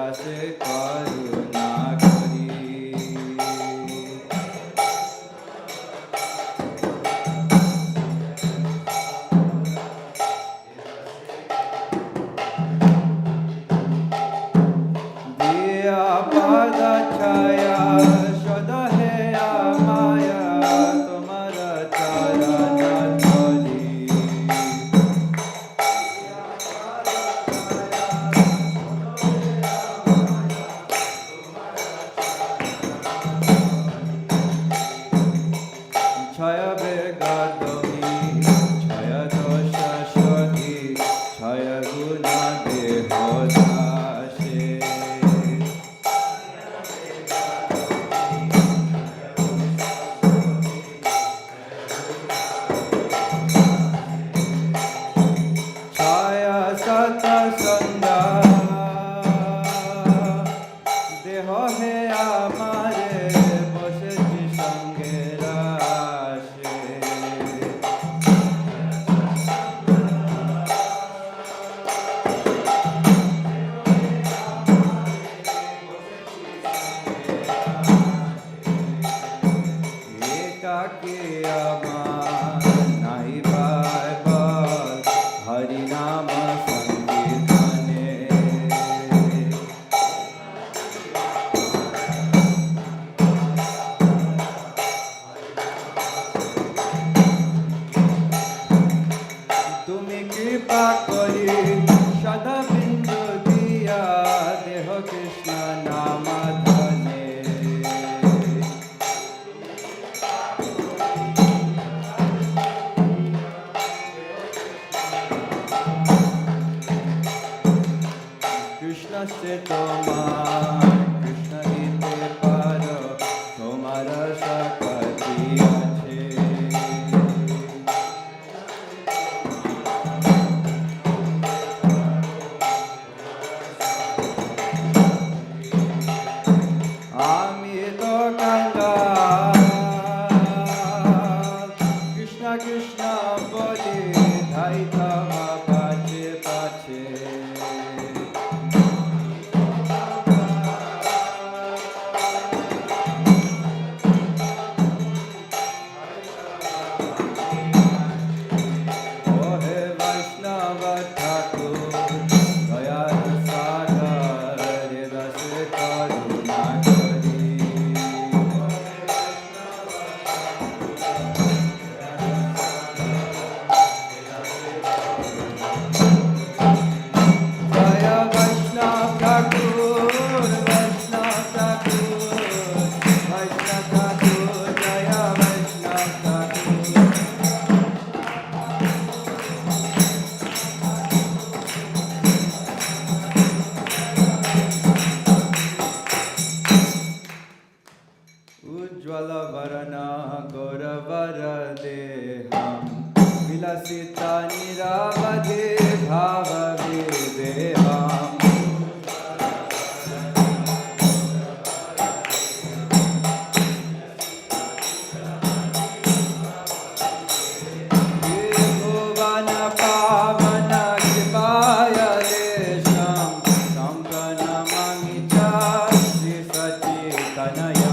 দাসে করুণা করি। দিয়া পাদ ছায়া সদা হেয়া মায়া তোমার চরণ ধরি। ছয় বেগদমি ছয় দোষ সখী ছয় গুণ দেহ দাসে। ছয় সত সঙ্গা দেহ হে আমারে বসেছি সঙ্গের আসে। একাকে আমার নাই পায় বল হরি নাম সংকীর্তনে। তুমি কৃপা করি সদা বিন্দু দিয়া দেহ কৃষ্ণ নাম ধনে। কৃষ্ণ সে তোমার কৃষ্ণ দিতে পারো তোমার শক্তি আছে। আমি তো কাঙ্গাল কৃষ্ণ কৃষ্ণ বলে ধাই তোমা পাছে পাছে। ওহে বৈষ্ণব ঠাকুর দয়ার সাগর রস করুণা করি। জয় বৈষ্ণব ঠাকুর বৈষ্ণব ঠাকুর বৈষ্ণব ঠাকুর জয় বৈষ্ণব ঠাকুর। उज्ज्वल वरण गौरवर देहम विलसिता निरावधि भाव विदेहम। भुवन पावन कृपाय देशम तं प्रणमामि च Shri सच्चिदानन्दम्।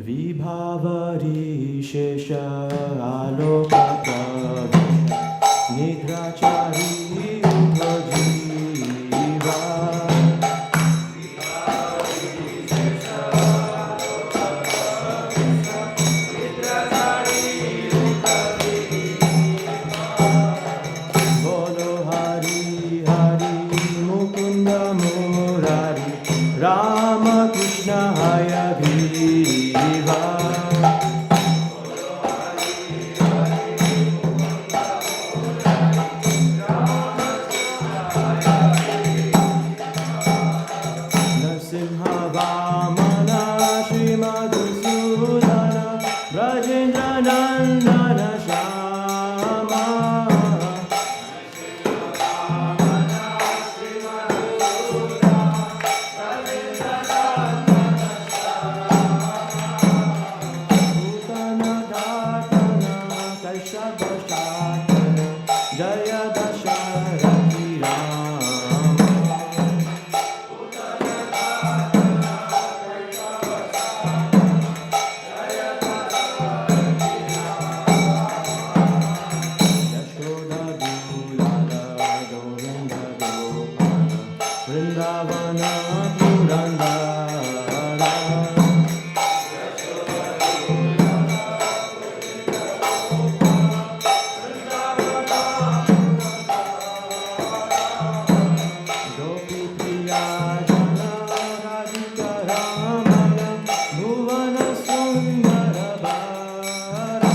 Vibhavari Shesha Aloka Pravisha Nidrachari Upajiva Bolo Hari Hari Mukunda Murari Rama Krishna Haya Viva Narsimha Vamana Srimad Sudana Brajendra Nandana Shama Bhutana Dhartana Kaishapa Shatana Jaya Dasharati Rama Yashoda Dulala Govinda Gopala Vrindavana Purandara Gopi Priya Jana Radhika Ramana Bhuvana Sundara Bara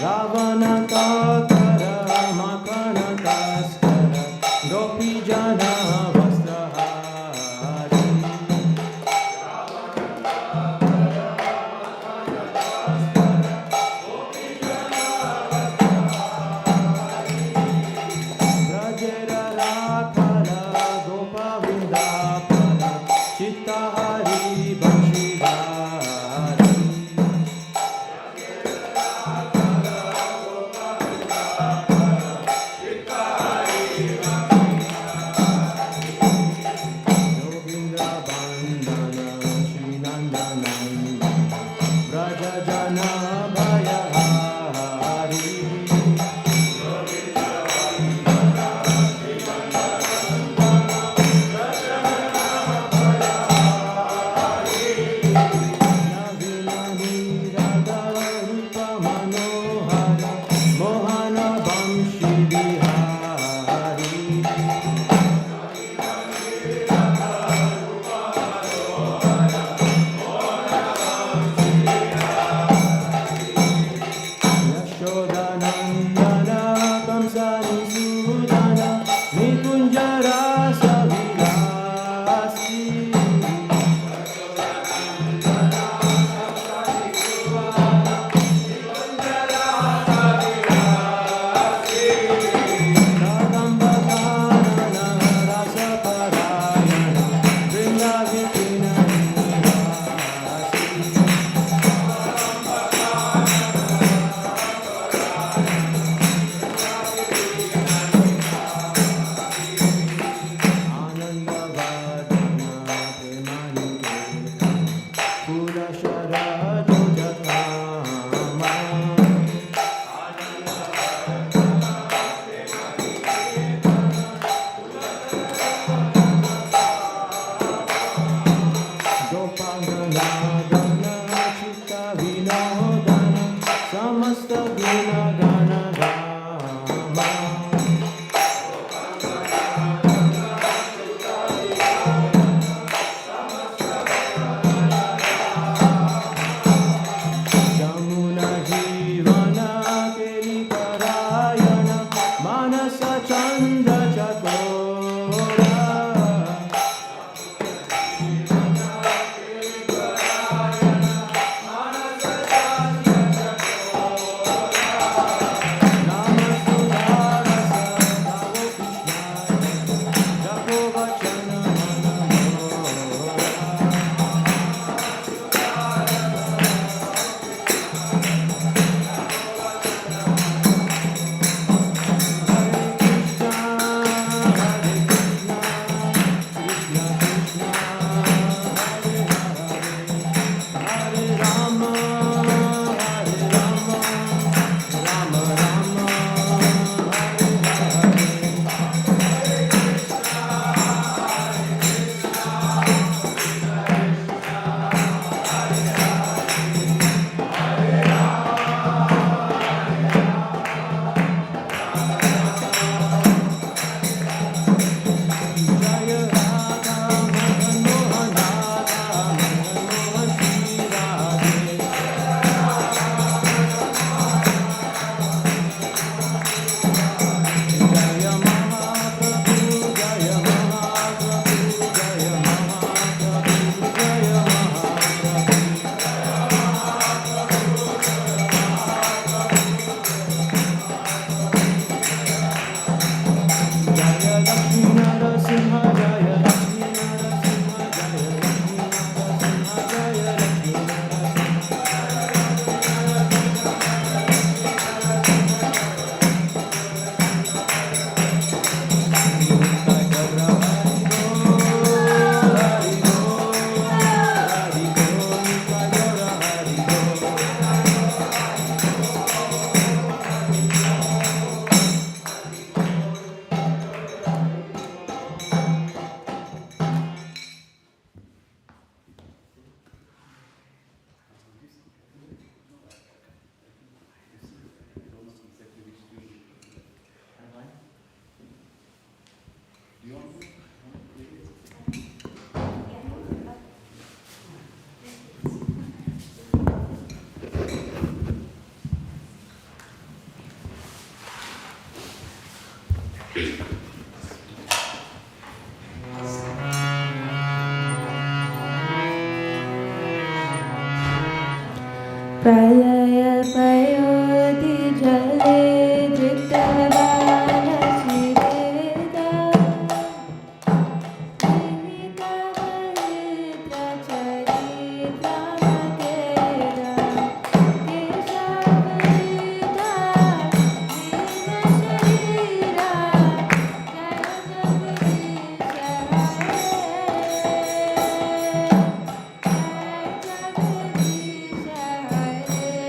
Ravana Tatara Makana Taskara Gopi Jana Vastrahari Brajera Rakala Gopa Vindapana Chittahari Bhanshidhari Govindra Bandana Shri Nandananda Braja Jana Bhayahari Navina Nirada Rupa Manohara Mohana Vamshi Bihari Yashoda Nandana Kamsani Sudana Nikunja Rasa Vilasi Kadamba Kanana Rasa Parayana Vrindavitina Nivasi Ananda Vardhana Premani Pura Sharadu Jatama Gopangana Gana Chitta Vinodana Samasta Guna Gana Rama Jamuna Jivana Keli Parayana Manasa Chandra Chakora प्रलय पयोधि जले जितवान शिवेदा विहितवरित्र चरित्रमकेदा केशवरिता दीनशरीरा जय जगदीश हरे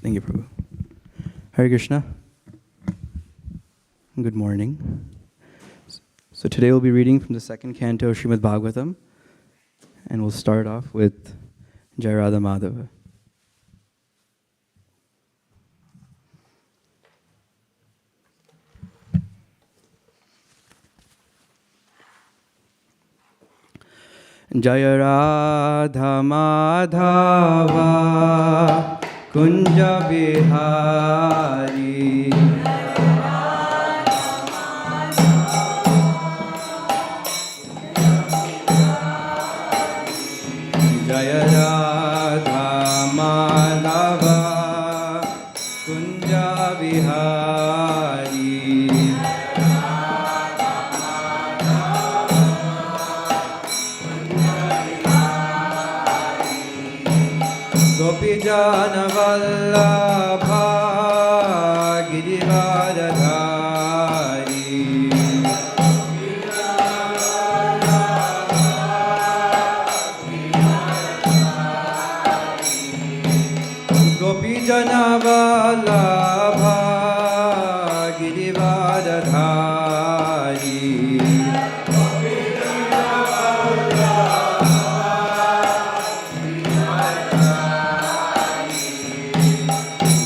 Thank you, Prabhu. Hare Krishna. Good morning. So today we'll be reading from the second canto of Srimad Bhagavatam, and we'll start off with Jai Radha Madhava. Jaya Radha Madhava Kunja Bihari Jaya Radha Madhava Kunja Bihari Gopi Jana Vallabha Girivardhari Gopi Jana Vallabha Girivardhari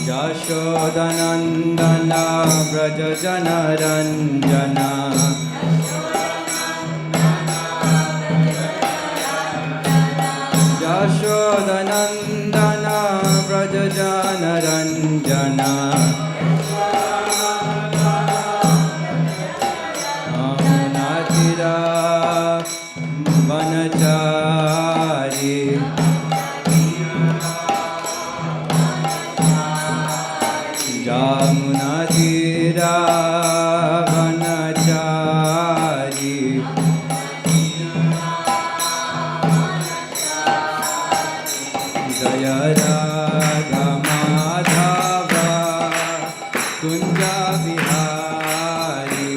Yashodanandana Braja Jana Ranjana Yashodanandana Braja Jana Ranjana Amunatira Vanachari Jamunatira Vanachari Jaya Radha Madhava Kunja Bihari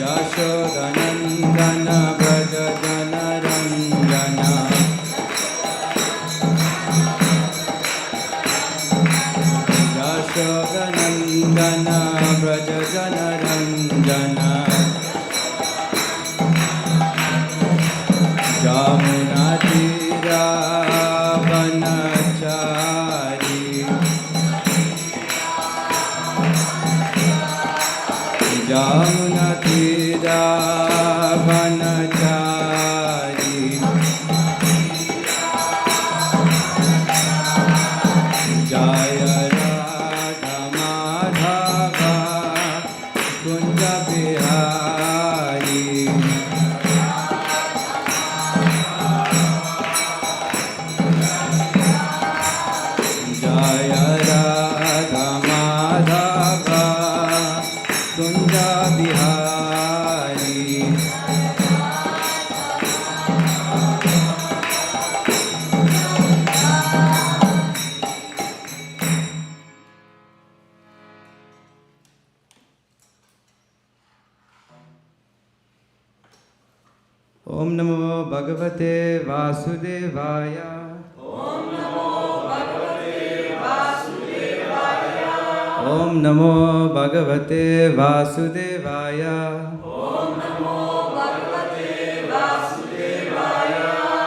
Yashodanandana Braja Janarandana Yashodanandana Braja Janarandana Jamuna Tira Vanachari Jamuna Tira Vanachari Jaya Radha Madhava Kunja Bihari Jaya Radha Madhava Kunja Bihari Om Namo Bhagavate Vasudevaya Om Namo Bhagavate Vasudevaya Om Namo Bhagavate Vasudevaya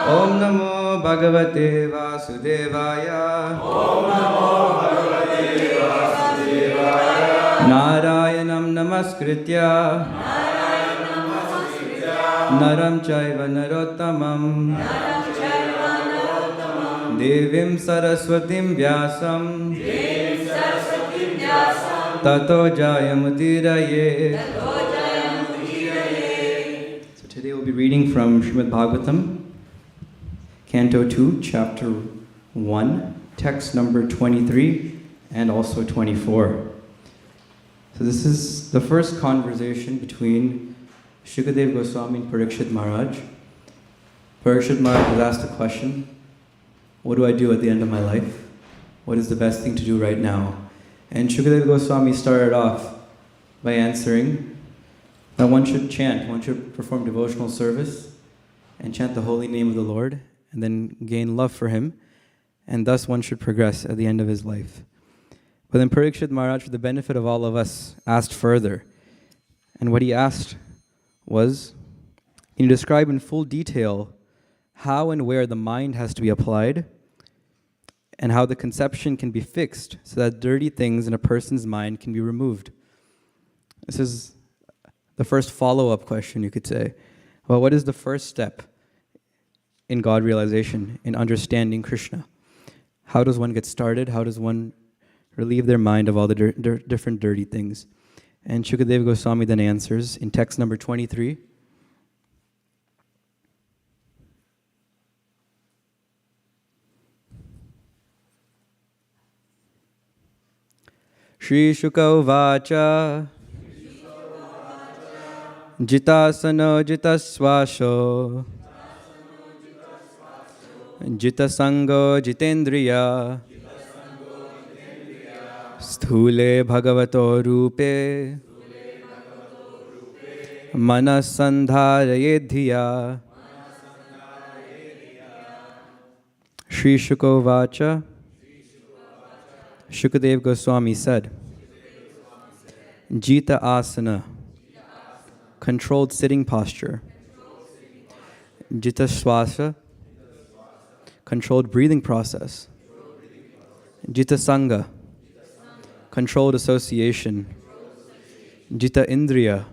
Om Namo Bhagavate Vasudevaya Om Namo Bhagavate Vasudevaya Narayanam Namaskritya Naram Chaiva Narottamam Devim Saraswatim Vyasam Tato Jayamudiraye. So today we'll be reading from Srimad Bhagavatam, Canto 2, Chapter 1, text number 23 and also 24. So this is the first conversation between Shukadeva Goswami and Parikshit Maharaj. Parikshit Maharaj was asked a question, what do I do at the end of my life? What is the best thing to do right now? And Shukadeva Goswami started off by answering that one should chant, one should perform devotional service and chant the holy name of the Lord and then gain love for him, and thus one should progress at the end of his life. But then Parikshit Maharaj, for the benefit of all of us, asked further. And what he asked was, can you describe in full detail how and where the mind has to be applied and how the conception can be fixed so that dirty things in a person's mind can be removed? This is the first follow-up question, you could say. Well, what is the first step in God realization, in understanding Krishna? How does one get started? How does one relieve their mind of all the different dirty things? And Shukadeva Goswami then answers in text number 23. Shri Shuka Vacha Jitasana Jitasvasho Jitasango Jitendriya Sthule Bhagavato Rupe Manasandharayedhiya. Shri Shuka Vacha, Shukadeva Goswami said, Jita Asana, controlled sitting posture. Jita Swasa, controlled breathing process. Jita Sangha, controlled association. Jita Indriya,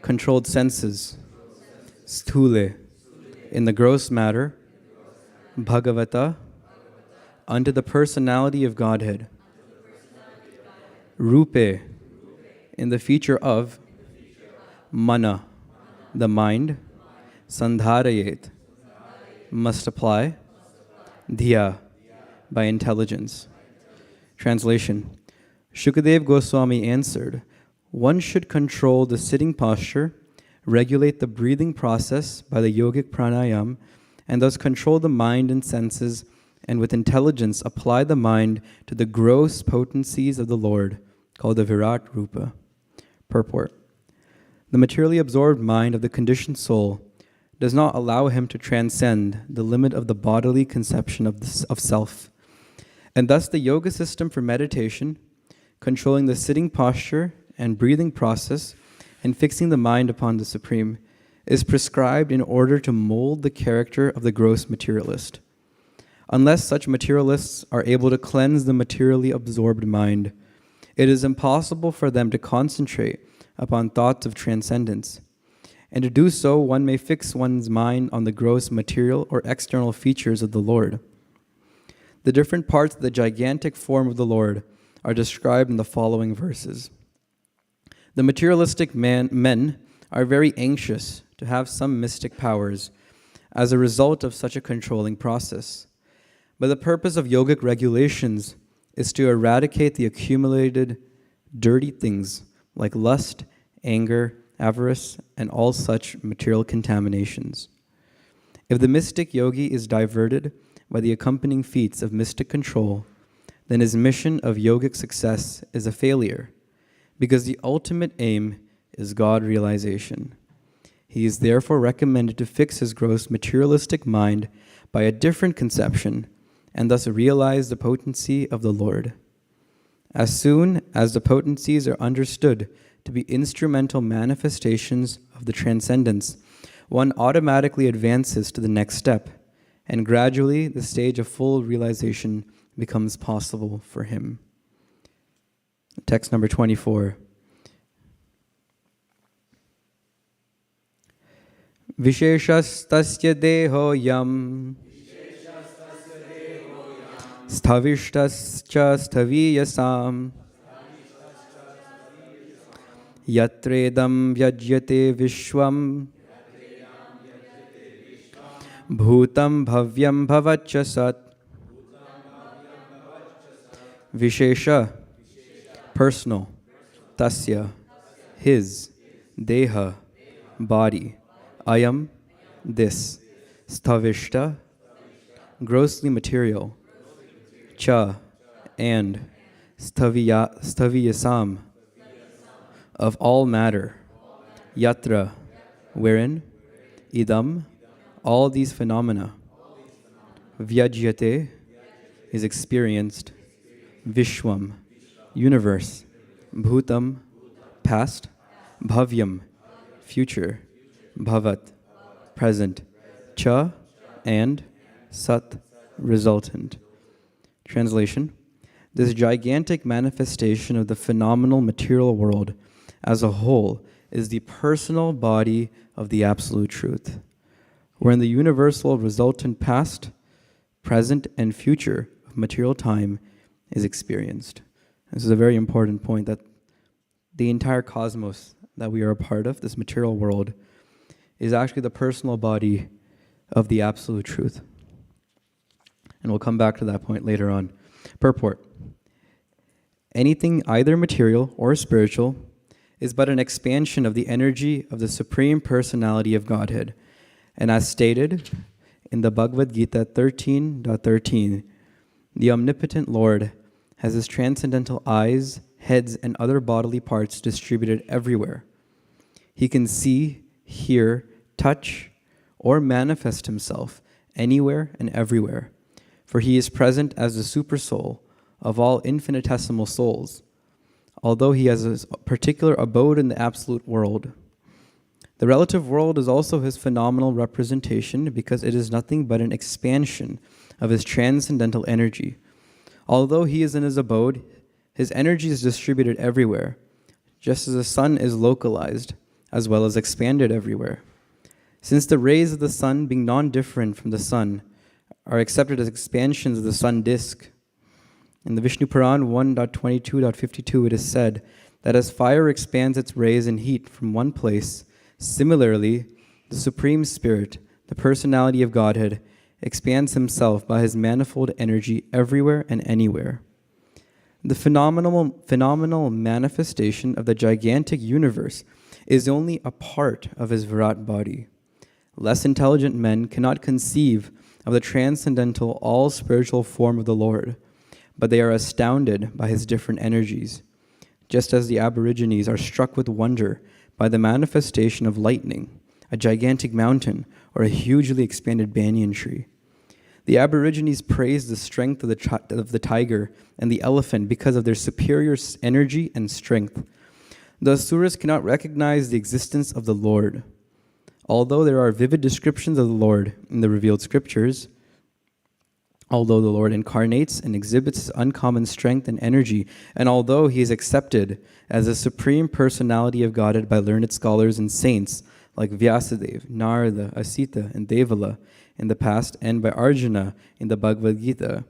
controlled senses. Sthule, in the gross matter. Bhagavata, unto the personality of Godhead. Rupe, in the feature of. Mana, the mind. Sandharayet, must apply. Dhiya, by intelligence. Translation. Shukadeva Goswami answered, one should control the sitting posture, regulate the breathing process by the yogic pranayam, and thus control the mind and senses and with intelligence apply the mind to the gross potencies of the Lord, called the Virat Rupa. Purport. The materially absorbed mind of the conditioned soul does not allow him to transcend the limit of the bodily conception of self. And thus the yoga system for meditation, controlling the sitting posture and breathing process and fixing the mind upon the Supreme, is prescribed in order to mold the character of the gross materialist. Unless such materialists are able to cleanse the materially absorbed mind, it is impossible for them to concentrate upon thoughts of transcendence. And to do so, one may fix one's mind on the gross material or external features of the Lord. The different parts of the gigantic form of the Lord are described in the following verses. The materialistic men are very anxious to have some mystic powers as a result of such a controlling process. But the purpose of yogic regulations is to eradicate the accumulated dirty things like lust, anger, avarice, and all such material contaminations. If the mystic yogi is diverted by the accompanying feats of mystic control, then his mission of yogic success is a failure, because the ultimate aim is God realization. He is therefore recommended to fix his gross materialistic mind by a different conception, and thus realize the potency of the Lord. As soon as the potencies are understood to be instrumental manifestations of the transcendence, one automatically advances to the next step, and gradually the stage of full realization becomes possible for him. Text number 24. Visheshastasya deho yam Sthavishtascha sthaviyasam Yatredam vyajyate vishwam Bhutam bhavyam bhavacha sat. Vishesha, personal. Tasya, his. Deha, body. Ayam, this. Sthavishta, grossly material. Cha, and. Sthaviyasam, of all matter. Yatra, wherein. Idam, all these phenomena. Vyajyate, is experienced. Vishwam, universe. Bhutam, past. Bhavyam, future. Bhavat, present. Cha, and. Sat, resultant. Translation. This gigantic manifestation of the phenomenal material world as a whole is the personal body of the Absolute Truth, wherein the universal resultant past, present, and future of material time is experienced. This is a very important point, that the entire cosmos that we are a part of, this material world, is actually the personal body of the Absolute Truth. And we'll come back to that point later on. Purport. Anything either material or spiritual is but an expansion of the energy of the Supreme Personality of Godhead. And as stated in the Bhagavad Gita 13.13, the omnipotent Lord has his transcendental eyes, heads, and other bodily parts distributed everywhere. He can see, hear, touch, or manifest himself anywhere and everywhere, for he is present as the supersoul of all infinitesimal souls, although he has a particular abode in the absolute world. The relative world is also his phenomenal representation because it is nothing but an expansion of his transcendental energy. Although he is in his abode, his energy is distributed everywhere, just as the sun is localized as well as expanded everywhere. Since the rays of the sun, being non-different from the sun, are accepted as expansions of the sun disk, in the Vishnu Puran 1.22.52 it is said that as fire expands its rays and heat from one place, similarly, the Supreme Spirit, the personality of Godhead, expands himself by his manifold energy everywhere and anywhere. The phenomenal manifestation of the gigantic universe is only a part of his Virat body. Less intelligent men cannot conceive of the transcendental, all-spiritual form of the Lord, but they are astounded by his different energies, just as the Aborigines are struck with wonder by the manifestation of lightning, a gigantic mountain, or a hugely expanded banyan tree. The Aborigines praise the strength of the tiger and the elephant because of their superior energy and strength. The Asuras cannot recognize the existence of the Lord. Although there are vivid descriptions of the Lord in the revealed scriptures, although the Lord incarnates and exhibits his uncommon strength and energy, and although he is accepted as the supreme personality of Godhead by learned scholars and saints like Vyasadeva, Narada, Asita, and Devala in the past, and by Arjuna in the Bhagavad Gita,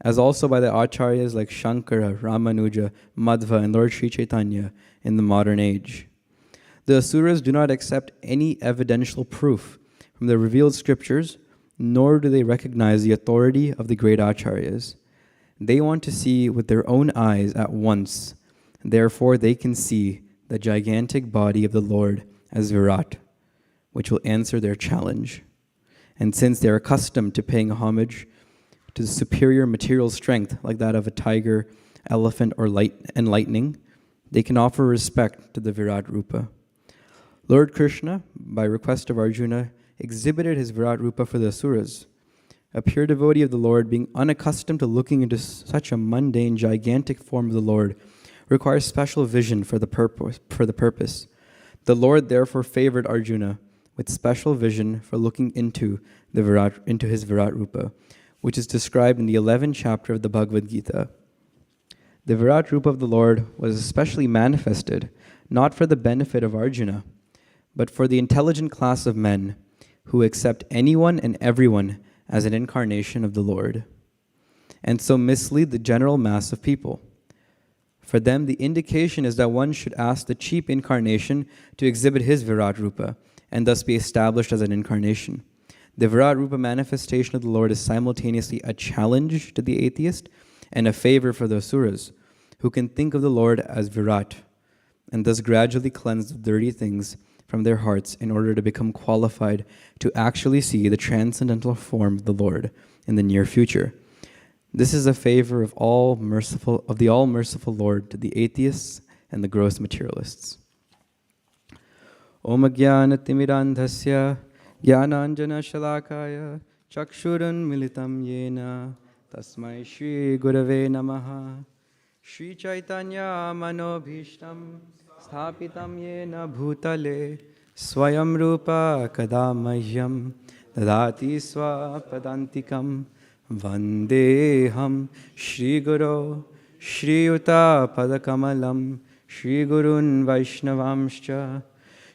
as also by the Acharyas like Shankara, Ramanuja, Madhva, and Lord Sri Chaitanya in the modern age. The Asuras do not accept any evidential proof from the revealed scriptures, nor do they recognize the authority of the great Acharyas. They want to see with their own eyes at once. Therefore, they can see the gigantic body of the Lord as Virat, which will answer their challenge. And since they are accustomed to paying homage to the superior material strength like that of a tiger, elephant, or lightning, they can offer respect to the Virat Rupa. Lord Krishna, by request of Arjuna, exhibited his Virat Rupa for the Asuras. A pure devotee of the Lord, being unaccustomed to looking into such a mundane, gigantic form of the Lord, requires special vision for the purpose. The Lord therefore favored Arjuna with special vision for looking into his Virat Rupa, which is described in the 11th chapter of the Bhagavad Gita. The Virat Rupa of the Lord was especially manifested, not for the benefit of Arjuna, but for the intelligent class of men who accept anyone and everyone as an incarnation of the Lord, and so mislead the general mass of people. For them, the indication is that one should ask the cheap incarnation to exhibit his Virat Rupa, and thus be established as an incarnation. The Virat Rupa manifestation of the Lord is simultaneously a challenge to the atheist and a favor for the Asuras, who can think of the Lord as Virat, and thus gradually cleanse the dirty things from their hearts in order to become qualified to actually see the transcendental form of the Lord in the near future. This is a favor of the all-merciful Lord to the atheists and the gross materialists. Om Jnana Timirandhasya Jnananjana Shalakaya Chakshurun Militam Yena Tasmai Shri Gurave Namaha Shri Chaitanya Manobhishtam Sthapitam Yena Bhutale Swayam Rupa Kadamahyam Dadati Swapadantikam Vandeham Shri Guru Shri Yuta Padakamalam Shri Gurun Vaishnavamscha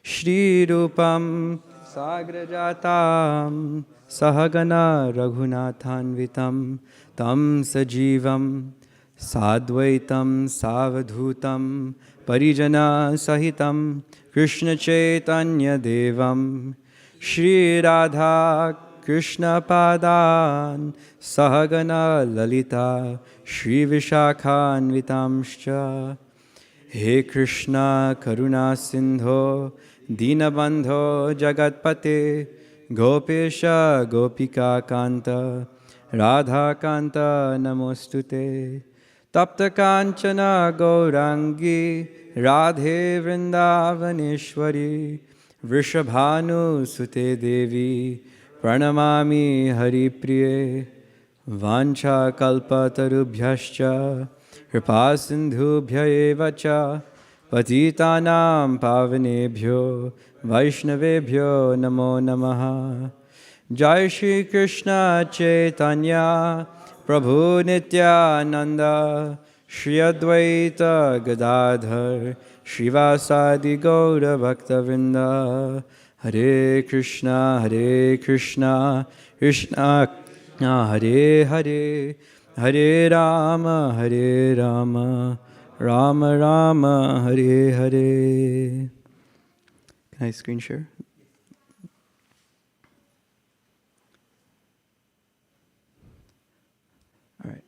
Shri Rupam Sagrajatam Sahagana Raghunathanvitam Tam Sajivam Sadvaitam Savadhutam Parijana Sahitam Krishna Chaitanya Devam Shri Radha Krishna Padan Sahagana Lalita Shri Vishakhanvitamscha He Krishna Karuna Sindho Dinabandho Jagatpate Gopesha Gopika Kanta Radha Kanta Namostute Tapta Kanchana Gaurangi Radhe Vrindavaneshwari Vrishabhanu Sute Devi Pranamami Hari Priye Vancha Kalpatarubhyascha Kripa Sindhubhya eva cha Patitanam Pavanebhyo Vaishnavebhyo Namo Namaha Jai Shri Krishna Chaitanya Prabhu Nityananda Shri Advaita Gadadhar Shrivasadi Gaura Bhaktavrinda Hare Krishna Krishna Krishna Hare Hare Hare Rama Rama Rama Hare Hare. Can I screen share? All right.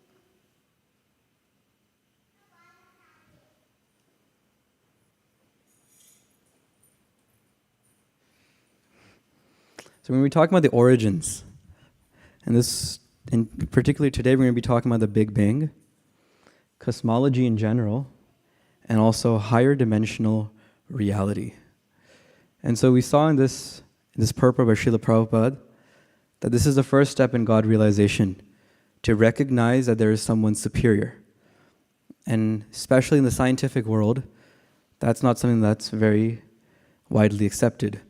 So when we talk about the origins And particularly today, we're going to be talking about the Big Bang, cosmology in general, and also higher dimensional reality. And so we saw in this purport by Srila Prabhupada that this is the first step in God realization, to recognize that there is someone superior. And especially in the scientific world, that's not something that's very widely accepted.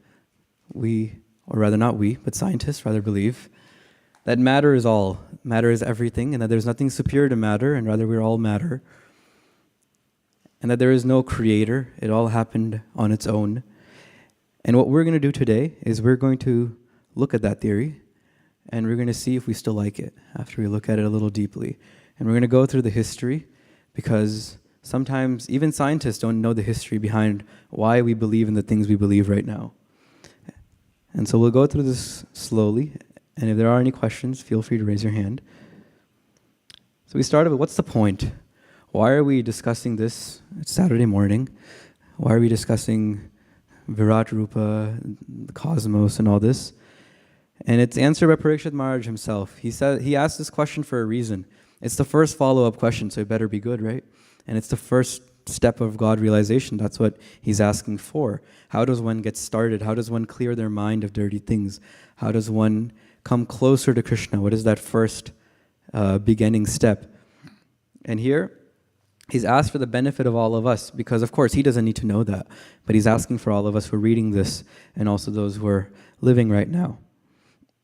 But scientists rather believe that matter is all, matter is everything, and that there's nothing superior to matter, and rather we're all matter. And that there is no creator, it all happened on its own. And what we're going to do today is we're going to look at that theory, and we're going to see if we still like it after we look at it a little deeply. And we're going to go through the history, because sometimes even scientists don't know the history behind why we believe in the things we believe right now. And so we'll go through this slowly, and if there are any questions, feel free to raise your hand. So we started with, what's the point? Why are we discussing this? It's Saturday morning. Why are we discussing Virat Rupa, the cosmos, and all this? And it's answered by Parikshit Maharaj himself. He asked this question for a reason. It's the first follow-up question, so it better be good, right? And it's the first step of God realization. That's what he's asking for. How does one get started? How does one clear their mind of dirty things? How does one come closer to Krishna? What is that first beginning step? And here, he's asked for the benefit of all of us, because of course he doesn't need to know that, but he's asking for all of us who are reading this, and also those who are living right now.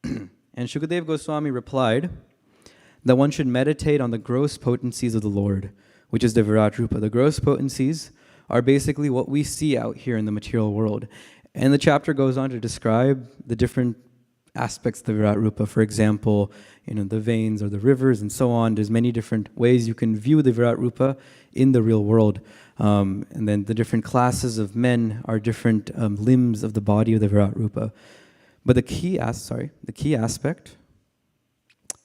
And Shukadev Goswami replied that one should meditate on the gross potencies of the Lord, which is the Virat Rupa. The gross potencies are basically what we see out here in the material world. And the chapter goes on to describe the different aspects of the Virat Rupa. For example, the veins or the rivers and so on. There's many different ways you can view the Virat Rupa in the real world. And then the different classes of men are different limbs of the body of the Virat Rupa. But the key aspect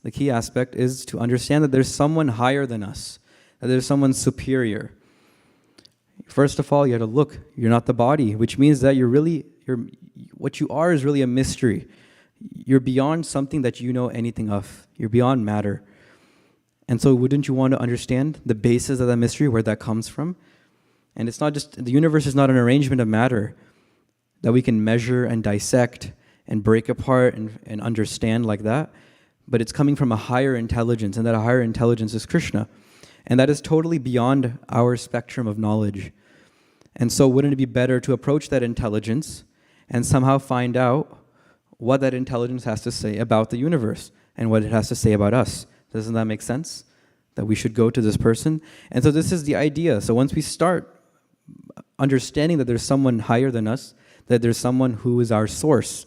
is to understand that there's someone higher than us, that there's someone superior. First of all, you have to look. You're not the body, which means that what you are is really a mystery. You're beyond something that you know anything of. You're beyond matter. And so wouldn't you want to understand the basis of that mystery, where that comes from? And it's not just, the universe is not an arrangement of matter that we can measure and dissect and break apart and understand like that. But it's coming from a higher intelligence, and that higher intelligence is Krishna. And that is totally beyond our spectrum of knowledge. And so wouldn't it be better to approach that intelligence and somehow find out what that intelligence has to say about the universe and what it has to say about us? Doesn't that make sense? That we should go to this person? And so this is the idea. So once we start understanding that there's someone higher than us, that there's someone who is our source,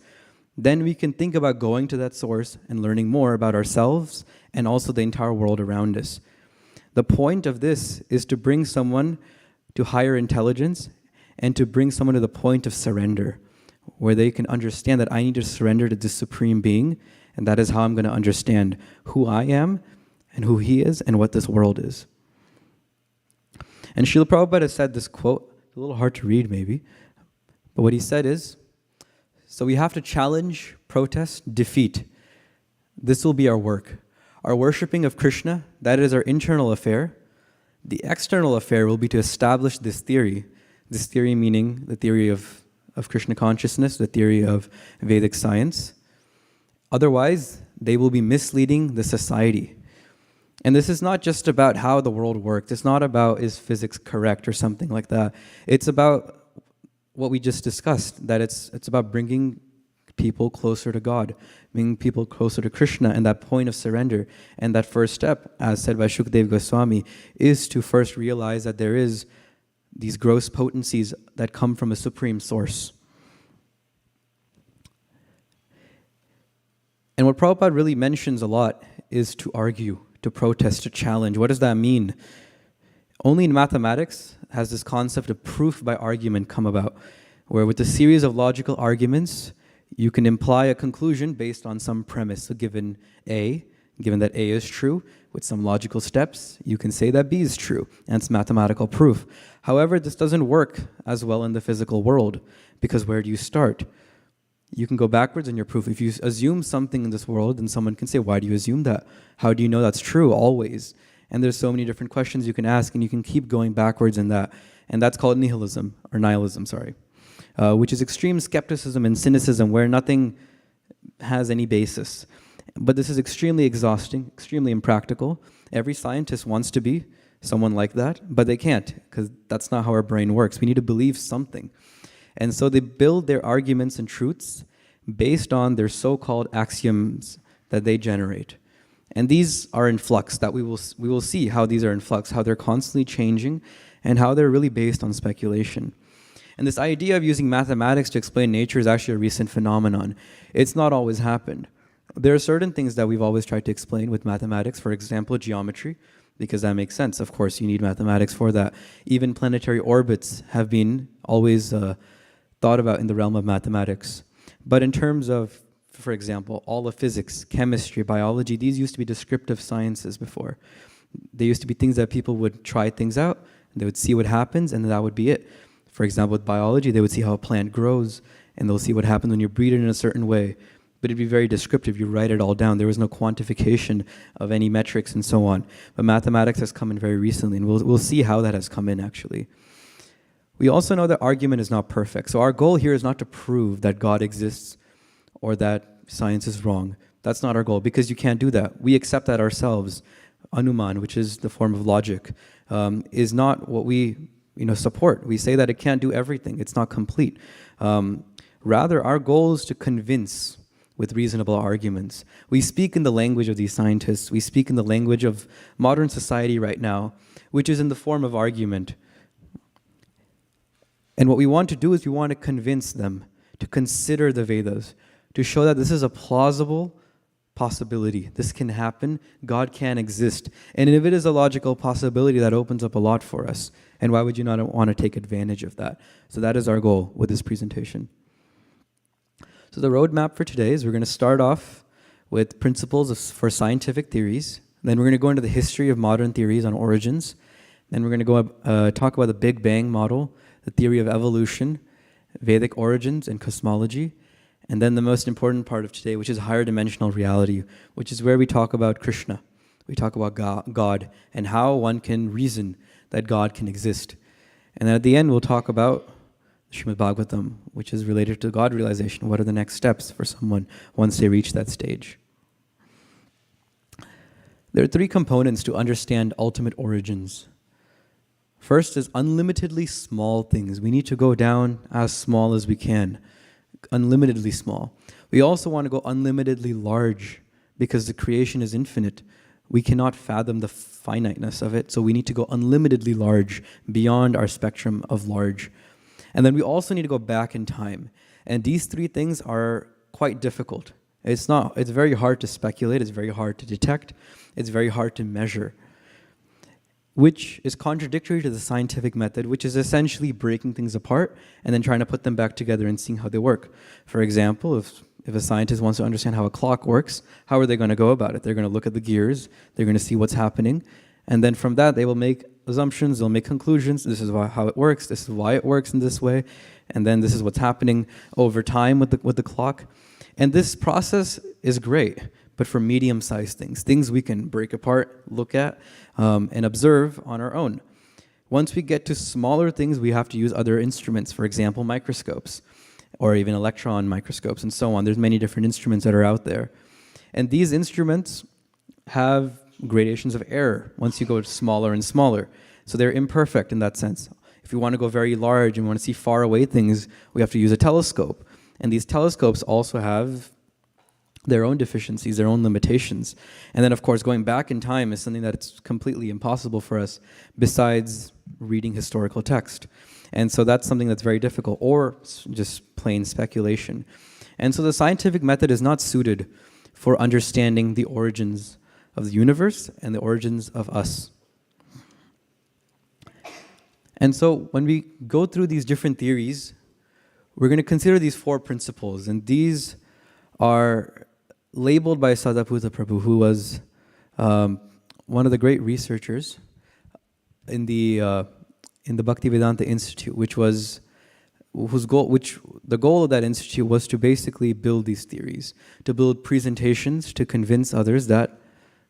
then we can think about going to that source and learning more about ourselves and also the entire world around us. The point of this is to bring someone to higher intelligence and to bring someone to the point of surrender, where they can understand that I need to surrender to this supreme being, and that is how I'm going to understand who I am and who he is and what this world is. And Srila Prabhupada has said this quote, a little hard to read maybe, but what he said is, so we have to challenge, protest, defeat. This will be our work. Our worshipping of Krishna, that is our internal affair. The external affair will be to establish this theory meaning the theory of Krishna consciousness, the theory of Vedic science. Otherwise, they will be misleading the society. And this is not just about how the world works. It's not about, is physics correct or something like that. It's about what we just discussed, that it's about bringing people closer to God, bringing people closer to Krishna, and that point of surrender. And that first step, as said by Shukadev Goswami, is to first realize that there is these gross potencies that come from a supreme source. And what Prabhupada really mentions a lot is to argue, to protest, to challenge. What does that mean? Only in mathematics has this concept of proof by argument come about, where with a series of logical arguments, you can imply a conclusion based on some premise. So given that A is true, with some logical steps, you can say that B is true, and it's mathematical proof. However, this doesn't work as well in the physical world, because where do you start? You can go backwards in your proof. If you assume something in this world, then someone can say, why do you assume that? How do you know that's true always? And there's so many different questions you can ask, and you can keep going backwards in that. And that's called nihilism, or nihilism, which is extreme skepticism and cynicism where nothing has any basis. But this is extremely exhausting, extremely impractical. Every scientist wants to be someone like that, but they can't, because that's not how our brain works. We need to believe something. And so they build their arguments and truths based on their so-called axioms that they generate. And these are in flux, that we will see how these are in flux, how they're constantly changing, and how they're really based on speculation. And this idea of using mathematics to explain nature is actually a recent phenomenon. It's not always happened. There are certain things that we've always tried to explain with mathematics, for example, geometry, because that makes sense. Of course, you need mathematics for that. Even planetary orbits have been always thought about in the realm of mathematics. But in terms of, for example, all of physics, chemistry, biology, these used to be descriptive sciences before. They used to be things that people would try things out, and they would see what happens, and that would be it. For example, with biology, they would see how a plant grows, and they'll see what happens when you breed it in a certain way. But it'd be very descriptive. You write it all down. There was no quantification of any metrics and so on. But mathematics has come in very recently, and we'll see how that has come in, actually. We also know that argument is not perfect. So our goal here is not to prove that God exists or that science is wrong. That's not our goal, because you can't do that. We accept that ourselves. Anuman, which is the form of logic, is not what we support. We say that it can't do everything. It's not complete. Rather, our goal is to convince with reasonable arguments. We speak in the language of these scientists. We speak in the language of modern society right now, which is in the form of argument. And what we want to do is we want to convince them to consider the Vedas, to show that this is a plausible possibility. This can happen. God can exist. And if it is a logical possibility, that opens up a lot for us. And why would you not want to take advantage of that? So that is our goal with this presentation. So the roadmap for today is we're going to start off with principles for scientific theories. Then we're going to go into the history of modern theories on origins. Then we're going to go talk about the Big Bang model, the theory of evolution, Vedic origins, and cosmology. And then the most important part of today, which is higher dimensional reality, which is where we talk about Krishna. We talk about God and how one can reason that God can exist. And then at the end, we'll talk about Srimad Bhagavatam, which is related to God realization. What are the next steps for someone once they reach that stage? There are three components to understand ultimate origins. First is unlimitedly small things. We need to go down as small as we can, unlimitedly small. We also want to go unlimitedly large because the creation is infinite. We cannot fathom the finiteness of it, so we need to go unlimitedly large, beyond our spectrum of large. And then we also need to go back in time. And these three things are quite difficult. It's very hard to speculate, it's very hard to detect, it's very hard to measure, which is contradictory to the scientific method, which is essentially breaking things apart and then trying to put them back together and seeing how they work. For example, if a scientist wants to understand how a clock works, how are they going to go about it? They're going to look at the gears, they're going to see what's happening, and then from that they will make assumptions, they'll make conclusions. This is how it works, this is why it works in this way, and then this is what's happening over time with the clock. And this process is great, but for medium-sized things we can break apart, look at, and observe on our own. Once we get to smaller things, we have to use other instruments, for example, microscopes, or even electron microscopes, and so on. There's many different instruments that are out there. And these instruments have gradations of error once you go smaller and smaller. So they're imperfect in that sense. If we want to go very large and we want to see far away things, we have to use a telescope. And these telescopes also have their own deficiencies, their own limitations. And then, of course, going back in time is something that's completely impossible for us besides reading historical text. And so that's something that's very difficult, or just plain speculation. And so the scientific method is not suited for understanding the origins of the universe and the origins of us. And so when we go through these different theories, we're going to consider these four principles, and these are labeled by Sadaputta Prabhu, who was one of the great researchers in the Bhaktivedanta Institute, which was which the goal of that institute was to basically build these theories, to build presentations to convince others that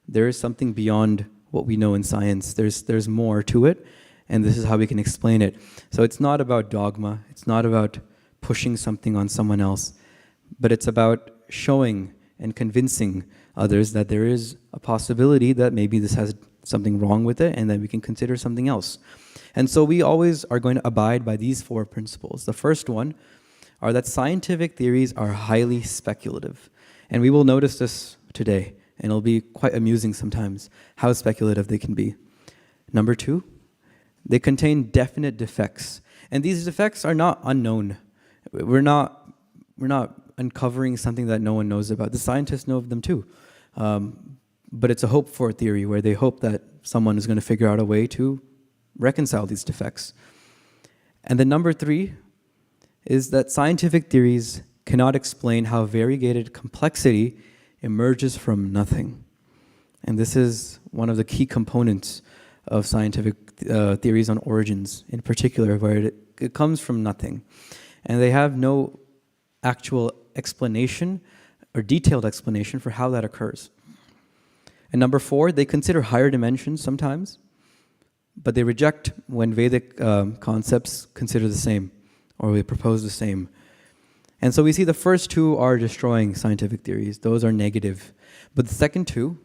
there is something beyond what we know in science. There's more to it, and this is how we can explain it. So it's not about dogma, it's not about pushing something on someone else, but it's about showing and convincing others that there is a possibility that maybe this has something wrong with it and that we can consider something else. And so we always are going to abide by these 4 principles. The first one are that scientific theories are highly speculative. And we will notice this today, and it'll be quite amusing sometimes how speculative they can be. Number 2, they contain definite defects. And these defects are not unknown. We're not uncovering something that no one knows about. The scientists know of them too. But it's a hope for theory where they hope that someone is going to figure out a way to reconcile these defects. And then number 3 is that scientific theories cannot explain how variegated complexity emerges from nothing. And this is one of the key components of scientific theories on origins, in particular, where it comes from nothing. And they have no actual explanation or detailed explanation for how that occurs. And number 4, they consider higher dimensions sometimes, but they reject when Vedic concepts consider the same, or they propose the same. And so we see the first 2 are destroying scientific theories. Those are negative. But the second 2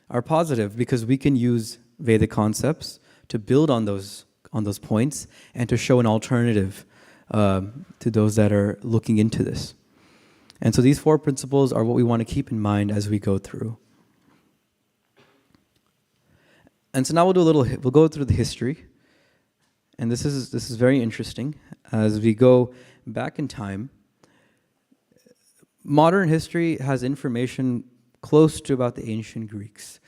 are positive because we can use Vedic concepts to build on those points and to show an alternative to those that are looking into this. And so these 4 principles are what we want to keep in mind as we go through. And so now we'll go through the history. And this is very interesting. As we go back in time, modern history has information close to about the ancient Greeks.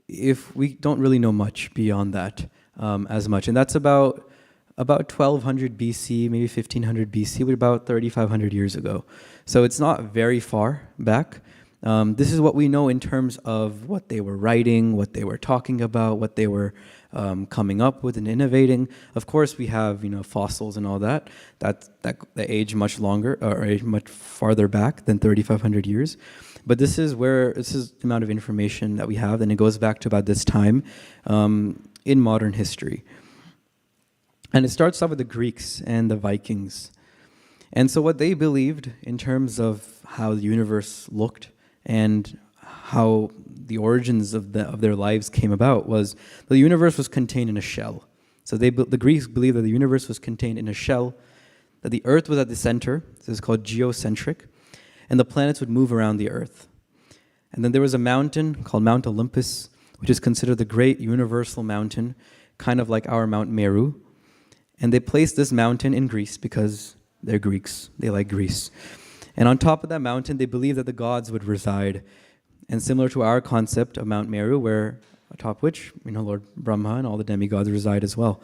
If we don't really know much beyond that, as much. And that's about 1200 BC, maybe 1500 BC, about 3,500 years ago. So it's not very far back. This is what we know in terms of what they were writing, what they were talking about, what they were coming up with and innovating. Of course, we have fossils and all that age much longer or age much farther back than 3,500 years. But this is the amount of information that we have, and it goes back to about this time in modern history. And it starts off with the Greeks and the Vikings. And so what they believed in terms of how the universe looked and how the origins of their lives came about was the universe was contained in a shell. So the Greeks believed that the universe was contained in a shell, that the earth was at the center. This is called geocentric, and the planets would move around the earth. And then there was a mountain called Mount Olympus, which is considered the great universal mountain, kind of like our Mount Meru. And they placed this mountain in Greece because they're Greeks. They like Greece. And on top of that mountain, they believed that the gods would reside. And similar to our concept of Mount Meru, where atop which Lord Brahma and all the demigods reside as well.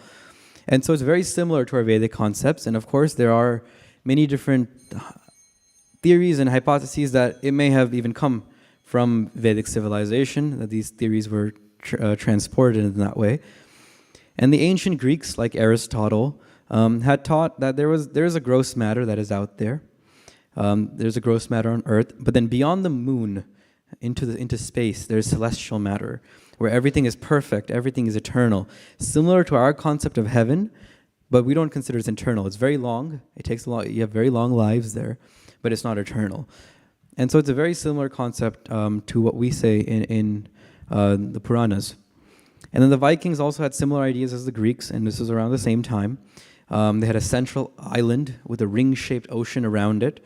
And so it's very similar to our Vedic concepts. And of course, there are many different theories and hypotheses that it may have even come from Vedic civilization, that these theories were transported in that way. And the ancient Greeks, like Aristotle, had taught that there is a gross matter that is out there. There's a gross matter on Earth, but then beyond the moon, into space, there's celestial matter, where everything is perfect, everything is eternal. Similar to our concept of heaven, but we don't consider it eternal. It's very long. It takes a lot. You have very long lives there, but it's not eternal. And so it's a very similar concept to what we say in the Puranas. And then the Vikings also had similar ideas as the Greeks, and this was around the same time. They had a central island with a ring-shaped ocean around it.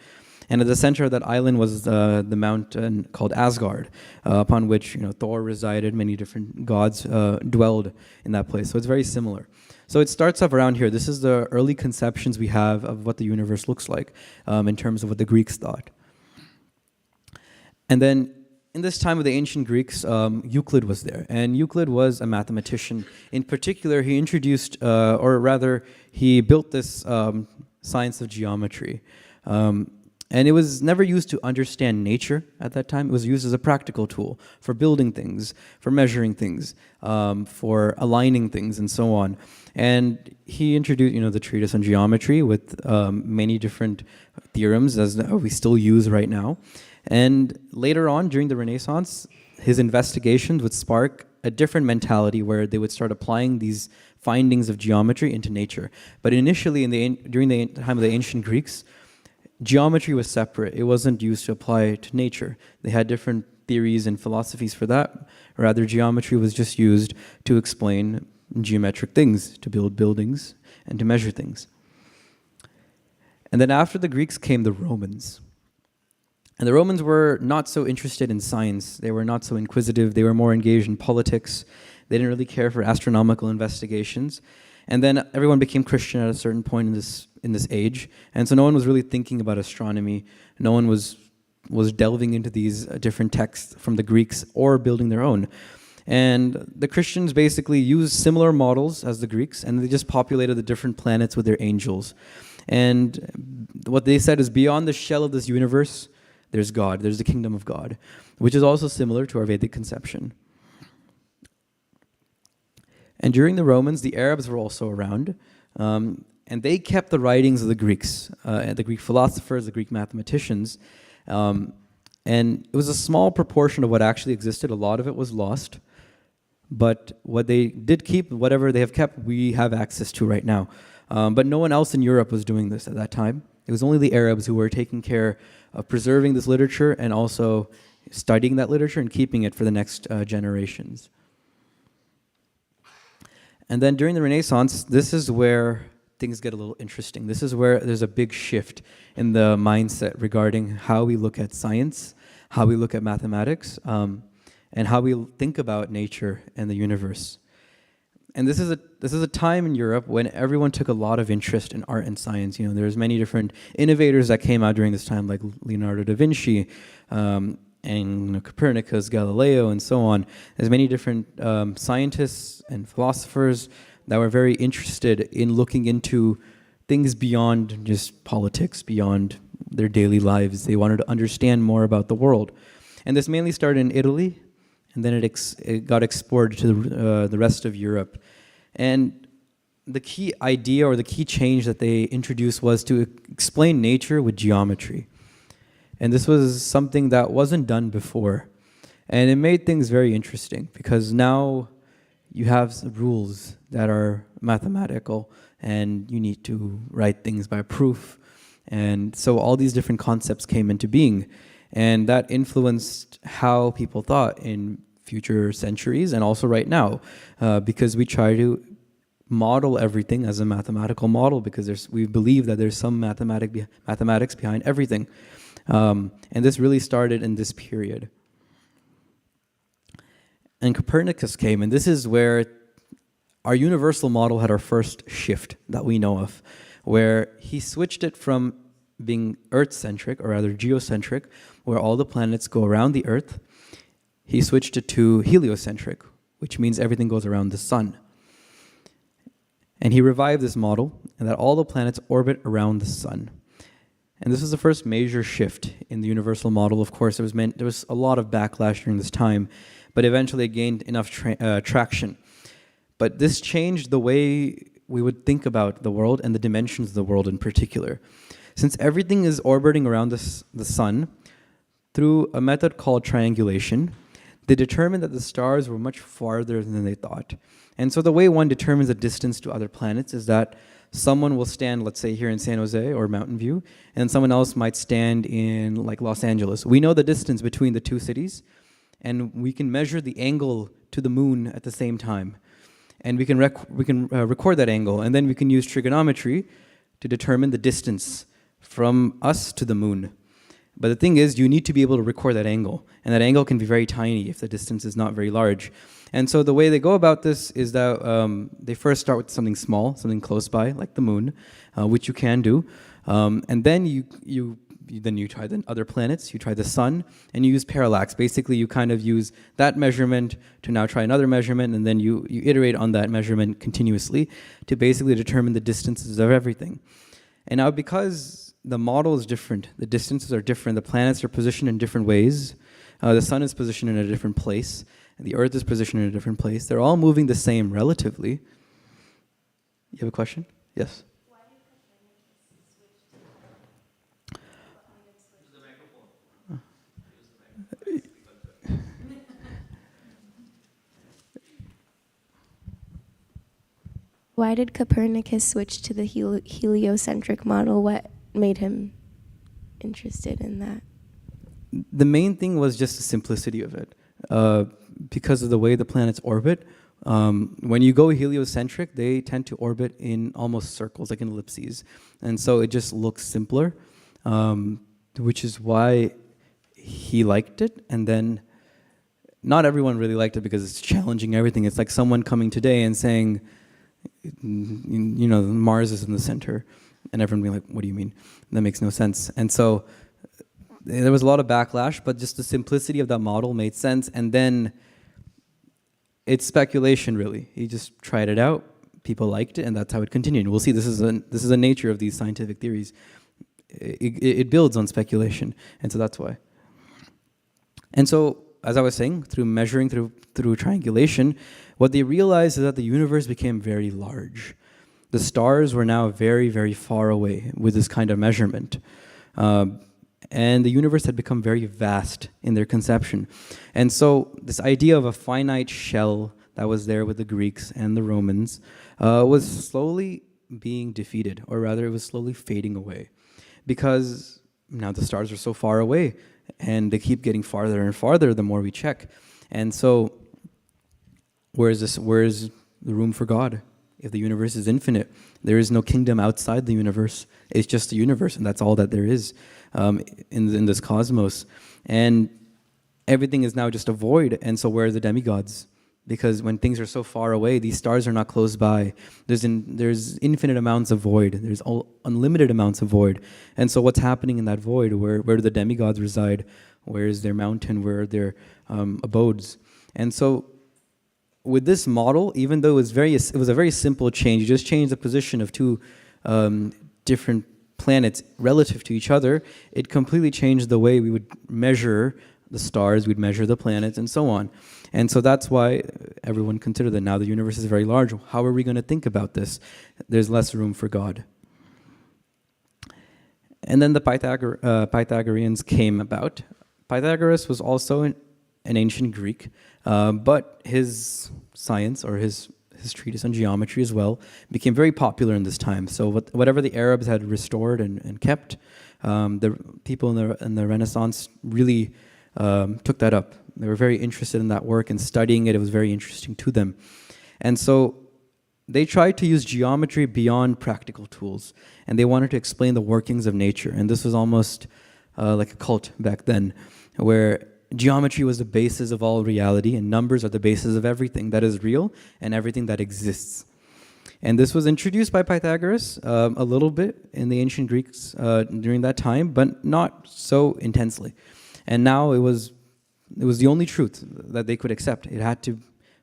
And at the center of that island was the mountain called Asgard, upon which Thor resided. Many different gods dwelled in that place. So it's very similar. So it starts off around here. This is the early conceptions we have of what the universe looks like in terms of what the Greeks thought. And then in this time of the ancient Greeks, Euclid was there. And Euclid was a mathematician. In particular, he introduced, or rather, he built this science of geometry. And it was never used to understand nature at that time. It was used as a practical tool for building things, for measuring things, for aligning things, and so on. And he introduced, the treatise on geometry with many different theorems as we still use right now. And later on, during the Renaissance, his investigations would spark a different mentality where they would start applying these findings of geometry into nature. But initially, during the time of the ancient Greeks, geometry was separate. It wasn't used to apply to nature. They had different theories and philosophies for that. Rather, geometry was just used to explain geometric things, to build buildings, and to measure things. And then after the Greeks came the Romans. And the Romans were not so interested in science. They were not so inquisitive. They were more engaged in politics. They didn't really care for astronomical investigations. And then everyone became Christian at a certain point in this age. And so no one was really thinking about astronomy. No one was delving into these different texts from the Greeks or building their own. And the Christians basically used similar models as the Greeks, and they just populated the different planets with their angels. And what they said is, beyond the shell of this universe, there's God, there's the kingdom of God, which is also similar to our Vedic conception. And during the Romans, the Arabs were also around, and they kept the writings of the Greeks, the Greek philosophers, the Greek mathematicians, and it was a small proportion of what actually existed. A lot of it was lost, but what they did keep, whatever they have kept, we have access to right now. But no one else in Europe was doing this at that time. It was only the Arabs who were taking care of preserving this literature and also studying that literature and keeping it for the next generations. And then during the Renaissance, this is where things get a little interesting. This is where there's a big shift in the mindset regarding how we look at science, how we look at mathematics, and how we think about nature and the universe. And this is a time in Europe when everyone took a lot of interest in art and science. There's many different innovators that came out during this time, like Leonardo da Vinci, and Copernicus, Galileo, and so on. There's many different scientists and philosophers that were very interested in looking into things beyond just politics, beyond their daily lives. They wanted to understand more about the world. And this mainly started in Italy, and then it got exported to the rest of Europe. And the key idea or the key change that they introduced was to explain nature with geometry. And this was something that wasn't done before. And it made things very interesting because now you have rules that are mathematical and you need to write things by proof. And so all these different concepts came into being. And that influenced how people thought in future centuries and also right now, because we try to model everything as a mathematical model because we believe that there's some mathematics behind everything. And this really started in this period. And Copernicus came, and this is where our universal model had our first shift that we know of, where he switched it from being Earth-centric, or rather geocentric, where all the planets go around the Earth. He switched it to heliocentric, which means everything goes around the sun. And he revived this model, and that all the planets orbit around the sun. And this was the first major shift in the universal model. Of course, there was a lot of backlash during this time, but eventually it gained enough traction. But this changed the way we would think about the world and the dimensions of the world in particular. Since everything is orbiting around the sun, through a method called triangulation, they determined that the stars were much farther than they thought. And so the way one determines the distance to other planets is that someone will stand, let's say, here in San Jose or Mountain View, and someone else might stand in like Los Angeles. We know the distance between the two cities, and we can measure the angle to the moon at the same time. And we can record that angle, and then we can use trigonometry to determine the distance from us to the moon. But the thing is, you need to be able to record that angle, and that angle can be very tiny if the distance is not very large. And so the way they go about this is that they first start with something small, something close by, like the moon, which you can do, and then you try the other planets, you try the sun, and you use parallax. Basically, you kind of use that measurement to now try another measurement, and then you iterate on that measurement continuously to basically determine the distances of everything. And now because the model is different. The distances are different. The planets are positioned in different ways. The sun is positioned in a different place. And the earth is positioned in a different place. They're all moving the same relatively. You have a question? Yes. Why did Copernicus switch to the heliocentric model? What made him interested in that? The main thing was just the simplicity of it. Because of the way the planets orbit, when you go heliocentric, they tend to orbit in almost circles, like in ellipses. And so it just looks simpler, which is why he liked it. And then not everyone really liked it because it's challenging everything. It's like someone coming today and saying, Mars is in the center. And everyone being like, what do you mean? That makes no sense. And so there was a lot of backlash, but just the simplicity of that model made sense. And then it's speculation, really. He just tried it out. People liked it, and that's how it continued. We'll see. This is a nature of these scientific theories. It builds on speculation, and so that's why. And so, as I was saying, through measuring, through triangulation, what they realized is that the universe became very large. The stars were now very, very far away with this kind of measurement. And the universe had become very vast in their conception. And so this idea of a finite shell that was there with the Greeks and the Romans was slowly being defeated, or rather it was slowly fading away. Because now the stars are so far away, and they keep getting farther and farther the more we check. And so where's the room for God? If the universe is infinite, there is no kingdom outside the universe. It's just the universe, and that's all that there is in this cosmos. And everything is now just a void, and so where are the demigods? Because when things are so far away, these stars are not close by. There's infinite amounts of void. There's unlimited amounts of void. And so what's happening in that void? Where do the demigods reside? Where is their mountain? Where are their abodes? And so with this model, even though it was a very simple change, you just changed the position of two different planets relative to each other, it completely changed the way we would measure the stars, we'd measure the planets, and so on. And so that's why everyone considered that now the universe is very large. How are we going to think about this? There's less room for God. And then the Pythagoreans came about. Pythagoras was also an ancient Greek, but his science, or his treatise on geometry as well, became very popular in this time. So whatever the Arabs had restored and kept, the people in the Renaissance really took that up. They were very interested in that work and studying it. It was very interesting to them. And so they tried to use geometry beyond practical tools, and they wanted to explain the workings of nature. And this was almost like a cult back then, where geometry was the basis of all reality, and numbers are the basis of everything that is real and everything that exists. And this was introduced by Pythagoras a little bit in the ancient Greeks during that time, but not so intensely. And now it was the only truth that they could accept. It had to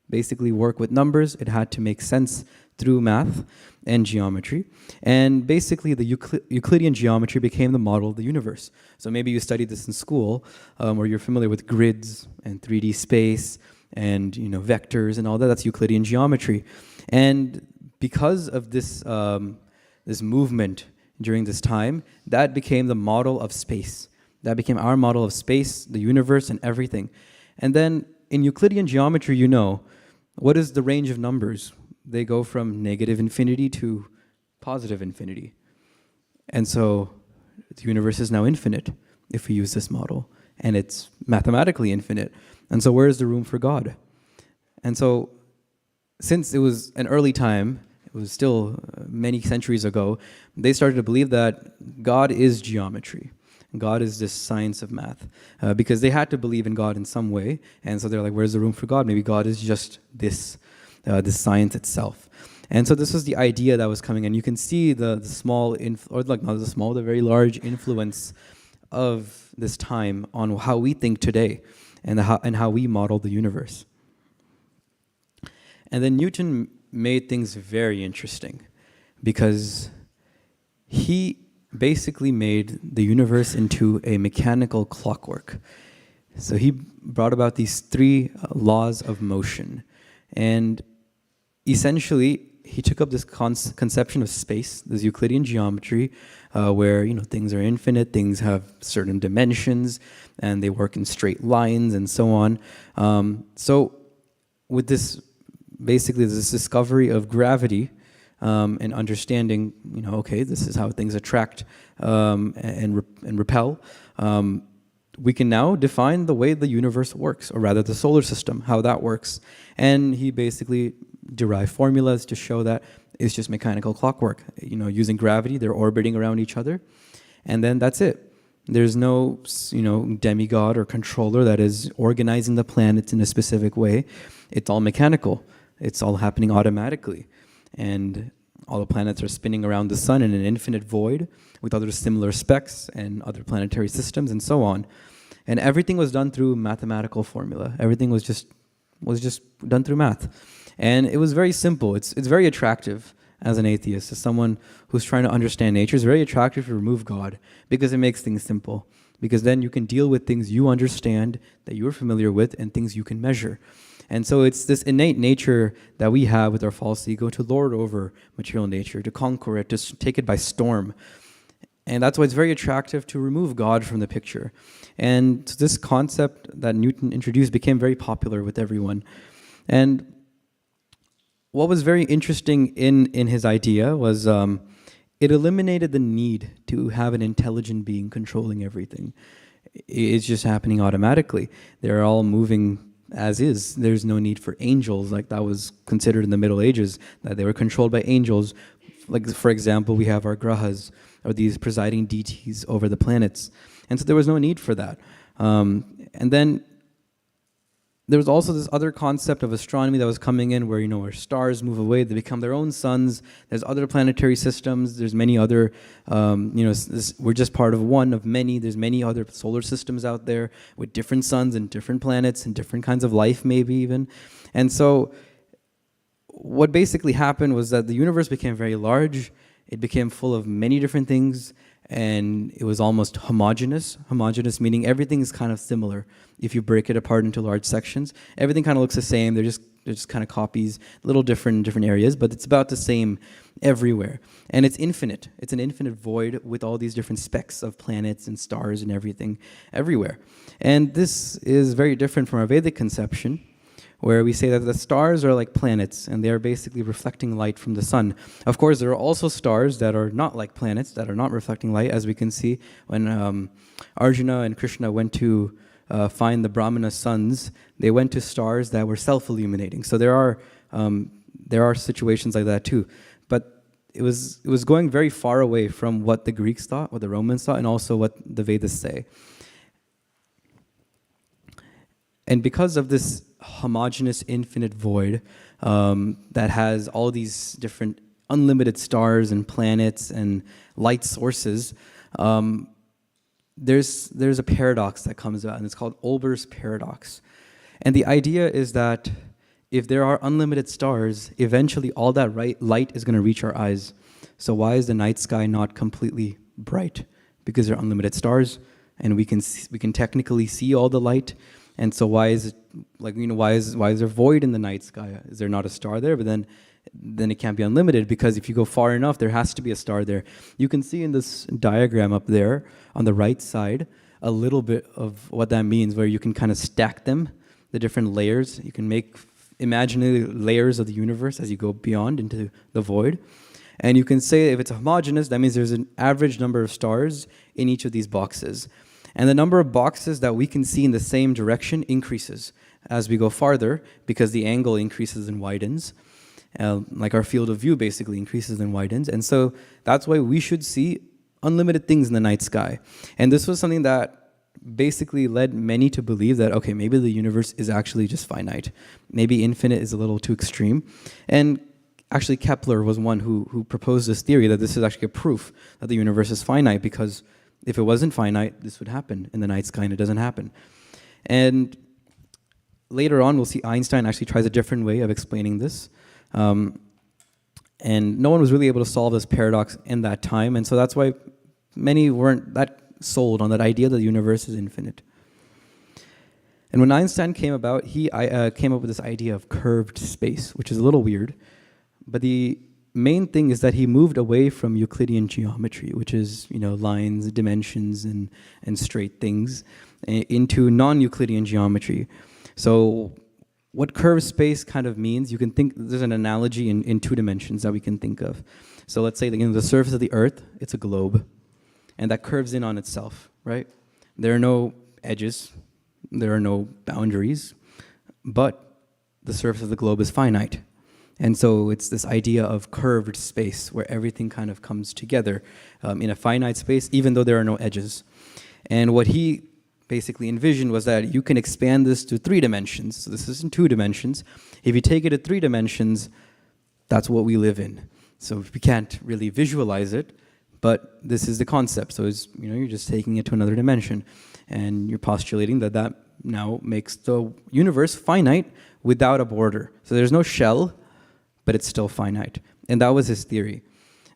basically work with numbers. It had to make sense through math and geometry. And basically the Euclidean geometry became the model of the universe. So maybe you studied this in school, or you're familiar with grids and 3D space and vectors and all that. That's Euclidean geometry. And because of this this movement during this time, that became the model of space. That became our model of space, the universe, and everything. And then in Euclidean geometry, what is the range of numbers? They go from negative infinity to positive infinity. And so the universe is now infinite if we use this model. And it's mathematically infinite. And so where is the room for God? And so since it was an early time, it was still many centuries ago, they started to believe that God is geometry. God is this science of math, because they had to believe in God in some way, and so they're like, where's the room for God? Maybe God is just this science itself. And so this was the idea that was coming, and you can see the very large influence of this time on how we think today, and how we model the universe. And then Newton made things very interesting, because he basically made the universe into a mechanical clockwork. So he brought about these three laws of motion. And essentially, he took up this conception of space, this Euclidean geometry, where things are infinite, things have certain dimensions, and they work in straight lines and so on. So with this, basically, this discovery of gravity and understanding, okay, this is how things attract and repel. We can now define the way the universe works, or rather the solar system, how that works. And he basically derived formulas to show that it's just mechanical clockwork. Using gravity, they're orbiting around each other, and then that's it. There's no, demigod or controller that is organizing the planets in a specific way. It's all mechanical. It's all happening automatically. And all the planets are spinning around the sun in an infinite void with other similar specks and other planetary systems and so on. And everything was done through mathematical formula. Everything was just done through math. And it was very simple. It's very attractive as an atheist, as someone who's trying to understand nature. It's very attractive to remove God because it makes things simple. Because then you can deal with things you understand, that you're familiar with, and things you can measure. And so it's this innate nature that we have with our false ego to lord over material nature, to conquer it, to take it by storm. And that's why it's very attractive to remove God from the picture. And this concept that Newton introduced became very popular with everyone. And what was very interesting in his idea was it eliminated the need to have an intelligent being controlling everything. It's just happening automatically. They're all moving as is. There's no need for angels, like that was considered in the Middle Ages, that they were controlled by angels. Like, for example, we have our grahas, or these presiding deities over the planets. And so there was no need for that. And then there was also this other concept of astronomy that was coming in where, where stars move away, they become their own suns. There's other planetary systems. There's many other, we're just part of one of many. There's many other solar systems out there with different suns and different planets and different kinds of life maybe even. And so what basically happened was that the universe became very large. It became full of many different things, and it was almost homogeneous. Homogeneous meaning everything is kind of similar. If you break it apart into large sections, everything kind of looks the same. They're just kind of copies, a little different in different areas, but it's about the same everywhere. And it's infinite. It's an infinite void with all these different specks of planets and stars and everything everywhere. And this is very different from our Vedic conception, where we say that the stars are like planets, and they are basically reflecting light from the sun. Of course, there are also stars that are not like planets, that are not reflecting light, as we can see when Arjuna and Krishna went to find the Brahmana sons. They went to stars that were self-illuminating. So there are situations like that too. But it was going very far away from what the Greeks thought, what the Romans thought, and also what the Vedas say. And because of this homogeneous infinite void that has all these different unlimited stars and planets and light sources, there's a paradox that comes about, and it's called Olber's paradox. And the idea is that if there are unlimited stars, eventually all that light is going to reach our eyes. So why is the night sky not completely bright? Because there are unlimited stars, and we can technically see all the light. And so why is it why is there void in the night sky? Is there not a star there? But then it can't be unlimited, because if you go far enough, there has to be a star there. You can see in this diagram up there on the right side a little bit of what that means, where you can kind of stack them, the different layers. You can make imaginary layers of the universe as you go beyond into the void. And you can say if it's homogeneous, that means there's an average number of stars in each of these boxes. And the number of boxes that we can see in the same direction increases as we go farther, because the angle increases and widens. Like our field of view basically increases and widens. And so that's why we should see unlimited things in the night sky. And this was something that basically led many to believe that, okay, maybe the universe is actually just finite. Maybe infinite is a little too extreme. And actually Kepler was one who proposed this theory that this is actually a proof that the universe is finite, because if it wasn't finite, this would happen in the night sky, and it doesn't happen. And later on, we'll see Einstein actually tries a different way of explaining this. And no one was really able to solve this paradox in that time. And so that's why many weren't that sold on that idea that the universe is infinite. And when Einstein came about, he came up with this idea of curved space, which is a little weird. But the main thing is that he moved away from Euclidean geometry, which is, lines, dimensions, and straight things, into non-Euclidean geometry. So what curved space kind of means, you can think, there's an analogy in 2 dimensions that we can think of. So let's say the surface of the Earth, it's a globe, and that curves in on itself, right? There are no edges, there are no boundaries, but the surface of the globe is finite. And so it's this idea of curved space where everything kind of comes together in a finite space, even though there are no edges. And what he basically envisioned was that you can expand this to 3 dimensions. So this is in 2 dimensions. If you take it to 3 dimensions, that's what we live in. So we can't really visualize it, but this is the concept. So it's, you're just taking it to another dimension. And you're postulating that that now makes the universe finite without a border. So there's no shell, but it's still finite. And that was his theory.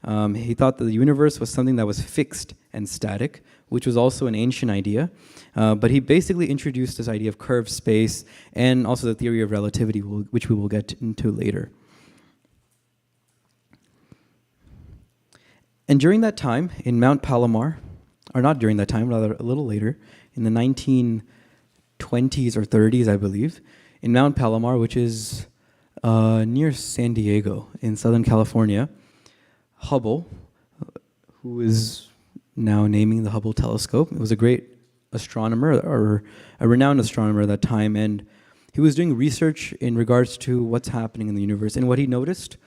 He thought that the universe was something that was fixed and static, which was also an ancient idea. But he basically introduced this idea of curved space and also the theory of relativity, which we will get into later. And during that time, in Mount Palomar, or not during that time, rather a little later, in the 1920s or 30s, I believe, in Mount Palomar, which is near San Diego in Southern California, Hubble, who is now naming the Hubble telescope, was a great astronomer, or a renowned astronomer at that time, and he was doing research in regards to what's happening in the universe. And what he noticed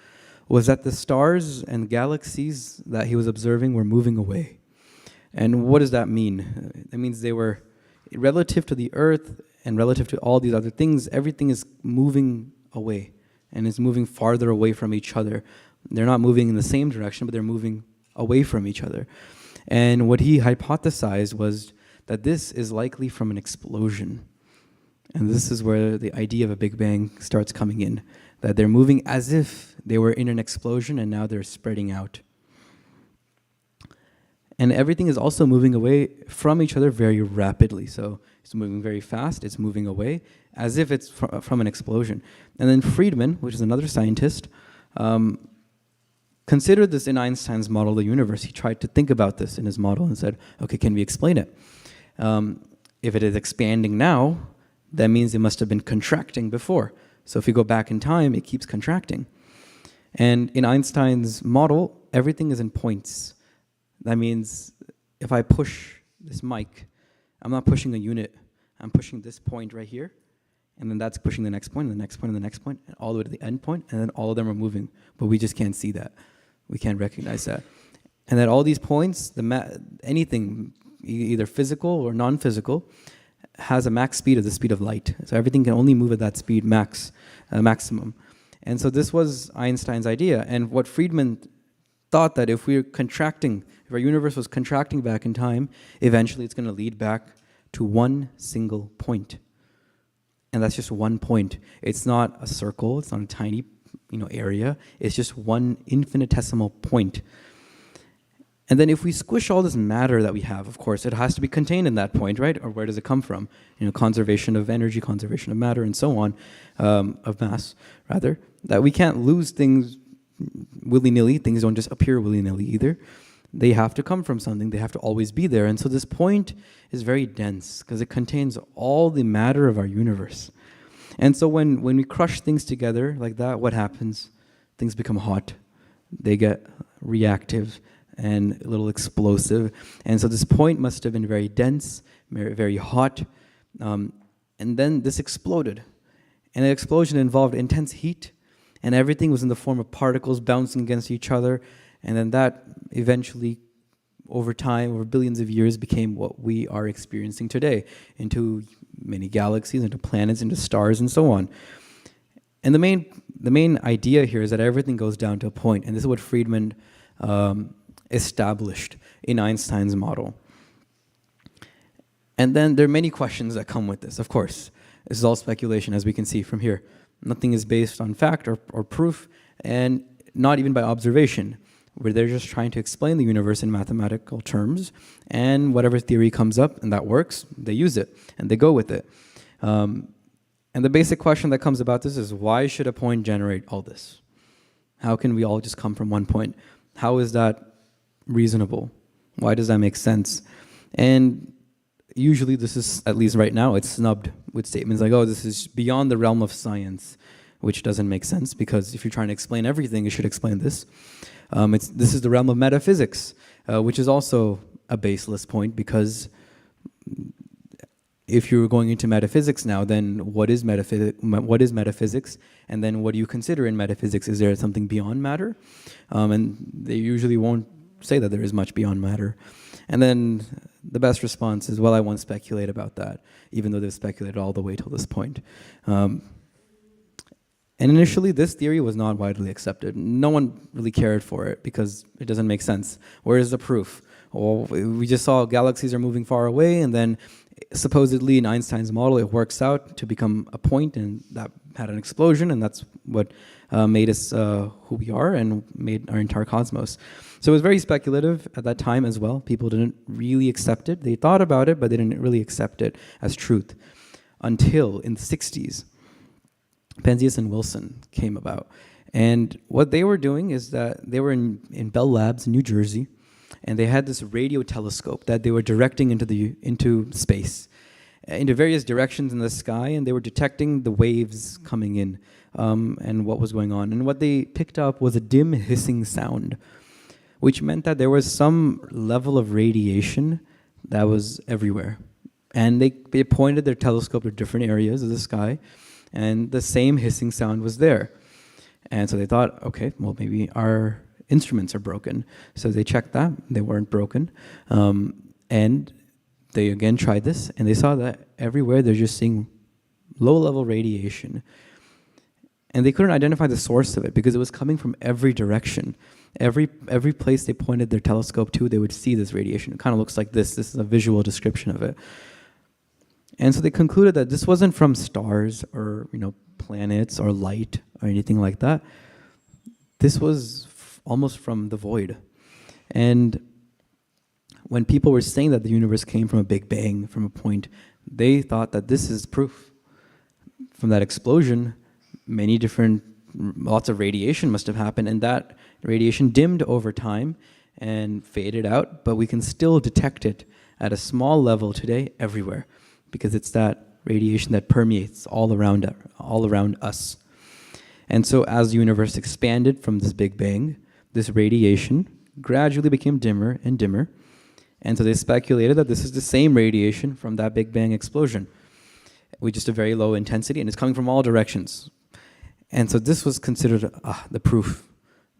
was that the stars and galaxies that he was observing were moving away. And what does that mean? That means they were, relative to the Earth and relative to all these other things, everything is moving away and is moving farther away from each other. They're not moving in the same direction, but they're moving away from each other. And what he hypothesized was that this is likely from an explosion. And this is where the idea of a Big Bang starts coming in, that they're moving as if they were in an explosion and now they're spreading out. And everything is also moving away from each other very rapidly. So it's moving very fast, it's moving away, as if it's from an explosion. And then Friedman, which is another scientist, considered this in Einstein's model of the universe. He tried to think about this in his model and said, okay, can we explain it? If it is expanding now, that means it must have been contracting before. So if you go back in time, it keeps contracting. And in Einstein's model, everything is in points. That means if I push this mic, I'm not pushing a unit. I'm pushing this point right here, and then that's pushing the next point, and the next point, and the next point, and all the way to the end point, and then all of them are moving. But we just can't see that. We can't recognize that. And that all these points, anything, either physical or non-physical, has a max speed of the speed of light. So everything can only move at that speed maximum. And so this was Einstein's idea. And what Friedman thought that if we're contracting, if our universe was contracting back in time, eventually it's going to lead back to one single point. And that's just one point. It's not a circle, it's not a tiny area, it's just one infinitesimal point. And then if we squish all this matter that we have, of course, it has to be contained in that point, right? Or where does it come from? Conservation of energy, conservation of matter, and so on, of mass, rather. That we can't lose things willy-nilly. Things don't just appear willy-nilly either. They have to come from something. They have to always be there. And so this point is very dense because it contains all the matter of our universe. And so when we crush things together like that, what happens? Things become hot. They get reactive and a little explosive. And so this point must have been very dense, very, very hot. And then this exploded. And the explosion involved intense heat, and everything was in the form of particles bouncing against each other. And then that eventually, over time, over billions of years, became what we are experiencing today, into many galaxies, into planets, into stars, and so on. And the main idea here is that everything goes down to a point, and this is what Friedman established in Einstein's model. And then there are many questions that come with this, of course. This is all speculation, as we can see from here. Nothing is based on fact or proof, and not even by observation. where they're just trying to explain the universe in mathematical terms, and whatever theory comes up and that works, they use it and they go with it. And the basic question that comes about this is, why should a point generate all this? How can we all just come from one point? How is that reasonable? Why does that make sense? And usually this is, at least right now, it's snubbed with statements like, oh, this is beyond the realm of science, which doesn't make sense, because if you're trying to explain everything, you should explain this. This is the realm of metaphysics, which is also a baseless point, because if you're going into metaphysics now, then what is metaphysics? And then what do you consider in metaphysics? Is there something beyond matter? And they usually won't say that there is much beyond matter. And then the best response is, well, I won't speculate about that, even though they've speculated all the way till this point. And initially, this theory was not widely accepted. No one really cared for it because it doesn't make sense. Where is the proof? Well, we just saw galaxies are moving far away, and then supposedly in Einstein's model, it works out to become a point, and that had an explosion, and that's what made us who we are and made our entire cosmos. So it was very speculative at that time as well. People didn't really accept it. They thought about it, but they didn't really accept it as truth. Until in the 60s, Penzias and Wilson came about. And what they were doing is that they were in Bell Labs in New Jersey, and they had this radio telescope that they were directing into space, into various directions in the sky, and they were detecting the waves coming in and what was going on. And what they picked up was a dim hissing sound, which meant that there was some level of radiation that was everywhere. And they pointed their telescope to different areas of the sky, and the same hissing sound was there. And so they thought, okay, well, maybe our instruments are broken. So they checked that. They weren't broken. And they again tried this, and they saw that everywhere they're just seeing low-level radiation. And they couldn't identify the source of it because it was coming from every direction. Every place they pointed their telescope to, they would see this radiation. It kind of looks like this. This is a visual description of it. And so they concluded that this wasn't from stars or planets or light or anything like that. This was almost from the void. And when people were saying that the universe came from a big bang, from a point, they thought that this is proof. From that explosion, lots of radiation must have happened, and that radiation dimmed over time and faded out, but we can still detect it at a small level today everywhere, because it's that radiation that permeates all around us. And so as the universe expanded from this Big Bang, this radiation gradually became dimmer and dimmer. And so they speculated that this is the same radiation from that Big Bang explosion, with just a very low intensity, and it's coming from all directions. And so this was considered the proof.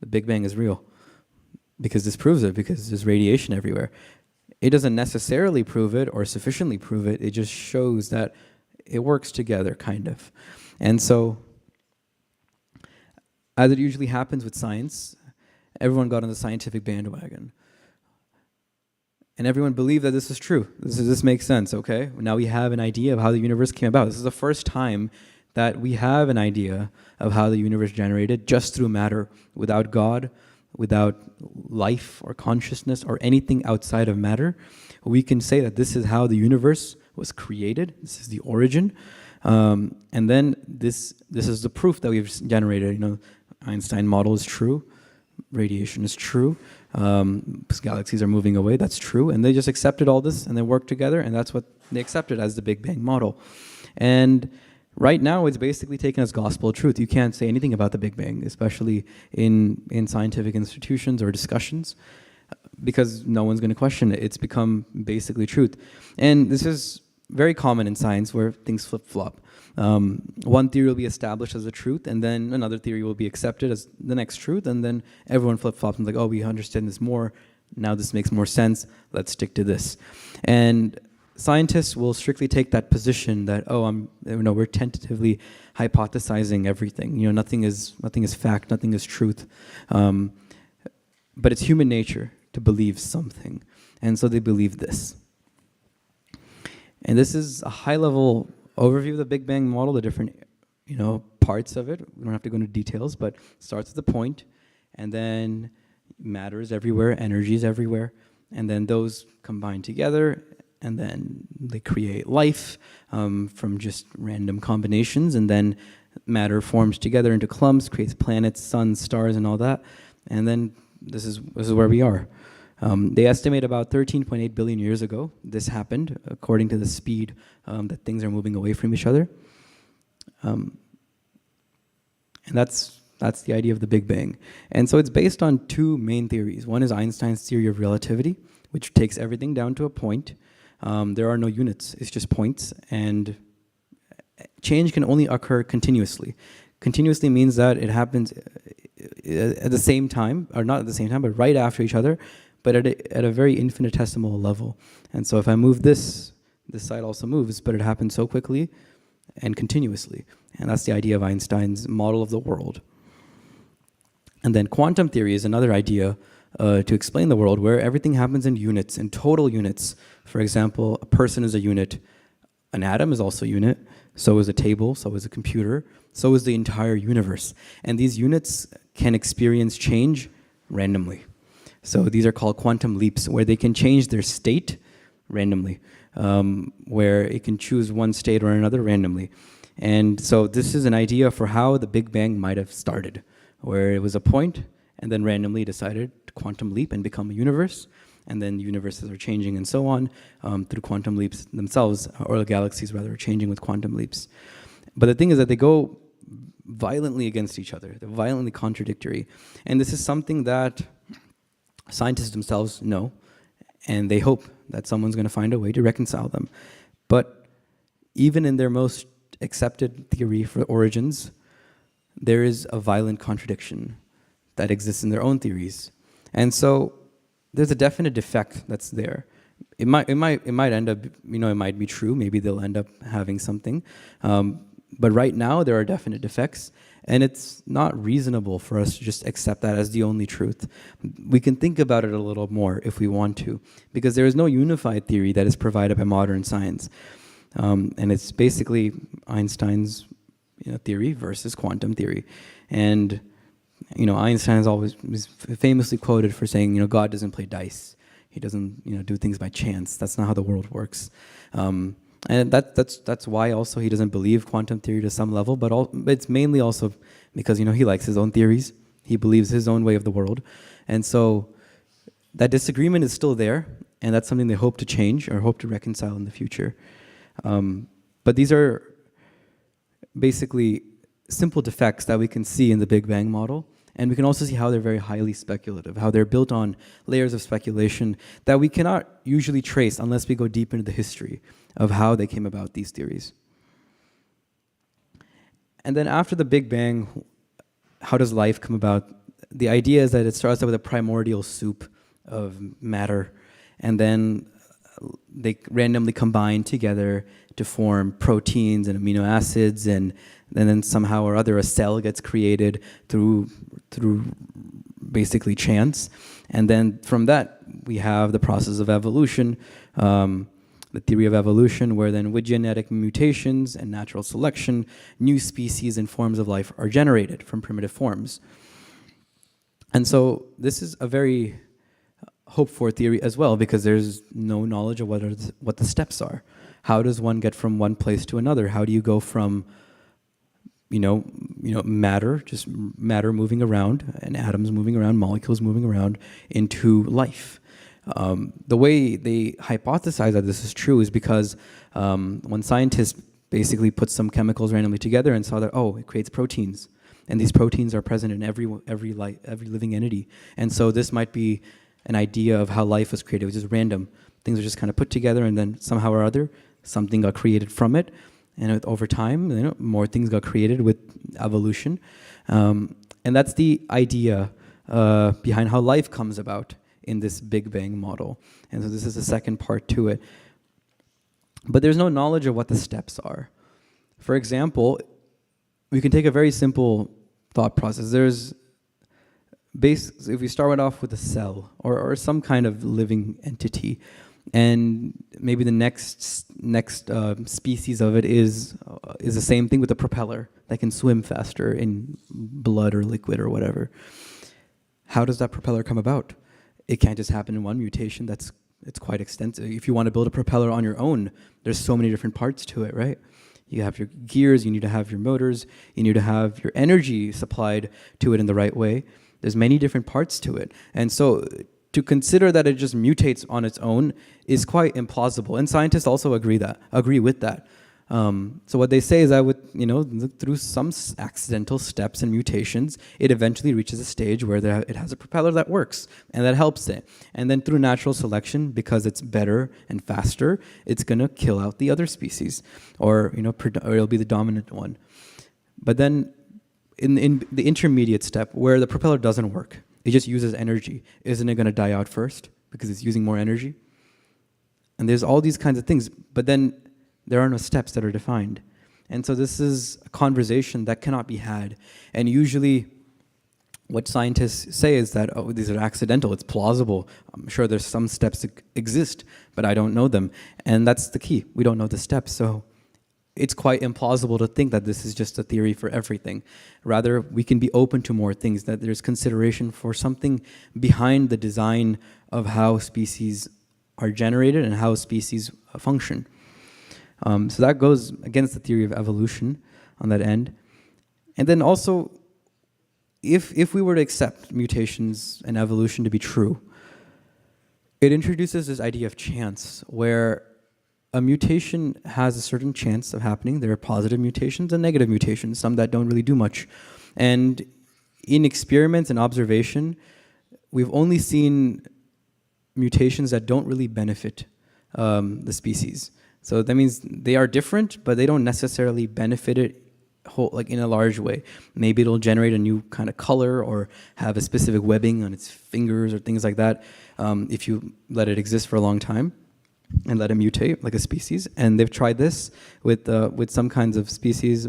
The Big Bang is real, because this proves it, because there's radiation everywhere. It doesn't necessarily prove it or sufficiently prove it. It just shows that it works together, kind of. And so, as it usually happens with science, everyone got on the scientific bandwagon. And everyone believed that this is true. This makes sense, okay? Now we have an idea of how the universe came about. This is the first time that we have an idea of how the universe generated just through matter, without God, without life or consciousness or anything outside of matter. We can say that this is how the universe was created. This is the origin. And then this is the proof that we've generated. Einstein model is true. Radiation is true. Galaxies are moving away. That's true. And they just accepted all this and they worked together, and that's what they accepted as the Big Bang model. And right now, it's basically taken as gospel truth. You can't say anything about the Big Bang, especially in scientific institutions or discussions, because no one's going to question it. It's become basically truth. And this is very common in science, where things flip-flop. One theory will be established as a truth, and then another theory will be accepted as the next truth, and then everyone flip-flops and like, oh, we understand this more. Now this makes more sense. Let's stick to this. And scientists will strictly take that position that, we're tentatively hypothesizing everything. Nothing is fact, nothing is truth. But it's human nature to believe something. And so they believe this. And this is a high-level overview of the Big Bang model, the different, parts of it. We don't have to go into details, but it starts with the point, and then matter is everywhere, energy is everywhere, and then those combine together, and then they create life from just random combinations, and then matter forms together into clumps, creates planets, suns, stars, and all that, and then this is where we are. They estimate about 13.8 billion years ago this happened, according to the speed that things are moving away from each other. And that's the idea of the Big Bang. And so it's based on two main theories. One is Einstein's theory of relativity, which takes everything down to a point. There are no units, it's just points, and change can only occur continuously. Continuously means that it happens at the same time, or not at the same time, but right after each other, but at a very infinitesimal level. And so if I move this side also moves, but it happens so quickly and continuously. And that's the idea of Einstein's model of the world. And then quantum theory is another idea to explain the world where everything happens in units, in total units. For example, a person is a unit, an atom is also a unit, so is a table, so is a computer, so is the entire universe. And these units can experience change randomly. So these are called quantum leaps, where they can change their state randomly, where it can choose one state or another randomly. And so this is an idea for how the Big Bang might have started, where it was a point and then randomly decided to quantum leap and become a universe, and then universes are changing and so on through quantum leaps themselves, or the galaxies rather are changing with quantum leaps. But the thing is that they go violently against each other. They're violently contradictory. And this is something that scientists themselves know, and they hope that someone's going to find a way to reconcile them. But even in their most accepted theory for origins, there is a violent contradiction that exists in their own theories. And so there's a definite defect that's there. It might end up, it might be true, maybe they'll end up having something. But right now there are definite defects, and it's not reasonable for us to just accept that as the only truth. We can think about it a little more if we want to, because there is no unified theory that is provided by modern science. And it's basically Einstein's theory versus quantum theory. And Einstein is always famously quoted for saying, God doesn't play dice. He doesn't do things by chance. That's not how the world works. And that's why also he doesn't believe quantum theory to some level, but it's mainly also because he likes his own theories. He believes his own way of the world. And so that disagreement is still there, and that's something they hope to change or hope to reconcile in the future. But these are basically simple defects that we can see in the Big Bang model. And we can also see how they're very highly speculative, how they're built on layers of speculation that we cannot usually trace unless we go deep into the history of how they came about, these theories. And then after the Big Bang, how does life come about? The idea is that it starts out with a primordial soup of matter, and then they randomly combine together to form proteins and amino acids, and then somehow or other a cell gets created through basically chance. And then from that we have the process of evolution, the theory of evolution, where then with genetic mutations and natural selection, new species and forms of life are generated from primitive forms. And so this is a very hoped-for theory as well, because there's no knowledge of what the steps are. How does one get from one place to another? How do you go from matter, just matter moving around, and atoms moving around, molecules moving around, into life? The way they hypothesize that this is true is because when scientists basically put some chemicals randomly together and saw that, it creates proteins, and these proteins are present in every living entity, and so this might be an idea of how life was created, which is random. Things are just kind of put together, and then somehow or other, something got created from it. And over time, more things got created with evolution. And that's the idea behind how life comes about in this Big Bang model. And so this is the second part to it. But there's no knowledge of what the steps are. For example, we can take a very simple thought process. If we start off with a cell or some kind of living entity, and maybe the next species of it is the same thing with a propeller that can swim faster in blood or liquid or whatever. how does that propeller come about? It can't just happen in one mutation. It's quite extensive. If you want to build a propeller on your own, there's so many different parts to it, right? You have your gears, you need to have your motors, you need to have your energy supplied to it in the right way. There's many different parts to it. And so to consider that it just mutates on its own is quite implausible. And scientists also agree with that. So what they say is that through some accidental steps and mutations, it eventually reaches a stage where it has a propeller that works and that helps it. And then through natural selection, because it's better and faster, it's going to kill out the other species, or it'll be the dominant one. But then in the intermediate step, where the propeller doesn't work, it just uses energy, isn't it going to die out first because it's using more energy? And there's all these kinds of things, but then there are no steps that are defined. And so this is a conversation that cannot be had. And usually what scientists say is that, oh, these are accidental, it's plausible. I'm sure there's some steps that exist, but I don't know them. And that's the key. We don't know the steps. So it's quite implausible to think that this is just a theory for everything. Rather, we can be open to more things, that there's consideration for something behind the design of how species are generated and how species function. So that goes against the theory of evolution on that end. And then also, if we were to accept mutations and evolution to be true, it introduces this idea of chance, where a mutation has a certain chance of happening. There are positive mutations and negative mutations, some that don't really do much. And in experiments and observation, we've only seen mutations that don't really benefit the species. So that means they are different, but they don't necessarily benefit it in a large way. Maybe it'll generate a new kind of color or have a specific webbing on its fingers or things like that if you let it exist for a long time and let it mutate like a species. And they've tried this with some kinds of species,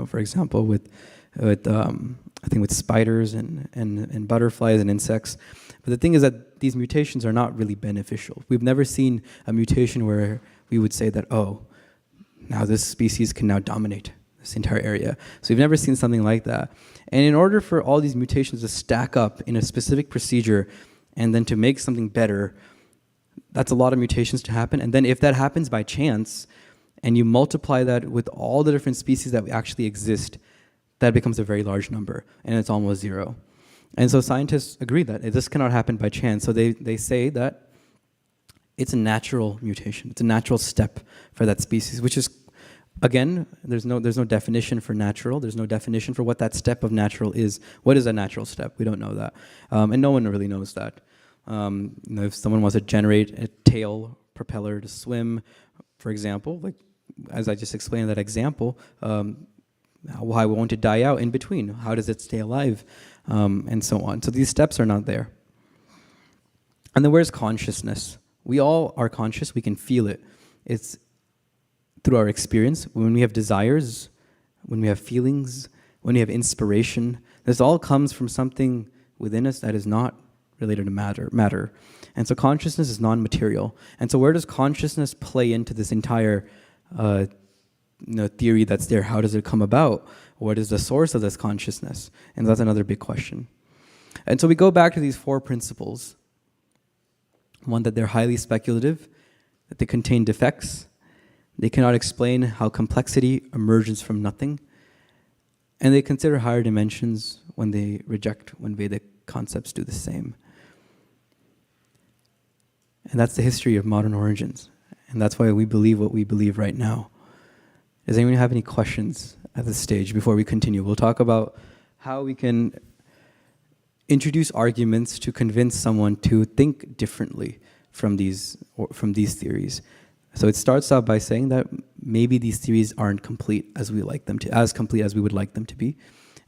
for example, with I think with spiders and butterflies and insects. But the thing is that these mutations are not really beneficial. We've never seen a mutation where we would say that, oh, now this species can now dominate this entire area. So we've never seen something like that. And in order for all these mutations to stack up in a specific procedure and then to make something better, that's a lot of mutations to happen. And then if that happens by chance, and you multiply that with all the different species that actually exist, that becomes a very large number, and it's almost zero. And so scientists agree that this cannot happen by chance. So they say that it's a natural mutation. It's a natural step for that species, which is, again, there's no definition for natural. There's no definition for what that step of natural is. What is a natural step? We don't know that. And no one really knows that. If someone wants to generate a tail propeller to swim, for example, like as I just explained that example, why won't it die out in between? How does it stay alive? And so on. So these steps are not there. And then where's consciousness? We all are conscious, we can feel it. It's through our experience. When we have desires, when we have feelings, when we have inspiration, this all comes from something within us that is not related to matter. And so consciousness is non-material. And so where does consciousness play into this entire theory that's there? How does it come about? What is the source of this consciousness? And that's another big question. And so we go back to these four principles. One, that they're highly speculative, that they contain defects, they cannot explain how complexity emerges from nothing, and they consider higher dimensions when they reject when Vedic concepts do the same. And that's the history of modern origins, and that's why we believe what we believe right now. Does anyone have any questions at this stage before we continue? We'll talk about how we can introduce arguments to convince someone to think differently from these theories. So it starts out by saying that maybe these theories aren't complete as we like them to, as complete as we would like them to be.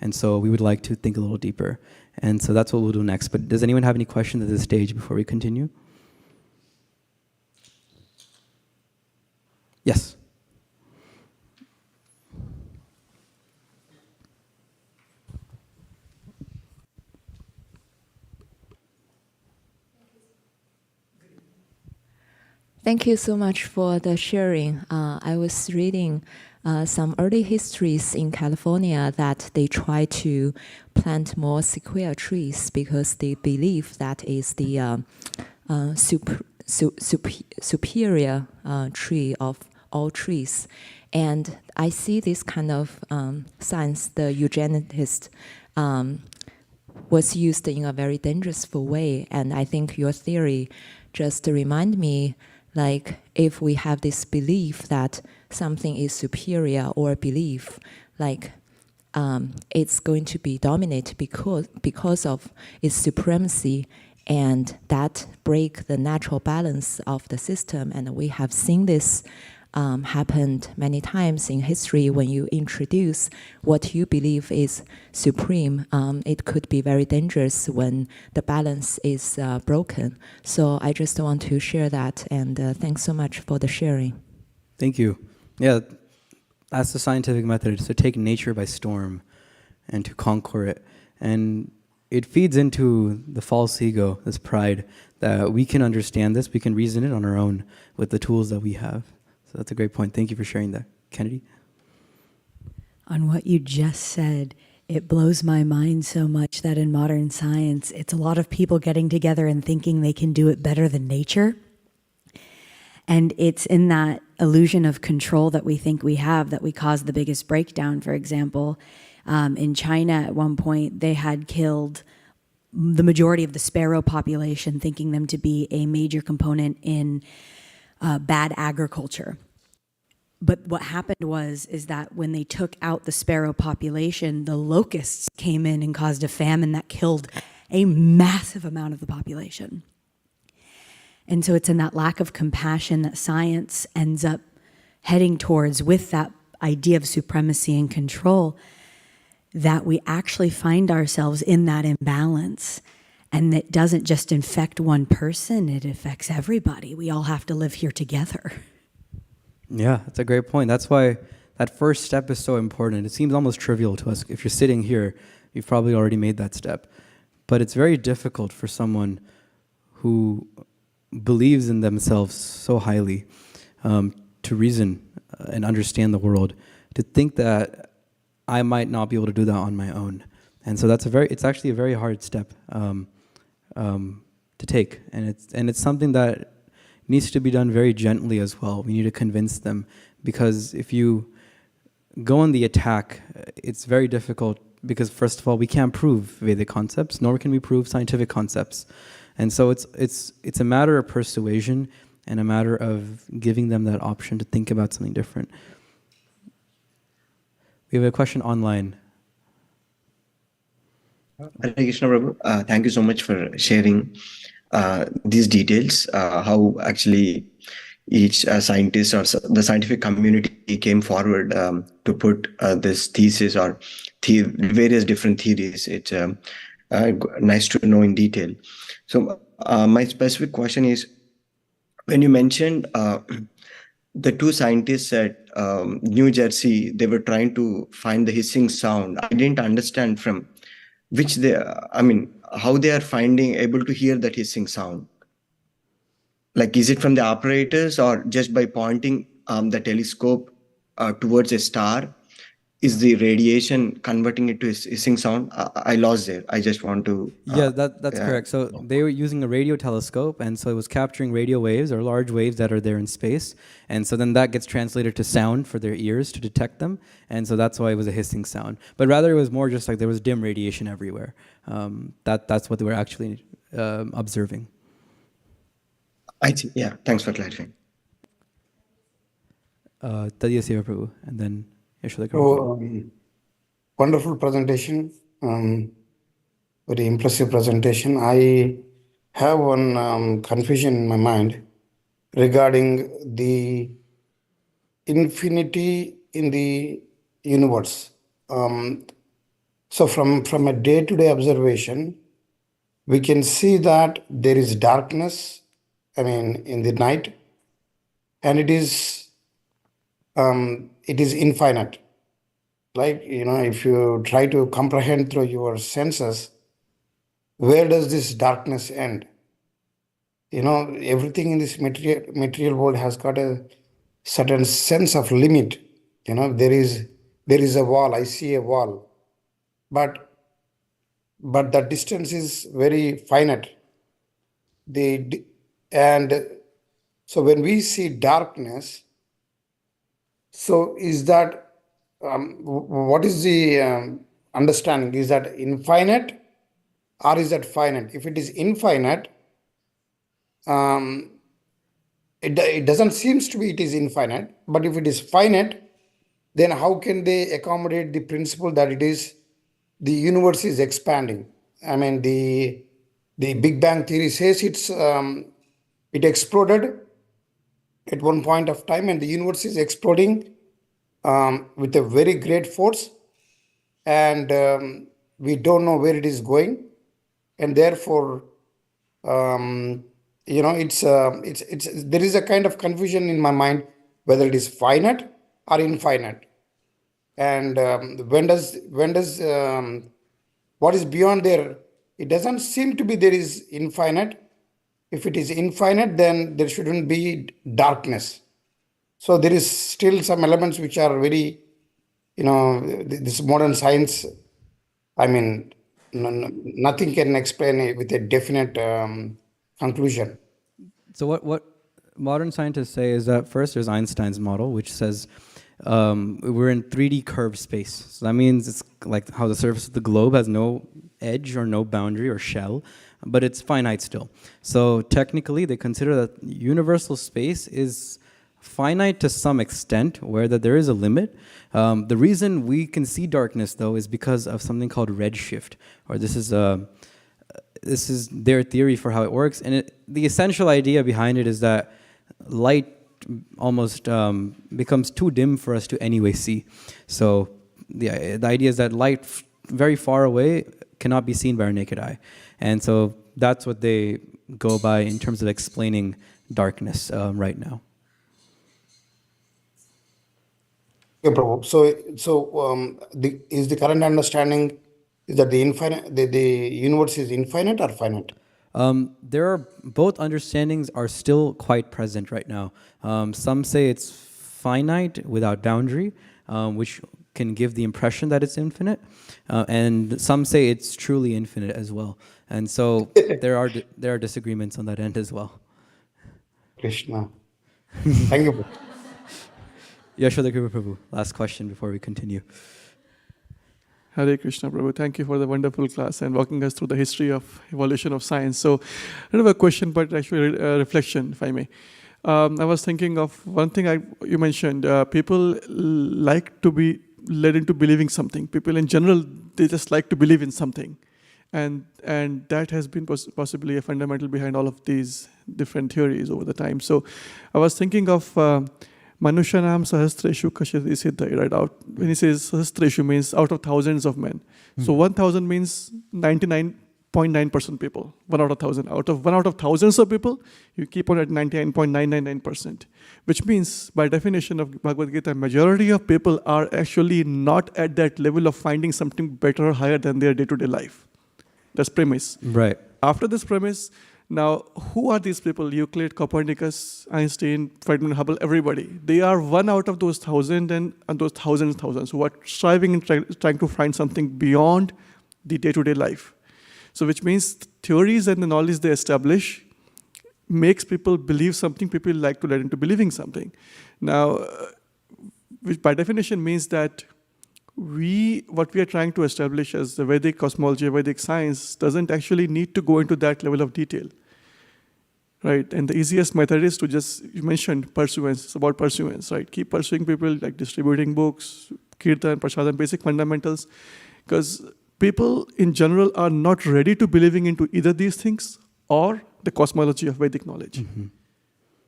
And so we would like to think a little deeper. And so that's what we'll do next. But does anyone have any questions at this stage before we continue? Yes. Thank you so much for the sharing. I I was reading some early histories in California that they try to plant more sequoia trees because they believe that is the superior tree of all trees. And I see this kind of science, the eugenicist, was used in a very dangerous way. And I think your theory just remind me, like, if we have this belief that something is superior or belief, like, it's going to be dominated because of its supremacy, and that break the natural balance of the system. And we have seen this happened many times in history. When you introduce what you believe is supreme, it could be very dangerous when the balance is broken. So I just want to share that, and thanks so much for the sharing. Thank you. Yeah, that's the scientific method, is to take nature by storm and to conquer it. And it feeds into the false ego, this pride, that we can understand this, we can reason it on our own with the tools that we have. So that's a great point. Thank you for sharing that. Kennedy? On what you just said, it blows my mind so much that in modern science, it's a lot of people getting together and thinking they can do it better than nature. And it's in that illusion of control that we think we have that we cause the biggest breakdown. For example, in China at one point, they had killed the majority of the sparrow population, thinking them to be a major component in bad agriculture. But what happened is that when they took out the sparrow population, the locusts came in and caused a famine that killed a massive amount of the population. And so it's in that lack of compassion that science ends up heading towards, with that idea of supremacy and control, that we actually find ourselves in that imbalance. And that doesn't just infect one person, it affects everybody. We all have to live here together. Yeah, that's a great point. That's why that first step is so important. It seems almost trivial to us. If you're sitting here, you've probably already made that step. But it's very difficult for someone who believes in themselves so highly to reason and understand the world, to think that I might not be able to do that on my own. And so it's actually a very hard step to take, and it's something that needs to be done very gently as well. We need to convince them, because if you go on the attack, it's very difficult, because first of all, we can't prove Vedic concepts, nor can we prove scientific concepts. And so it's a matter of persuasion and a matter of giving them that option to think about something different. We have a question online. Hare Krishna Prabhu, thank you so much for sharing these details, how actually each scientist or the scientific community came forward to put this thesis or various different theories. It's nice to know in detail. So my specific question is, when you mentioned the two scientists at New Jersey, they were trying to find the hissing sound. I didn't understand from which how they are able to hear that hissing sound. Like, is it from the operators or just by pointing the telescope towards a star? Is the radiation converting it to a hissing sound? I lost there. I just want to... Yeah, that's correct. So they were using a radio telescope, and so it was capturing radio waves or large waves that are there in space. And so then that gets translated to sound for their ears to detect them. And so that's why it was a hissing sound. But rather it was more just like there was dim radiation everywhere. That's what they were actually observing. I see. Yeah, thanks for clarifying. Tadya Seva Prabhu, and then Yashoda Prabhu. Oh, wonderful presentation. Very impressive presentation. I have one confusion in my mind regarding the infinity in the universe. So from a day-to-day observation, we can see that there is darkness, in the night, and it is infinite. Like, if you try to comprehend through your senses, where does this darkness end? Everything in this material world has got a certain sense of limit. There is a wall. I see a wall, but the distance is very finite. And so when we see darkness, so is that what is the understanding? Is that infinite or is that finite? If it is infinite, it doesn't seems to be it is infinite. But if it is finite, then how can they accommodate the principle that it is the universe is expanding? I mean, the Big Bang theory says it exploded at one point of time, and the universe is exploding with a very great force, and we don't know where it is going, and therefore, it's there is a kind of confusion in my mind whether it is finite or infinite, and what is beyond there? It doesn't seem to be there is infinite. If it is infinite, then there shouldn't be darkness. So there is still some elements which are very, this modern science, I mean, nothing can explain it with a definite conclusion. So what modern scientists say is that first there's Einstein's model, which says we're in 3D curved space. So that means it's like how the surface of the globe has no edge or no boundary or shell, but it's finite still. So technically they consider that universal space is finite to some extent, where that there is a limit. The reason we can see darkness though is because of something called redshift, or this is their theory for how it works. And the essential idea behind it is that light almost becomes too dim for us to anyway see. So the idea is that light very far away cannot be seen by our naked eye. And so that's what they go by in terms of explaining darkness right now. Okay, Prabhu. So is the current understanding is that the universe is infinite or finite? There are both understandings are still quite present right now. Some say it's finite without boundary, which can give the impression that it's infinite, and some say it's truly infinite as well. And so there are disagreements on that end as well. Krishna. Thank you. Yashoda Kripa Prabhu, last question before we continue. Hare Krishna Prabhu, thank you for the wonderful class and walking us through the history of evolution of science. So I don't have a question, but actually a reflection, if I may. I was thinking of one thing you mentioned, people like to be led into believing something. People in general, they just like to believe in something. And that has been possibly a fundamental behind all of these different theories over the time. So I was thinking of Manushanam Sahastreshu Kashati Siddhai, right? Out when he says Sahastreshu means out of thousands of men. So 1,000 means 99.9% people. 1 out of 1,000. Out of 1 out of thousands of people, you keep on at 99.999%. Which means, by definition of Bhagavad Gita, majority of people are actually not at that level of finding something better or higher than their day-to-day life. That's premise. Right. After this premise, now who are these people? Euclid, Copernicus, Einstein, Feynman, Hubble, everybody. They are 1 out of those 1,000 and those thousands who are striving and trying to find something beyond the day-to-day life. So which means theories and the knowledge they establish makes people believe something, people like to let into believing something. Now, which by definition means that what we are trying to establish as the Vedic cosmology, Vedic science, doesn't actually need to go into that level of detail, right? And the easiest method is to just, you mentioned pursuance, it's about pursuance, right? Keep pursuing people, like distributing books, kirtan, prasadam, basic fundamentals, because people in general are not ready to believing into either these things or the cosmology of Vedic knowledge,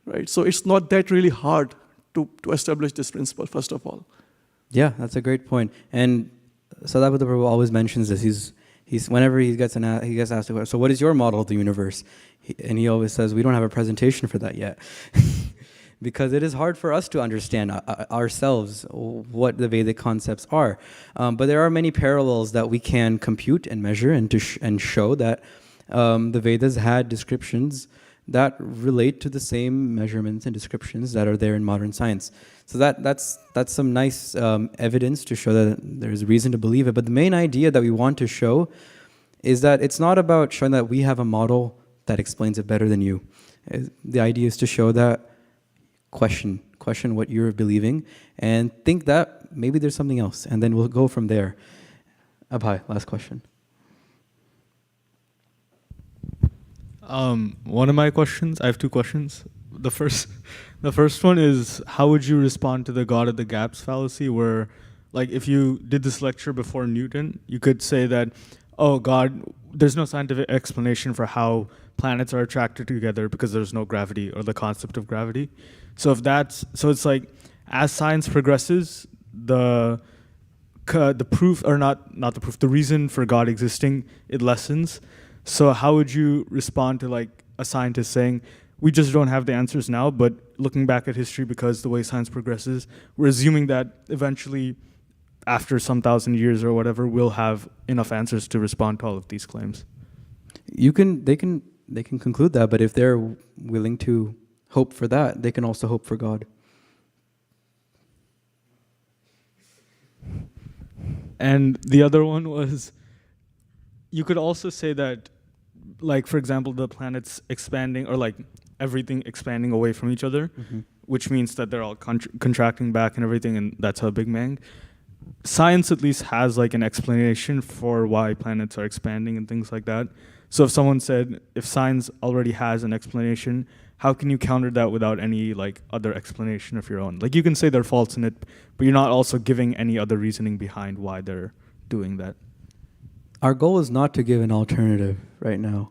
right? So it's not that really hard to establish this principle, first of all. Yeah, that's a great point. And Sadabhuta Prabhu always mentions this. He's whenever he gets asked, so what is your model of the universe? And he always says, we don't have a presentation for that yet. Because it is hard for us to understand ourselves what the Vedic concepts are. But there are many parallels that we can compute and measure and show that the Vedas had descriptions that relate to the same measurements and descriptions that are there in modern science. So that's some nice evidence to show that there's reason to believe it. But the main idea that we want to show is that it's not about showing that we have a model that explains it better than you. The idea is to show that question what you're believing and think that maybe there's something else, and then we'll go from there. Abhay, last question. One of my questions, I have two questions. The first one is, how would you respond to the God of the gaps fallacy, where, like, if you did this lecture before Newton, you could say that, oh, God, there's no scientific explanation for how planets are attracted together because there's no gravity or the concept of gravity. So it's like, as science progresses, the proof, or not the proof, the reason for God existing, it lessens. So how would you respond to, like, a scientist saying, we just don't have the answers now, but looking back at history, because the way science progresses, we're assuming that eventually, after some 1,000 years or whatever, we'll have enough answers to respond to all of these claims? They can conclude that, but if they're willing to hope for that, they can also hope for God. And the other one was, you could also say that, like, for example, the planets expanding, or like everything expanding away from each other, which means that they're all contracting back and everything, and that's how Big Bang. Science at least has like an explanation for why planets are expanding and things like that. So if someone said, if science already has an explanation, how can you counter that without any like other explanation of your own? Like, you can say they're false in it, but you're not also giving any other reasoning behind why they're doing that. Our goal is not to give an alternative right now.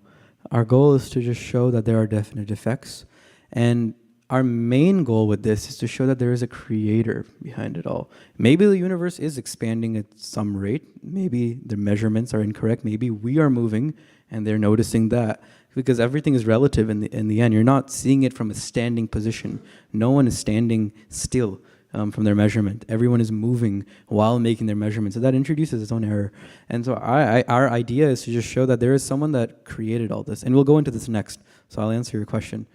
Our goal is to just show that there are definite effects. And our main goal with this is to show that there is a creator behind it all. Maybe the universe is expanding at some rate. Maybe the measurements are incorrect. Maybe we are moving and they're noticing that. Because everything is relative in the end. You're not seeing it from a standing position. No one is standing still from their measurement. Everyone is moving while making their measurements. So that introduces its own error. And so our idea is to just show that there is someone that created all this. And we'll go into this next. So I'll answer your question.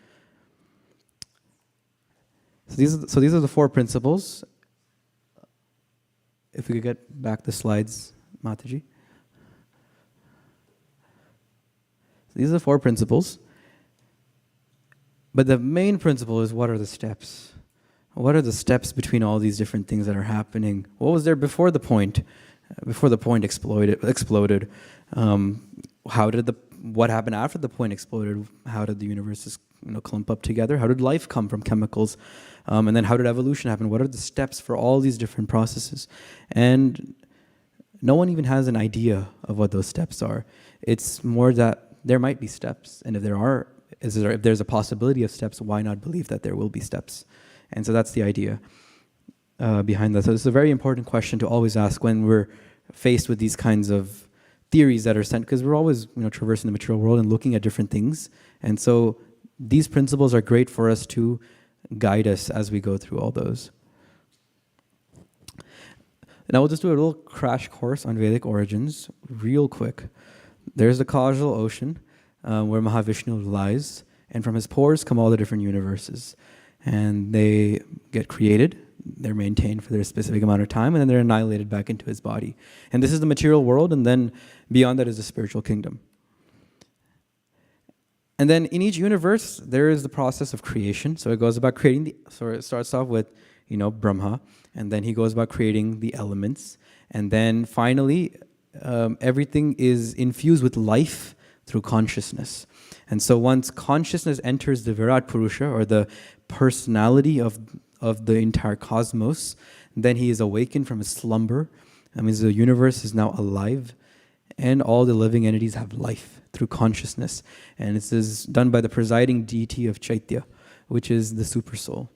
So these are the four principles. If we could get back the slides, Mataji. These are the four principles. But the main principle is, what are the steps? What are the steps between all these different things that are happening? What was there before the point? Before the point exploded? What happened after the point exploded? How did the universe clump up together? How did life come from chemicals? And then how did evolution happen? What are the steps for all these different processes? And no one even has an idea of what those steps are. It's more that there might be steps, and if there's a possibility of steps, why not believe that there will be steps? And so that's the idea behind that. So it's a very important question to always ask when we're faced with these kinds of theories that are sent, because we're always traversing the material world and looking at different things. And so these principles are great for us to guide us as we go through all those. Now we'll just do a little crash course on Vedic origins real quick. There's the causal ocean where Mahavishnu lies, and from his pores come all the different universes. And they get created, they're maintained for their specific amount of time, and then they're annihilated back into his body. And this is the material world, and then beyond that is the spiritual kingdom. And then in each universe, there is the process of creation. So it goes about creating so it starts off with, Brahma, and then he goes about creating the elements. And then finally, everything is infused with life through consciousness. And so once consciousness enters the Virat Purusha, or the personality of the entire cosmos, then he is awakened from his slumber. That means the universe is now alive, and all the living entities have life through consciousness. And this is done by the presiding deity of Chaitya, which is the super soul.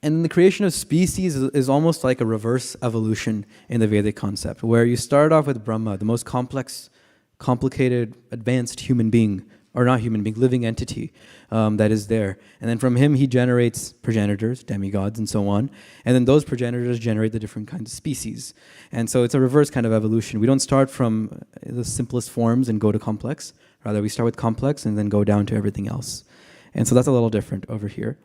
And the creation of species is almost like a reverse evolution in the Vedic concept, where you start off with Brahma, the most complex, complicated, advanced human being, or not human being, living entity that is there. And then from him, he generates progenitors, demigods, and so on. And then those progenitors generate the different kinds of species. And so it's a reverse kind of evolution. We don't start from the simplest forms and go to complex. Rather, we start with complex and then go down to everything else. And so that's a little different over here.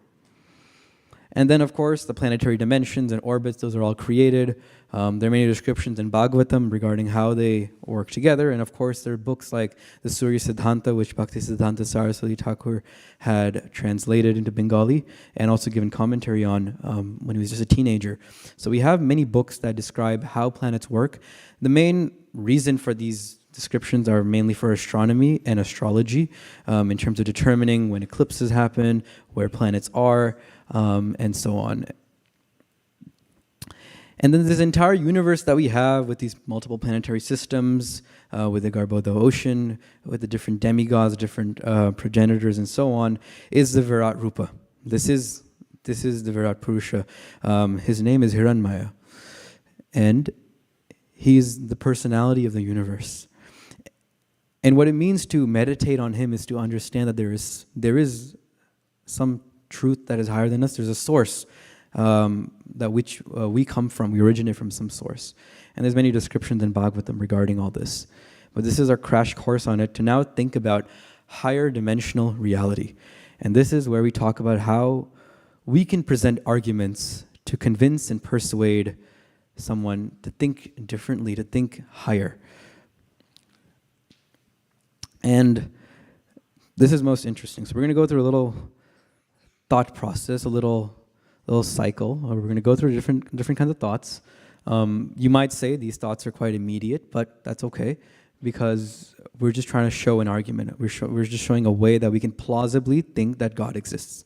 And then, of course, the planetary dimensions and orbits, those are all created. There are many descriptions in Bhagavatam regarding how they work together. And of course, there are books like the Surya Siddhanta, which Bhakti Siddhanta Saraswati Thakur had translated into Bengali and also given commentary on when he was just a teenager. So we have many books that describe how planets work. The main reason for these descriptions are mainly for astronomy and astrology, in terms of determining when eclipses happen, where planets are, and so on. And then this entire universe that we have with these multiple planetary systems, with the Garbhodha Ocean, with the different demigods, different progenitors, and so on, is the Virat Rupa. This is the Virat Purusha. His name is Hiranmaya. And he's the personality of the universe. And what it means to meditate on him is to understand that there is some truth that is higher than us. There's a source that which we come from. We originate from some source. And there's many descriptions in Bhagavatam regarding all this. But this is our crash course on it to now think about higher dimensional reality. And this is where we talk about how we can present arguments to convince and persuade someone to think differently, to think higher. And this is most interesting. So we're going to go through a little thought process, a little cycle. We're going to go through different kinds of thoughts. You might say these thoughts are quite immediate, but that's okay, because we're just trying to show an argument. We're just showing a way that we can plausibly think that God exists.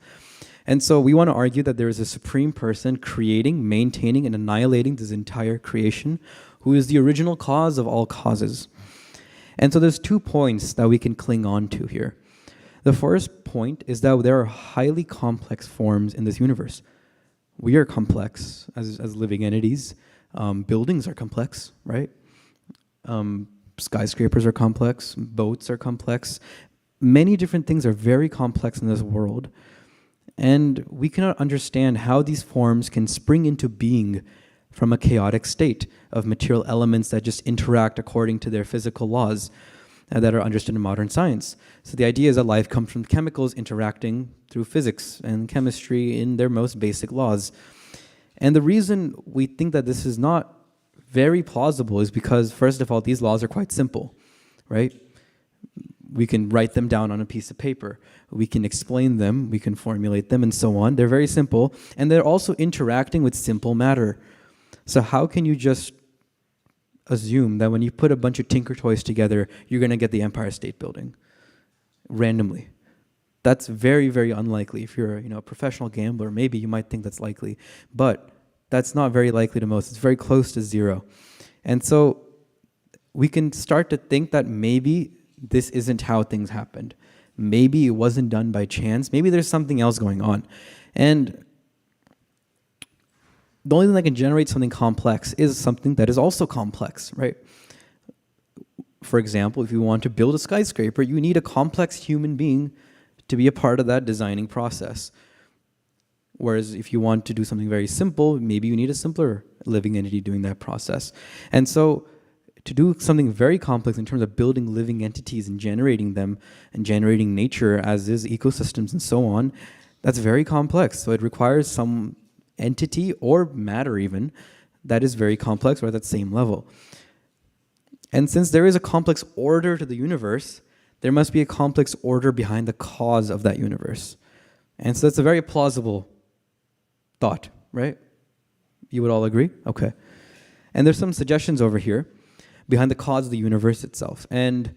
And so we want to argue that there is a supreme person creating, maintaining, and annihilating this entire creation, who is the original cause of all causes. And so there's 2 points that we can cling on to here. The first point is that there are highly complex forms in this universe. We are complex as living entities. Buildings are complex, right? Skyscrapers are complex. Boats are complex. Many different things are very complex in this world. And we cannot understand how these forms can spring into being from a chaotic state of material elements that just interact according to their physical laws that are understood in modern science. So the idea is that life comes from chemicals interacting through physics and chemistry in their most basic laws. And the reason we think that this is not very plausible is because, first of all, these laws are quite simple, right? We can write them down on a piece of paper. We can explain them, we can formulate them, and so on. They're very simple, and they're also interacting with simple matter. So how can you just assume that when you put a bunch of Tinker Toys together, you're going to get the Empire State Building randomly? That's very, very unlikely. If you're a professional gambler, maybe you might think that's likely, but that's not very likely to most. It's very close to zero. And so we can start to think that maybe this isn't how things happened. Maybe it wasn't done by chance. Maybe there's something else going on. And the only thing that can generate something complex is something that is also complex, right? For example, if you want to build a skyscraper, you need a complex human being to be a part of that designing process. Whereas if you want to do something very simple, maybe you need a simpler living entity doing that process. And so to do something very complex in terms of building living entities and generating them and generating nature as is ecosystems and so on, that's very complex. So it requires some entity or matter even that is very complex or at that same level. And since there is a complex order to the universe, there must be a complex order behind the cause of that universe. And so that's a very plausible thought, right? You would all agree? Okay. And there's some suggestions over here behind the cause of the universe itself. And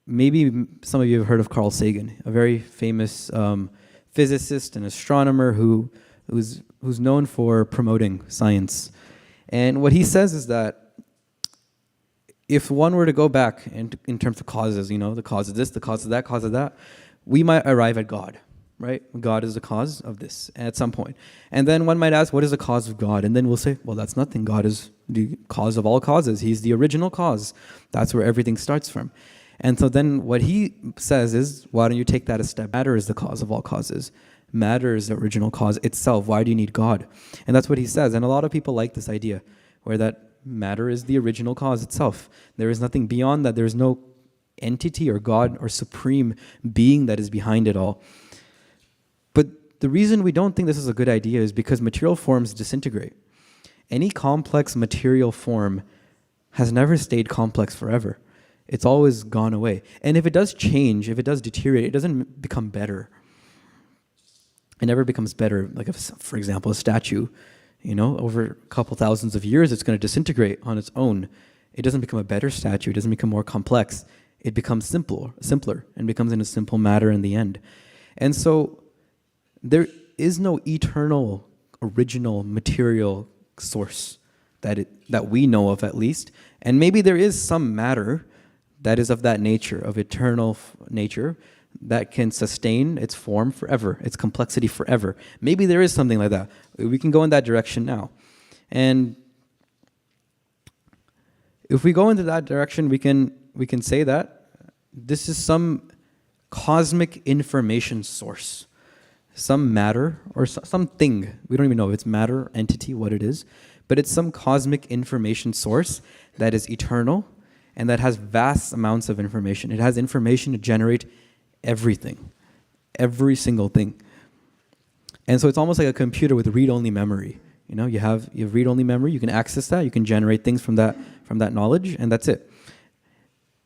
maybe some of you have heard of Carl Sagan, a very famous physicist and astronomer who's known for promoting science. And what he says is that if one were to go back in terms of causes, the cause of this, the cause of that, we might arrive at God, right? God is the cause of this at some point. And then one might ask, what is the cause of God? And then we'll say, well, that's nothing. God is the cause of all causes. He's the original cause. That's where everything starts from. And so then what he says is, why don't you take that a step? Matter is the cause of all causes. Matter is the original cause itself. Why do you need God? And that's what he says. And a lot of people like this idea, where that matter is the original cause itself. There is nothing beyond that. There is no entity or God or supreme being that is behind it all. But the reason we don't think this is a good idea is because material forms disintegrate. Any complex material form has never stayed complex forever. It's always gone away. And if it does change, if it does deteriorate, it doesn't become better. It never becomes better. Like, if, for example, a statue, over a couple thousands of years, it's going to disintegrate on its own. It doesn't become a better statue. It doesn't become more complex. It becomes simpler, and becomes in a simple matter in the end. And so there is no eternal, original material source that we know of, at least. And maybe there is some matter that is of that nature, of eternal nature, that can sustain its form forever, its complexity forever. Maybe there is something like that. We can go in that direction now. And if we go into that direction, we can say that this is some cosmic information source, some matter or something. We don't even know if it's matter, entity, what it is, but it's some cosmic information source that is eternal and that has vast amounts of information. It has information to generate everything, every single thing. And so it's almost like a computer with read-only memory. You have read-only memory, you can access that, you can generate things from that knowledge, and that's it.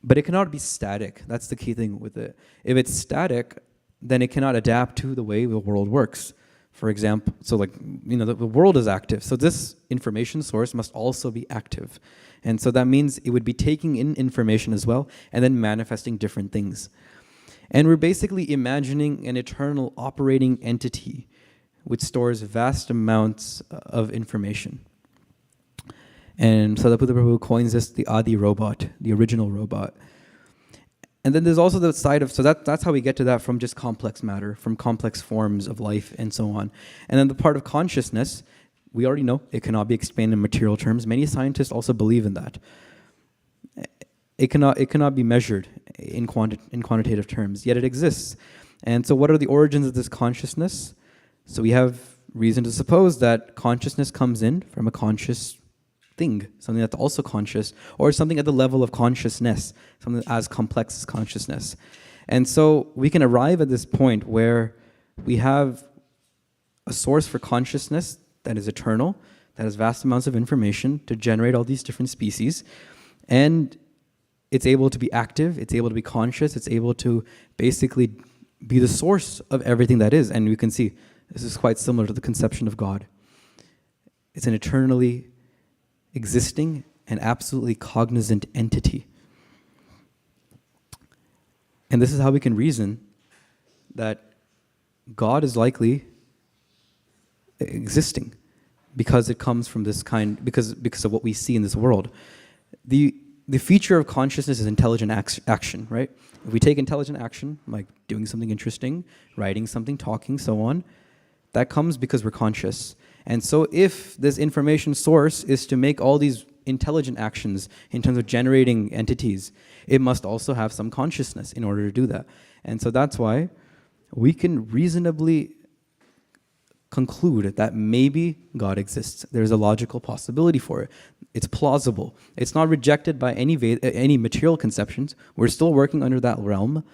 But it cannot be static. That's the key thing with it. If it's static, then it cannot adapt to the way the world works. For example, so the world is active. So this information source must also be active. And so that means it would be taking in information as well and then manifesting different things. And we're basically imagining an eternal operating entity which stores vast amounts of information. And Sadhguru Prabhu coins this the Adi robot, the original robot. And then there's also the side of, so that's how we get to that from just complex matter, from complex forms of life and so on. And then the part of consciousness, we already know it cannot be explained in material terms. Many scientists also believe in that. It cannot be measured in quantitative terms, yet it exists. And so what are the origins of this consciousness? So we have reason to suppose that consciousness comes in from a conscious thing, something that's also conscious, or something at the level of consciousness, something as complex as consciousness. And so we can arrive at this point where we have a source for consciousness that is eternal, that has vast amounts of information to generate all these different species, and it's able to be active, it's able to be conscious, it's able to basically be the source of everything that is. And we can see this is quite similar to the conception of God. It's an eternally existing and absolutely cognizant entity. And this is how we can reason that God is likely existing because it comes from this kind, because of what we see in this world. The feature of consciousness is intelligent action, right? If we take intelligent action, like doing something interesting, writing something, talking, so on, that comes because we're conscious. And so if this information source is to make all these intelligent actions in terms of generating entities, it must also have some consciousness in order to do that. And so that's why we can reasonably conclude that maybe God exists. There's a logical possibility for it. It's plausible. It's not rejected by any material conceptions. We're still working under that realm,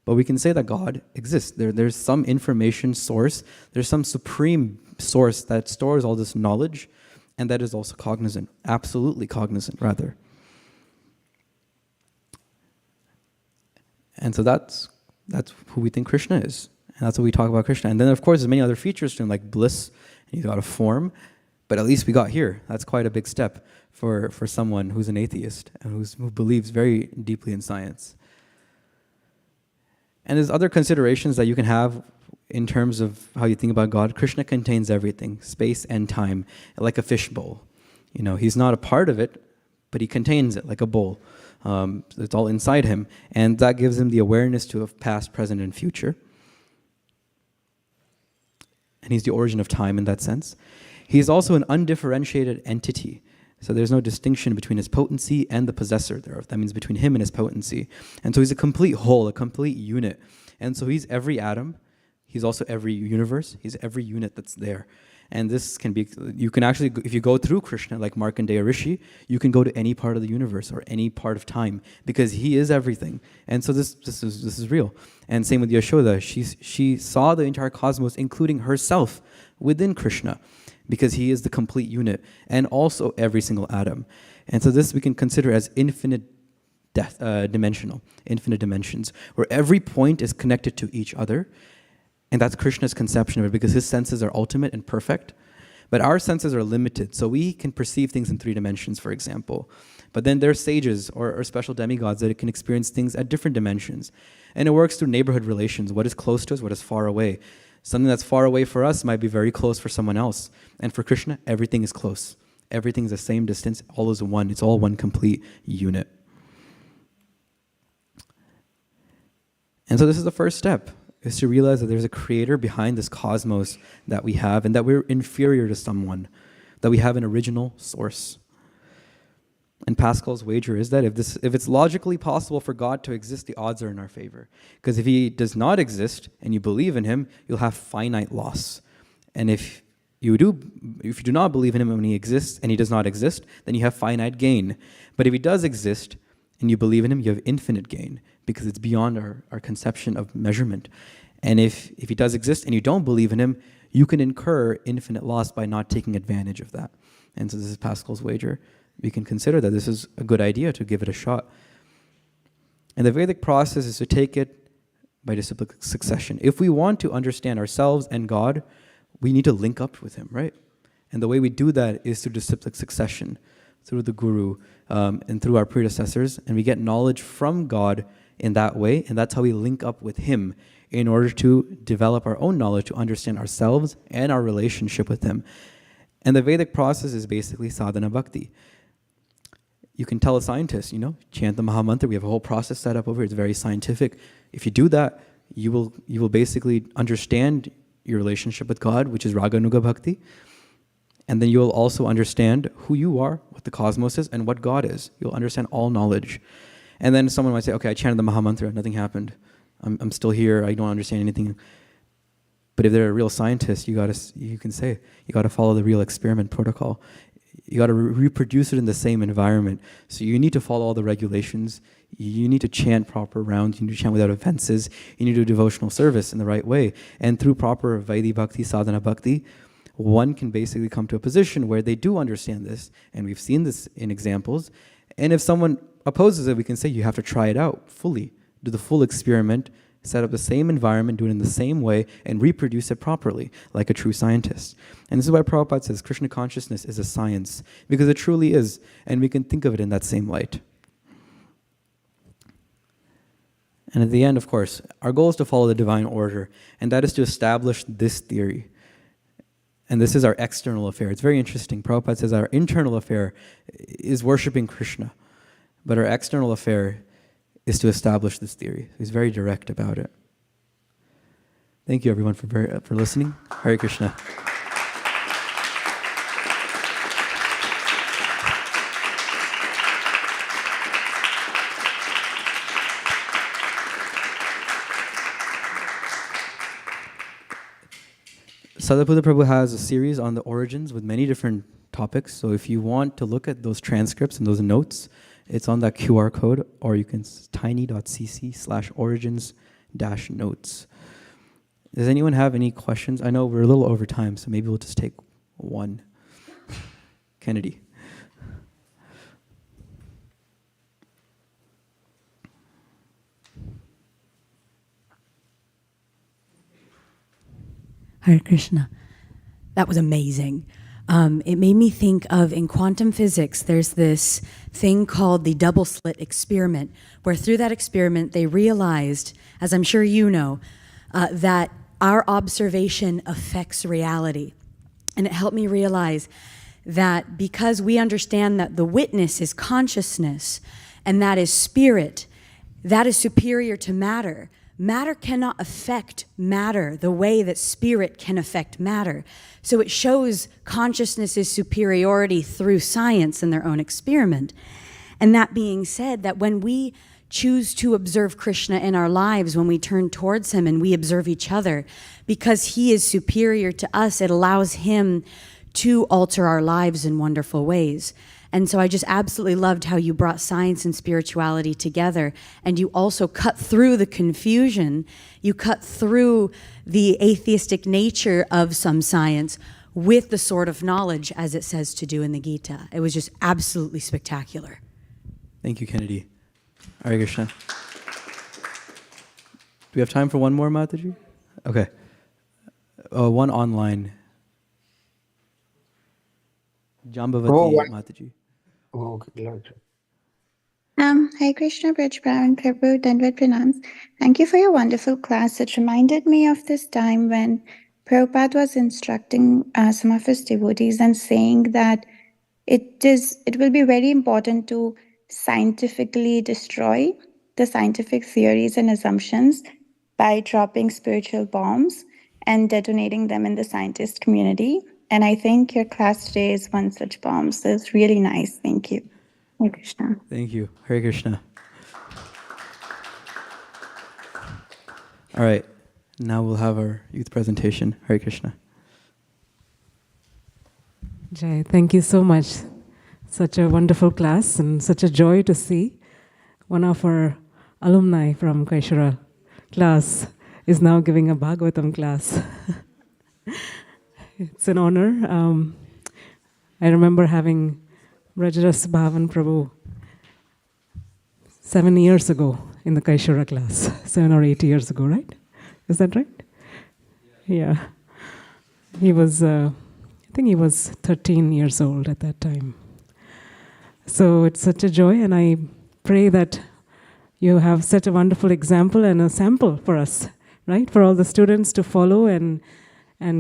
but we can say that God exists. There's some information source. There's some supreme source that stores all this knowledge, and that is also cognizant, absolutely cognizant, rather. And so that's who we think Krishna is. And that's what we talk about Krishna. And then, of course, there's many other features to him, like bliss, and he's got a form. But at least we got here. That's quite a big step for someone who's an atheist and who believes very deeply in science. And there's other considerations that you can have in terms of how you think about God. Krishna contains everything, space and time, like a fishbowl. He's not a part of it, but he contains it like a bowl. It's all inside him. And that gives him the awareness to of past, present, and future. And he's the origin of time in that sense. He's also an undifferentiated entity. So there's no distinction between his potency and the possessor thereof. That means between him and his potency. And so he's a complete whole, a complete unit. And so he's every atom. He's also every universe. He's every unit that's there. And this can be, you can actually, if you go through Krishna, like Markandeya Rishi, you can go to any part of the universe or any part of time because he is everything. And so this is real. And same with Yashoda. She saw the entire cosmos, including herself, within Krishna because he is the complete unit and also every single atom. And so this we can consider as infinite dimensional, infinite dimensions, where every point is connected to each other. And that's Krishna's conception of it because his senses are ultimate and perfect. But our senses are limited, so we can perceive things in 3 dimensions, for example. But then there are sages or special demigods that can experience things at different dimensions. And it works through neighborhood relations. What is close to us, what is far away. Something that's far away for us might be very close for someone else. And for Krishna, everything is close. Everything is the same distance, all is one. It's all one complete unit. And so this is the first step, is to realize that there's a creator behind this cosmos that we have and that we're inferior to someone, that we have an original source. And Pascal's wager is that if it's logically possible for God to exist, the odds are in our favor. Because if he does not exist and you believe in him, you'll have finite loss. And if you do not believe in him when he exists and he does not exist, then you have finite gain. But if he does exist and you believe in him, you have infinite gain, because it's beyond our conception of measurement. And if he does exist and you don't believe in him, you can incur infinite loss by not taking advantage of that. And so this is Pascal's wager. We can consider that this is a good idea to give it a shot. And the Vedic process is to take it by disciplic succession. If we want to understand ourselves and God, we need to link up with him, right? And the way we do that is through disciplic succession, through the guru, and through our predecessors, and we get knowledge from God in that way, and that's how we link up with him in order to develop our own knowledge to understand ourselves and our relationship with him. And the Vedic process is basically sadhana bhakti. You can tell a scientist, chant the Mahamantra. We have a whole process set up over here. It's very scientific. If you do that, you will basically understand your relationship with God, which is Raganuga Bhakti. And then you'll also understand who you are, what the cosmos is, and what God is. You'll understand all knowledge. And then someone might say, okay, I chanted the Mahamantra, nothing happened. I'm still here, I don't understand anything. But if they're a real scientist, you can say, you gotta follow the real experiment protocol. You gotta reproduce it in the same environment. So you need to follow all the regulations. You need to chant proper rounds. You need to chant without offenses. You need to do devotional service in the right way. And through proper Vaidhi Bhakti, Sadhana Bhakti, one can basically come to a position where they do understand this. And we've seen this in examples. And if someone opposes it, we can say you have to try it out fully. Do the full experiment, set up the same environment, do it in the same way, and reproduce it properly, like a true scientist. And this is why Prabhupada says Krishna consciousness is a science, because it truly is, and we can think of it in that same light. And at the end, of course, our goal is to follow the divine order, and that is to establish this theory. And this is our external affair. It's very interesting. Prabhupada says our internal affair is worshiping Krishna, but our external affair is to establish this theory. He's very direct about it. Thank you, everyone, for listening. Hare Krishna. Sadaputa Prabhu has a series on the origins with many different topics. So if you want to look at those transcripts and those notes, it's on that QR code, or you can tiny.cc/origins-notes. Does anyone have any questions? I know we're a little over time, so maybe we'll just take one. Kennedy. Hare Krishna. That was amazing. It made me think of, in quantum physics, there's this thing called the double slit experiment, where through that experiment they realized, as I'm sure you know, that our observation affects reality. And it helped me realize that because we understand that the witness is consciousness and that is spirit, that is superior to matter. Matter cannot affect matter the way that spirit can affect matter. So it shows consciousness's superiority through science and their own experiment. And that being said, that when we choose to observe Krishna in our lives, when we turn towards him and we observe each other, because he is superior to us, it allows him to alter our lives in wonderful ways. And so I just absolutely loved how you brought science and spirituality together, and you also cut through the confusion, you cut through the atheistic nature of some science with the sort of knowledge as it says to do in the Gita. It was just absolutely spectacular. Thank you, Kennedy. Hare Krishna. Do we have time for one more, Mataji? Okay. One online. Jambavati Mataji. Oh, okay, Lord. Hare Krishna, Braj Bhavan Prabhu, Dandvat Pranams. Thank you for your wonderful class. It reminded me of this time when Prabhupada was instructing some of his devotees and saying that it will be very important to scientifically destroy the scientific theories and assumptions by dropping spiritual bombs and detonating them in the scientist community. And I think your class today is one such bomb. So it's really nice. Thank you. Hare Krishna. Thank you. Hare Krishna. All right. Now we'll have our youth presentation. Hare Krishna. Jai, thank you so much. Such a wonderful class and such a joy to see one of our alumni from Kaishara class is now giving a Bhagavatam class. It's an honor. I remember having Braja Bhavan Prabhu 7 years ago in the Kaishara class, 7 or 8 years ago, right? Is that right? Yeah. He was, I think he was 13 years old at that time. So it's such a joy, and I pray that you have such a wonderful example and a sample for us, right? For all the students to follow and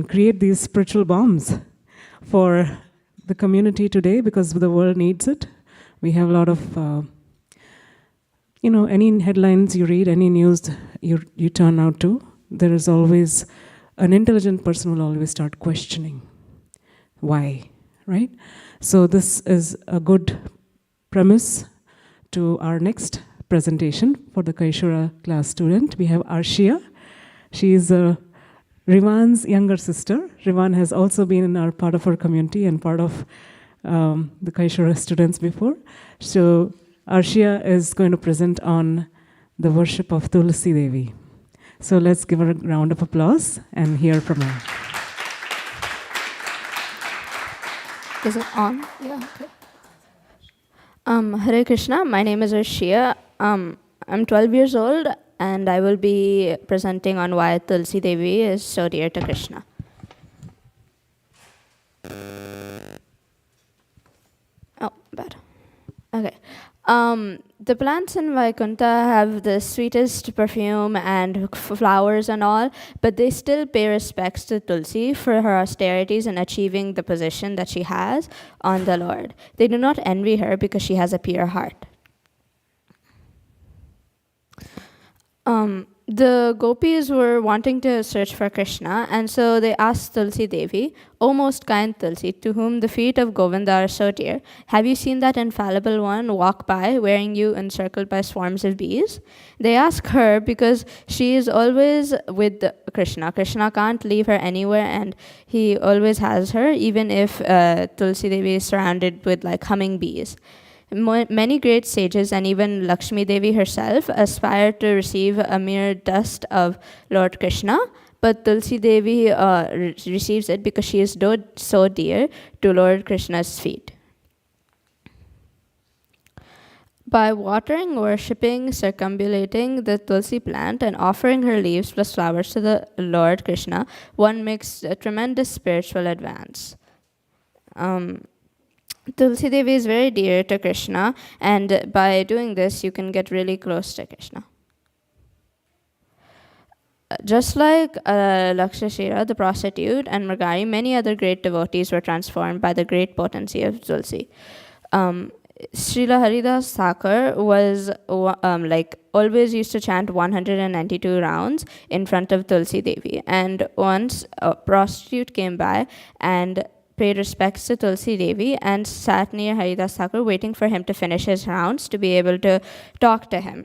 create these spiritual bombs for the community today, because the world needs it. We have a lot of, any headlines you read, any news you turn out to, there is always an intelligent person will always start questioning why, right? So this is a good premise to our next presentation for the Kaishara class student. We have Arshia. She is Rivan's younger sister. Rivan has also been in our part of our community and part of the Kaishara students before. So Arshia is going to present on the worship of Tulsi Devi. So let's give her a round of applause and hear from her. Is it on? Yeah. Okay. Hare Krishna. My name is Arshia. I'm 12 years old, and I will be presenting on why Tulsi Devi is so dear to Krishna. Oh, bad. Okay. The plants in Vaikuntha have the sweetest perfume and flowers and all, but they still pay respects to Tulsi for her austerities in achieving the position that she has on the Lord. They do not envy her because she has a pure heart. The gopis were wanting to search for Krishna, and so they asked Tulsi Devi, "O most kind Tulsi, to whom the feet of Govinda are so dear, have you seen that infallible one walk by, wearing you encircled by swarms of bees?" They ask her because she is always with Krishna. Krishna can't leave her anywhere, and he always has her, even if Tulsi Devi is surrounded with like humming bees. Many great sages and even Lakshmi Devi herself aspire to receive a mere dust of Lord Krishna, but Tulsi Devi receives it because she is so dear to Lord Krishna's feet. By watering, worshipping, circumambulating the Tulsi plant and offering her leaves plus flowers to the Lord Krishna, one makes a tremendous spiritual advance. Tulsi Devi is very dear to Krishna, and by doing this, you can get really close to Krishna. Just like Lakshashira, the prostitute, and Mrgari, many other great devotees were transformed by the great potency of Tulsi. Srila Haridas Thakur was always used to chant 192 rounds in front of Tulsi Devi, and once a prostitute came by and paid respects to Tulsi Devi and sat near Haridas Thakur waiting for him to finish his rounds to be able to talk to him.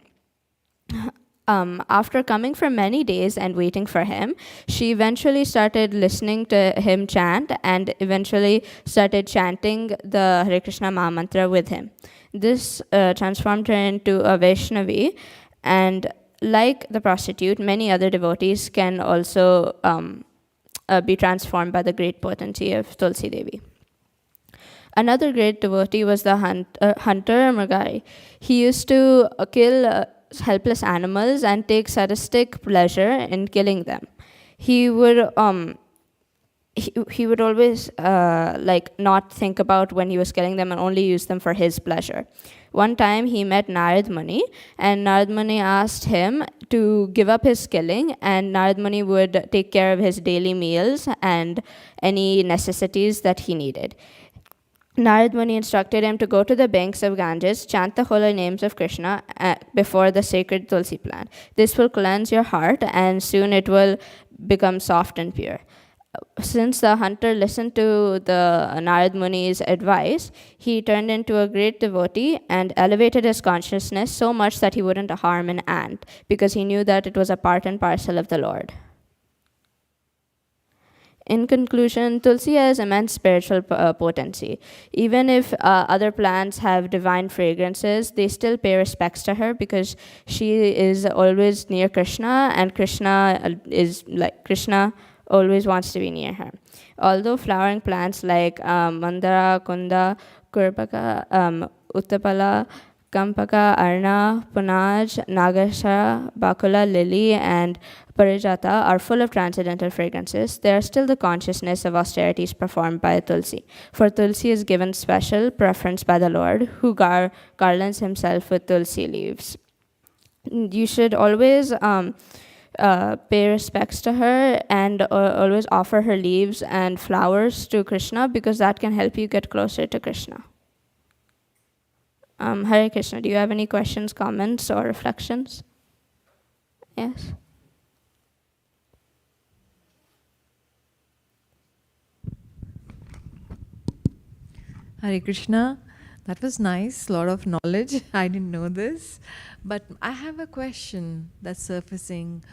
After coming for many days and waiting for him, she eventually started listening to him chant and eventually started chanting the Hare Krishna Maha Mantra with him. This transformed her into a Vaishnavi, and like the prostitute, many other devotees can also be transformed by the great potency of Tulsi Devi. Another great devotee was the hunter Mrigari. He used to kill helpless animals and take sadistic pleasure in killing them. He would he would always not think about when he was killing them and only use them for his pleasure. One time he met Narad Muni, and Narad Muni asked him to give up his killing, and Narad Muni would take care of his daily meals and any necessities that he needed. Narad Muni instructed him to go to the banks of Ganges, chant the holy names of Krishna before the sacred Tulsi plant. This will cleanse your heart, and soon it will become soft and pure. Since the hunter listened to the Narad Muni's advice, he turned into a great devotee and elevated his consciousness so much that he wouldn't harm an ant, because he knew that it was a part and parcel of the Lord. In conclusion, Tulsi has immense spiritual potency. Even if other plants have divine fragrances, they still pay respects to her because she is always near Krishna, and Krishna always wants to be near her. Although flowering plants like Mandara, Kunda, Kurpaka, Uttapala, Kampaka, Arna, Punaj, Nagashara, Bakula, Lily, and Parijata are full of transcendental fragrances. They are still the consciousness of austerities performed by Tulsi. For Tulsi is given special preference by the Lord, who garlands himself with Tulsi leaves. You should always pay respects to her and always offer her leaves and flowers to Krishna, because that can help you get closer to Krishna. Hare Krishna, do you have any questions, comments, or reflections? Yes? Hare Krishna, that was nice, a lot of knowledge. I didn't know this. But I have a question that's surfacing,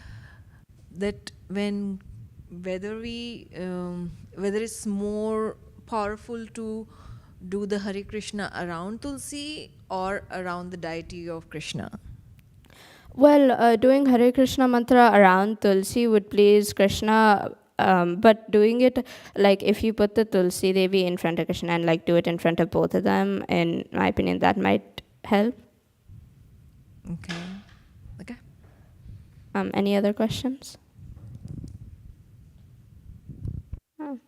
that whether it's more powerful to do the Hare Krishna around Tulsi or around the deity of Krishna? Well, doing Hare Krishna mantra around Tulsi would please Krishna, but doing it, like if you put the Tulsi Devi in front of Krishna and do it in front of both of them, in my opinion, that might help. Okay. Any other questions? Oh.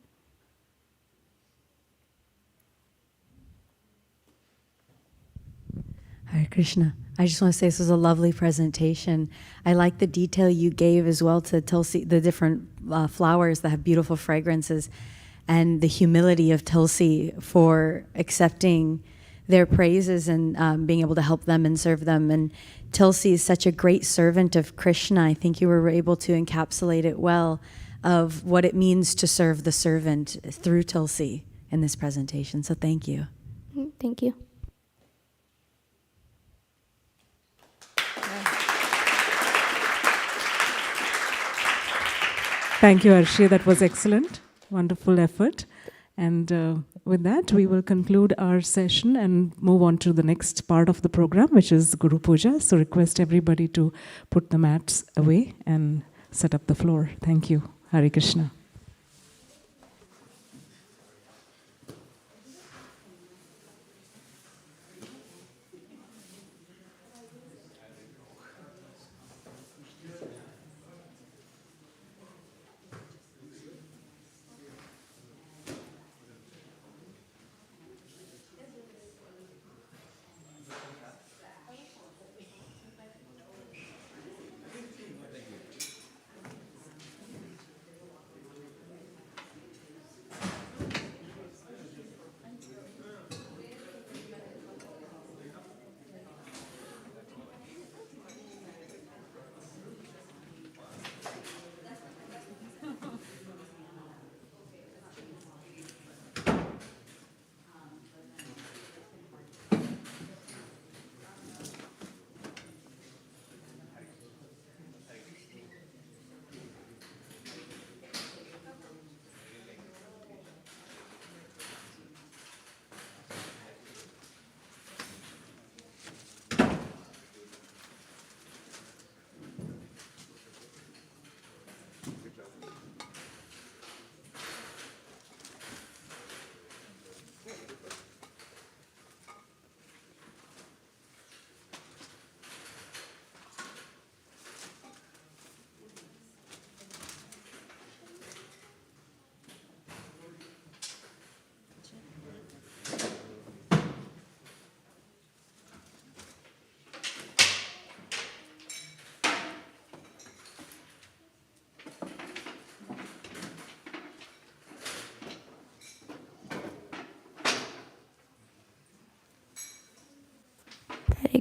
Hare Krishna. I just want to say this was a lovely presentation. I like the detail you gave as well to Tulsi, the different flowers that have beautiful fragrances, and the humility of Tulsi for accepting their praises and being able to help them and serve them. And Tulsi is such a great servant of Krishna. I think you were able to encapsulate it well, of what it means to serve the servant through Tulsi in this presentation. So thank you. Thank you. Thank you, Arshi. That was excellent. Wonderful effort. And with that, we will conclude our session and move on to the next part of the program, which is Guru Puja. So request everybody to put the mats away and set up the floor. Thank you. Hare Krishna.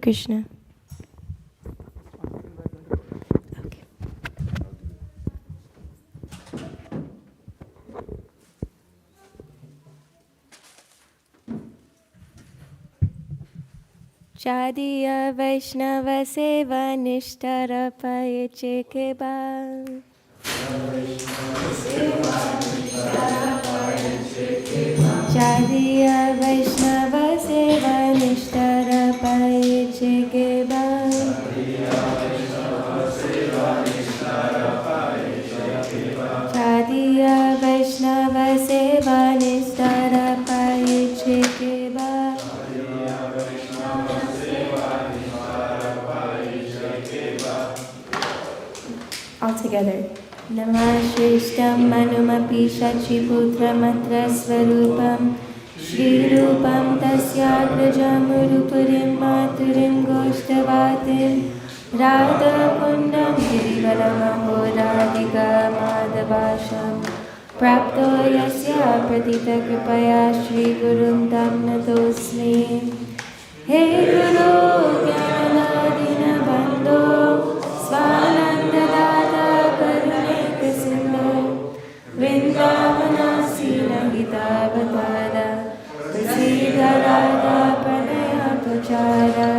Krishna. Okay. Chadiya Vaishnava Seva Nishtara Payeche Keba. Chadiya Vaishnava Seva Nishtara Payeche Keba. Chadiya Vaishnava Seva Nishtara Payeche Keba. All together. Namashishtam Manumapi Shachiputramatra Svarupam Shri Rupam Tasyagrajam Urupurim Maturim Goshtavatim Radha Kundam Girivaramaho Radhika Madhavasham Prapto Yasya Pratita Kripaya Shri Gurum Tam Natosmi Hey Guru Gyanadina Bandho Svananda Dada Karuneka Sindhu Vrindavana Sina Gita Vatada Prasida Radha Pranaya Pachara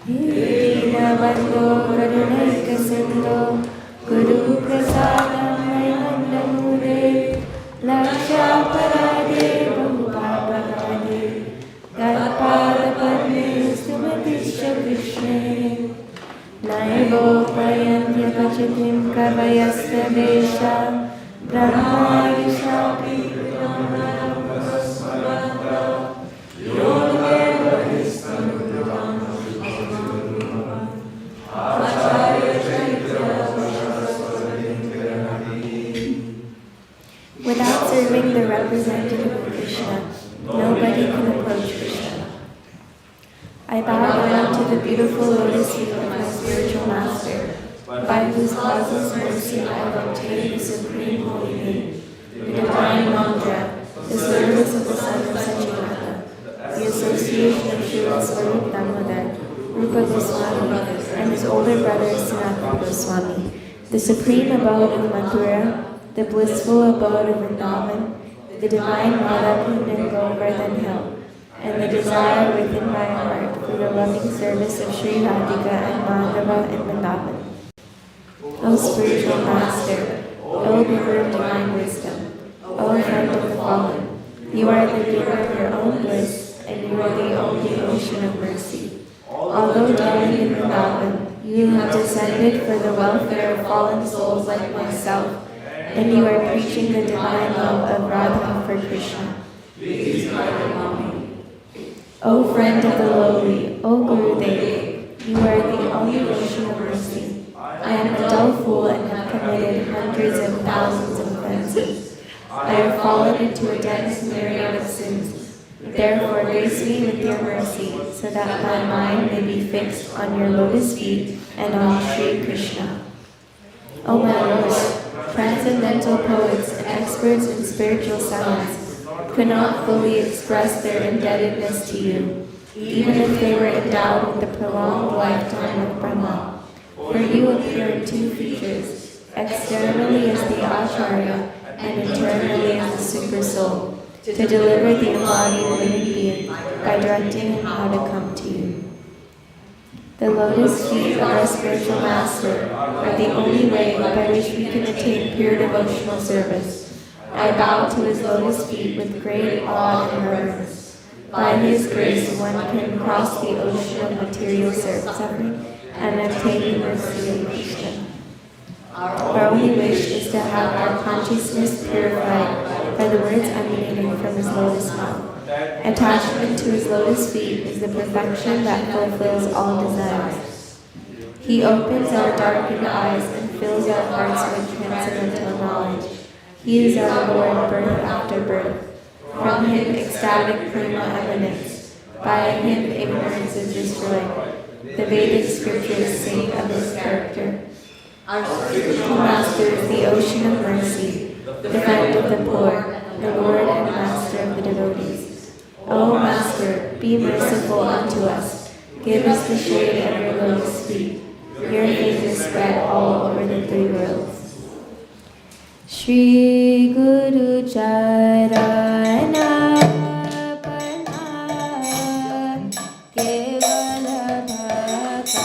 Dina Bandho Karuneka Sindhu Guru Prasadam Mayanda Mure Laksha Parade Bahupapagade Gadpada Padme Stumatisha Vishne Naivo Payantya Pachatim Kavayasta Vesha Brahma Vishapi Pramana Prasmavata Yodheva Histamudam Acharya Chaitya Without serving the representative of Krishna, nobody can approach Krishna. I bow down to the beautiful lotus feet of my spiritual master, by whose causeless mercy I have obtained the supreme holy name, the divine mantra, the service of the son of Sachimata, the association of Srila Swarup Damodar, Rupa Goswami, and his older brother Sanatana Goswami, the supreme abode of Mathura, the blissful abode of Vrindavan, the divine Radha Kund Govardhan Hill, and the desire within my heart for the loving service of Sri Radhika and Madhava and Vrindavan. O spiritual master, O giver of divine wisdom, O friend of the fallen, you are the giver of your own bliss, and you are the only ocean of mercy. Although dwelling in Vrindavan, you have descended for the welfare of fallen souls like myself, and you are preaching the divine love of Radha for Krishna. Please guide me. O friend of the lowly, O Gurudev, you are the only ocean of mercy. I am a dull fool and have committed hundreds of thousands of offenses. I have fallen into a dense myriad of sins. Therefore grace me with your mercy, so that my mind may be fixed on your lotus feet and on Sri Krishna. O my Lord, transcendental poets and experts in spiritual science could not fully express their indebtedness to you, even if they were endowed with the prolonged lifetime of Brahma. For you appear in two features, externally as the Acharya and internally as the Super Soul, to deliver the embodied living being by directing him how to come to you. The lotus feet of our spiritual master are the only way by which we can attain pure devotional service. I bow to his lotus feet with great awe and reverence. By his grace, one can cross the ocean of material suffering and obtain the mercy of Krishna. Our only wish is to have our consciousness purified by the words emanating from his lotus mouth. Attachment to his lotus feet is the perfection that fulfills all desires. He opens our darkened eyes and fills our hearts with transcendental knowledge. He is our Lord, birth after birth. From him ecstatic prema emanates. By him ignorance is destroyed. The Vedic scriptures sing of his character. Our spiritual master is the ocean of mercy, the friend of the poor, the Lord and master of the devotees. O Master, be merciful unto us. Give us the shade of your lotus feet. Your fingers spread all over the three worlds. Shri Guru Charana Pana Kevala Bhakti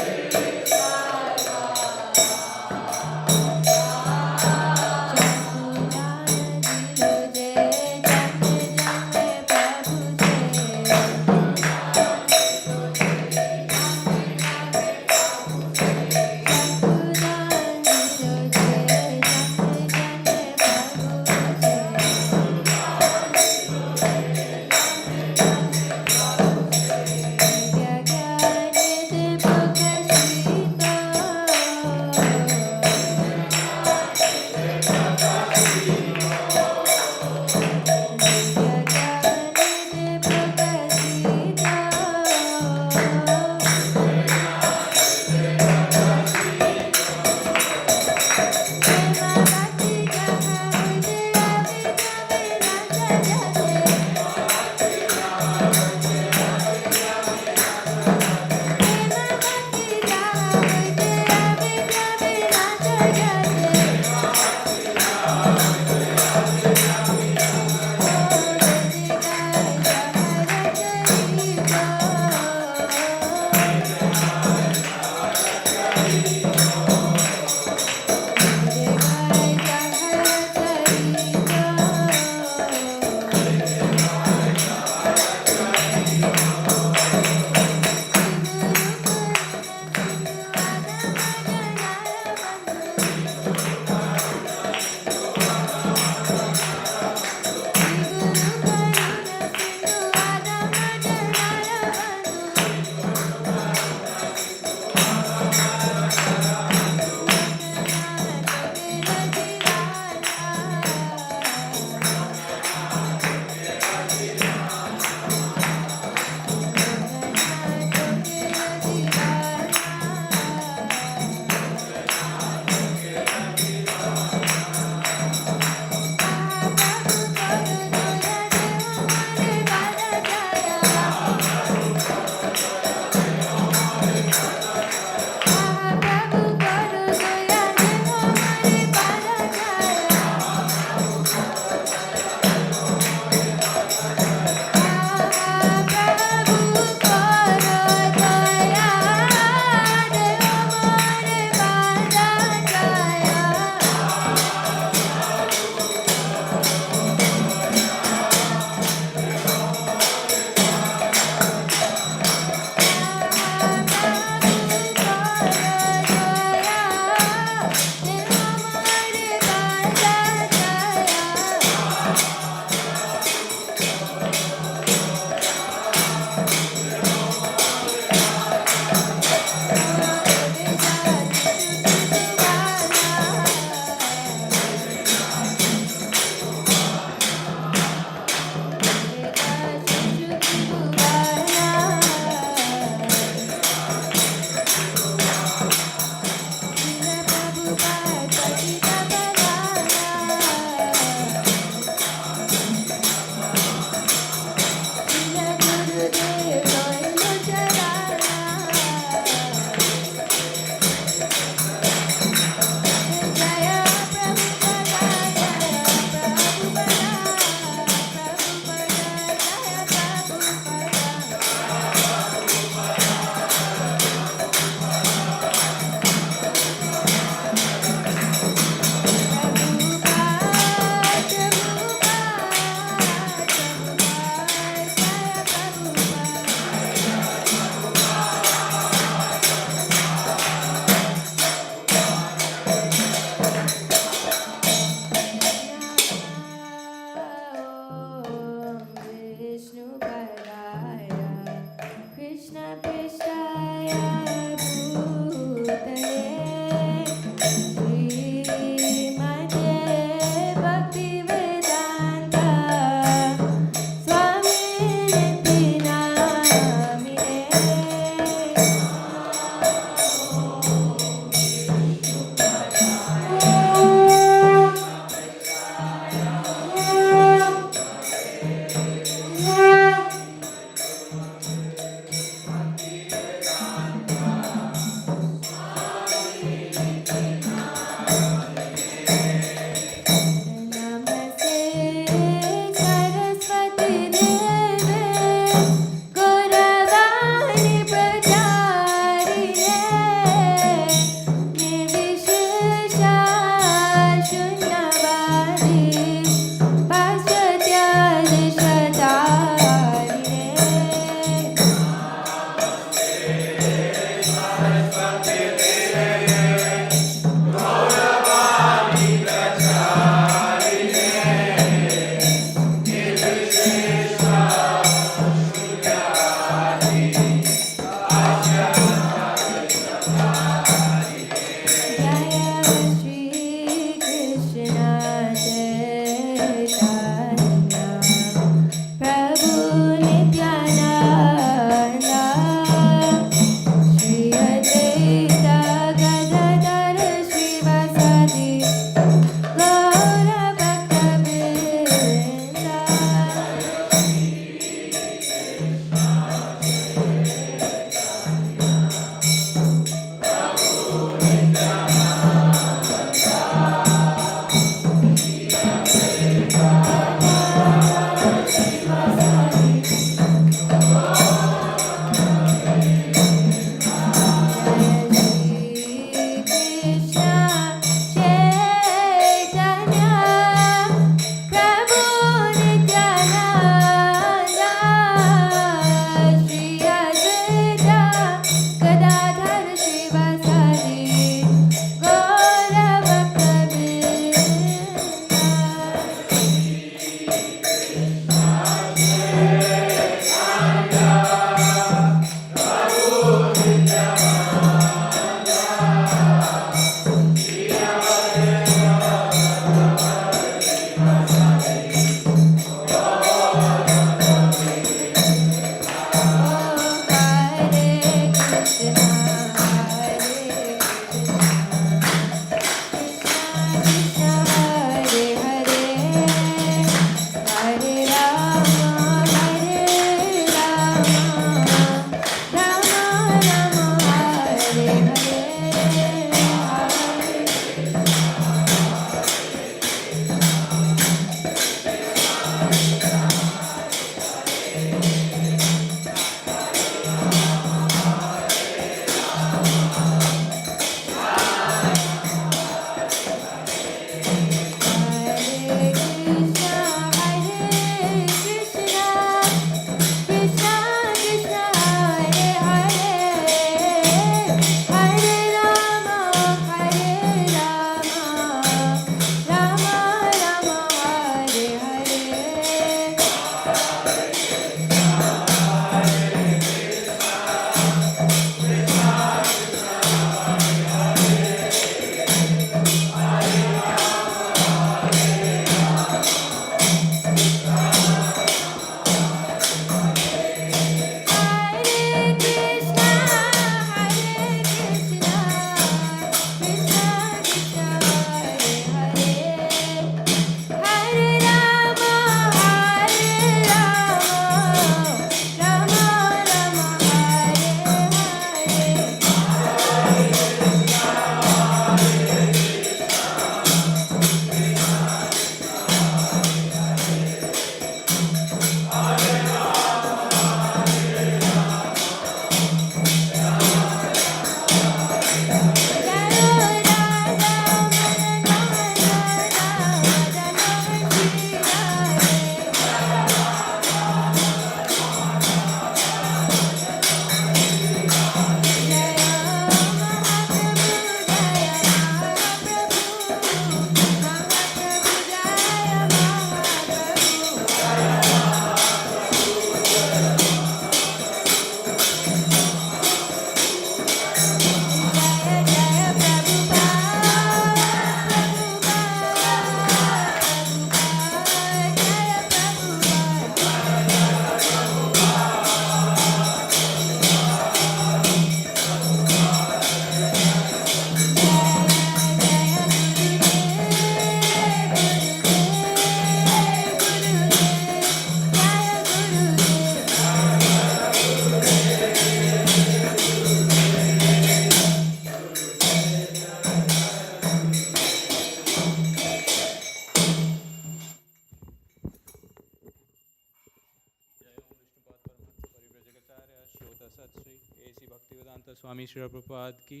तत्श्री A C Bhaktivedanta Swami Shri Prabhupada की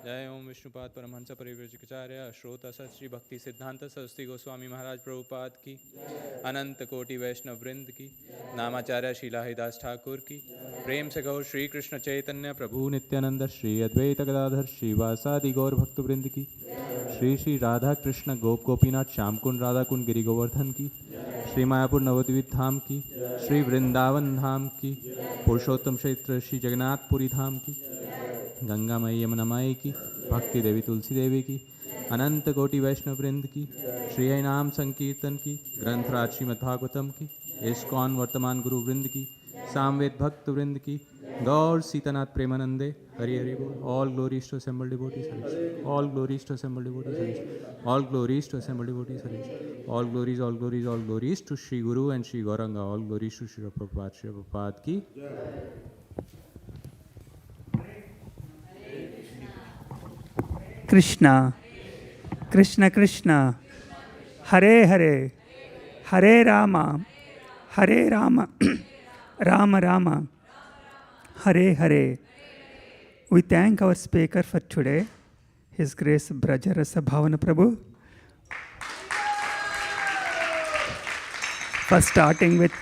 जय। ओम विष्णुपाद परमहंस परिव्रजकाचार्य श्रोता सत श्री भक्ति सिद्धांत सरस्वती गोस्वामी महाराज प्रभुपाद की अनंत कोटि वैष्णव वृंद की नामाचार्य शीला हरिदास ठाकुर की प्रेम से गौर श्री कृष्ण चैतन्य प्रभु नित्यानंद श्री अद्वैत गदाधर श्रीवासादि गौर भक्त वृंद की श्री श्री राधा कृष्ण गोप गोपीनाथ श्याम कुंड राधा कुंड गिरि गोवर्धन की श्री मायापुर नवद्वीप धाम की श्री वृंदावन धाम की पुरुषोत्तम क्षेत्र श्री जगन्नाथपुरी धाम की गंगा मई यमुना माई की भक्ति देवी तुलसी देवी की अनंत कोटि वैष्णव वृंद की श्री हरि नाम संकीर्तन की ग्रंथराज श्रीमद् भागवतम की ISKCON वर्तमान गुरु वृंद की सामवेद भक्त वृंद की गौर सीतानाथ प्रेमानंदे हरि हरि बोल। All glories to assembled devotees हरीश। All glories to assembled devotees हरीश। All glories to assembled devotees हरीश। All glories all glories all glories to Shri Guru and Shri Gauranga. All glories to Shri Prabhupada की। Krishna Krishna Krishna Hare Hare Hare Ram Ram Ram Hare Hare. We thank our speaker for today, His Grace Braja Rasa Bhavana Prabhu, for starting with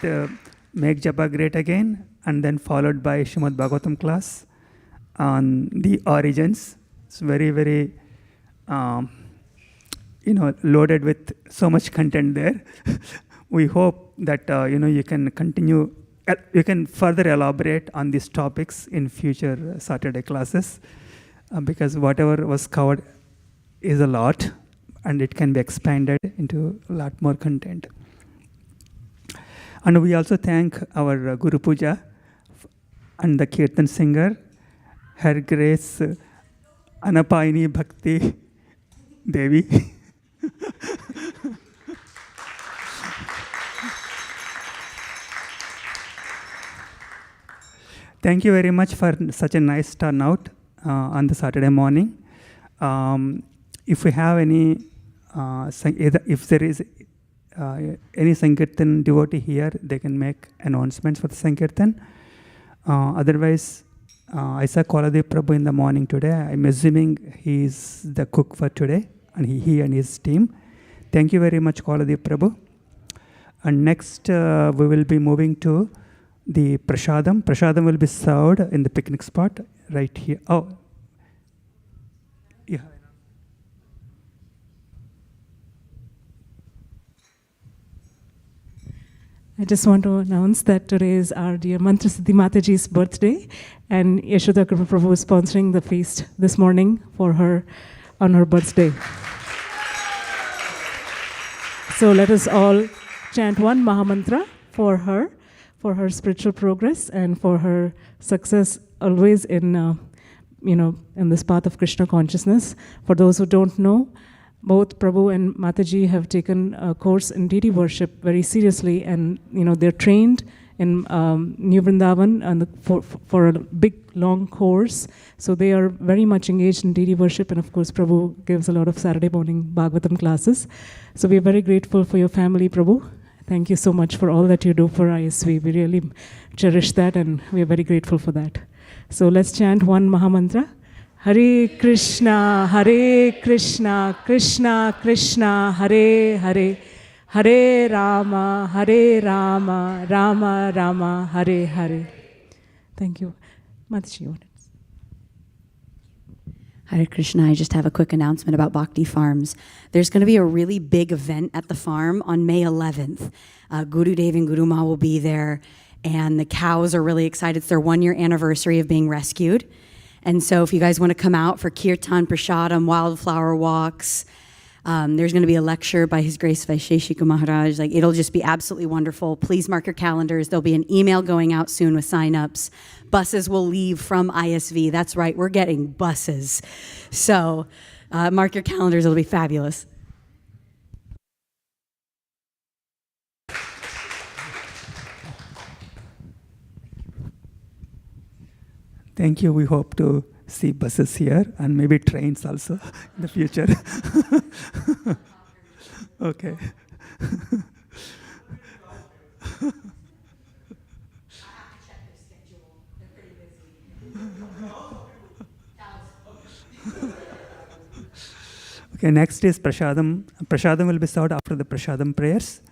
Make Japa Great Again, and then followed by Srimad Bhagavatam class on the origins. It's very, very, loaded with so much content there. We hope that, you can continue, you can further elaborate on these topics in future Saturday classes, because whatever was covered is a lot, and it can be expanded into a lot more content. And we also thank our Guru Puja and the Kirtan singer, Her Grace Anapayini Bhakti Devi. Thank you very much for such a nice turnout on the Saturday morning. If we have any, if there is any Sankirtan devotee here, they can make announcements for the Sankirtan. Otherwise, I saw Koladev Prabhu in the morning today. I'm assuming he is the cook for today, and he and his team. Thank you very much, Koladev Prabhu. And next, we will be moving to the Prasadam. Prasadam will be served in the picnic spot right here. Oh, yeah. I just want to announce that today is our dear Mantra Siddhi Mataji's birthday, and Yashoda Kripa Prabhu is sponsoring the feast this morning for her on her birthday. So let us all chant one Mahamantra for her spiritual progress and for her success always in in this path of Krishna consciousness. For those who don't know, both Prabhu and Mataji have taken a course in deity worship very seriously, and they're trained in New Vrindavan and for a big long course. So they are very much engaged in deity worship, and of course Prabhu gives a lot of Saturday morning Bhagavatam classes. So we are very grateful for your family, Prabhu. Thank you so much for all that you do for ISV. We really cherish that, and we are very grateful for that. So let's chant one Mahamantra. Hare Krishna, Krishna Krishna, Hare Hare, Hare Rama, Rama Rama, Hare Hare. Thank you. Mataji. Hare Krishna, I just have a quick announcement about Bhakti Farms. There's going to be a really big event at the farm on May 11th. Guru Dev and Guru Ma will be there, and the cows are really excited. It's their 1-year anniversary of being rescued. And so if you guys want to come out for Kirtan, Prasadam, wildflower walks, there's going to be a lecture by His Grace Vaisheshika Maharaj. It'll just be absolutely wonderful. Please mark your calendars. There'll be an email going out soon with signups. Buses will leave from ISV. That's right, we're getting buses. So mark your calendars. It'll be fabulous. Thank you. We hope to see buses here and maybe trains also in the future. Okay. Okay, next is Prashadam. Prashadam will be served after the Prashadam prayers.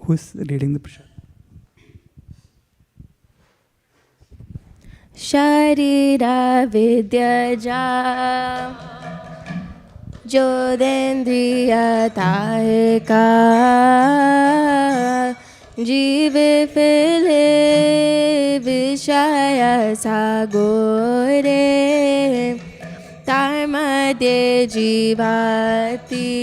Who's reading the Prashadam? Sharira Vidyaja Jodendriya Tahika Jive Phile Vishaya Sagore Dharmade Jivati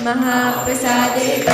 Mahaprasade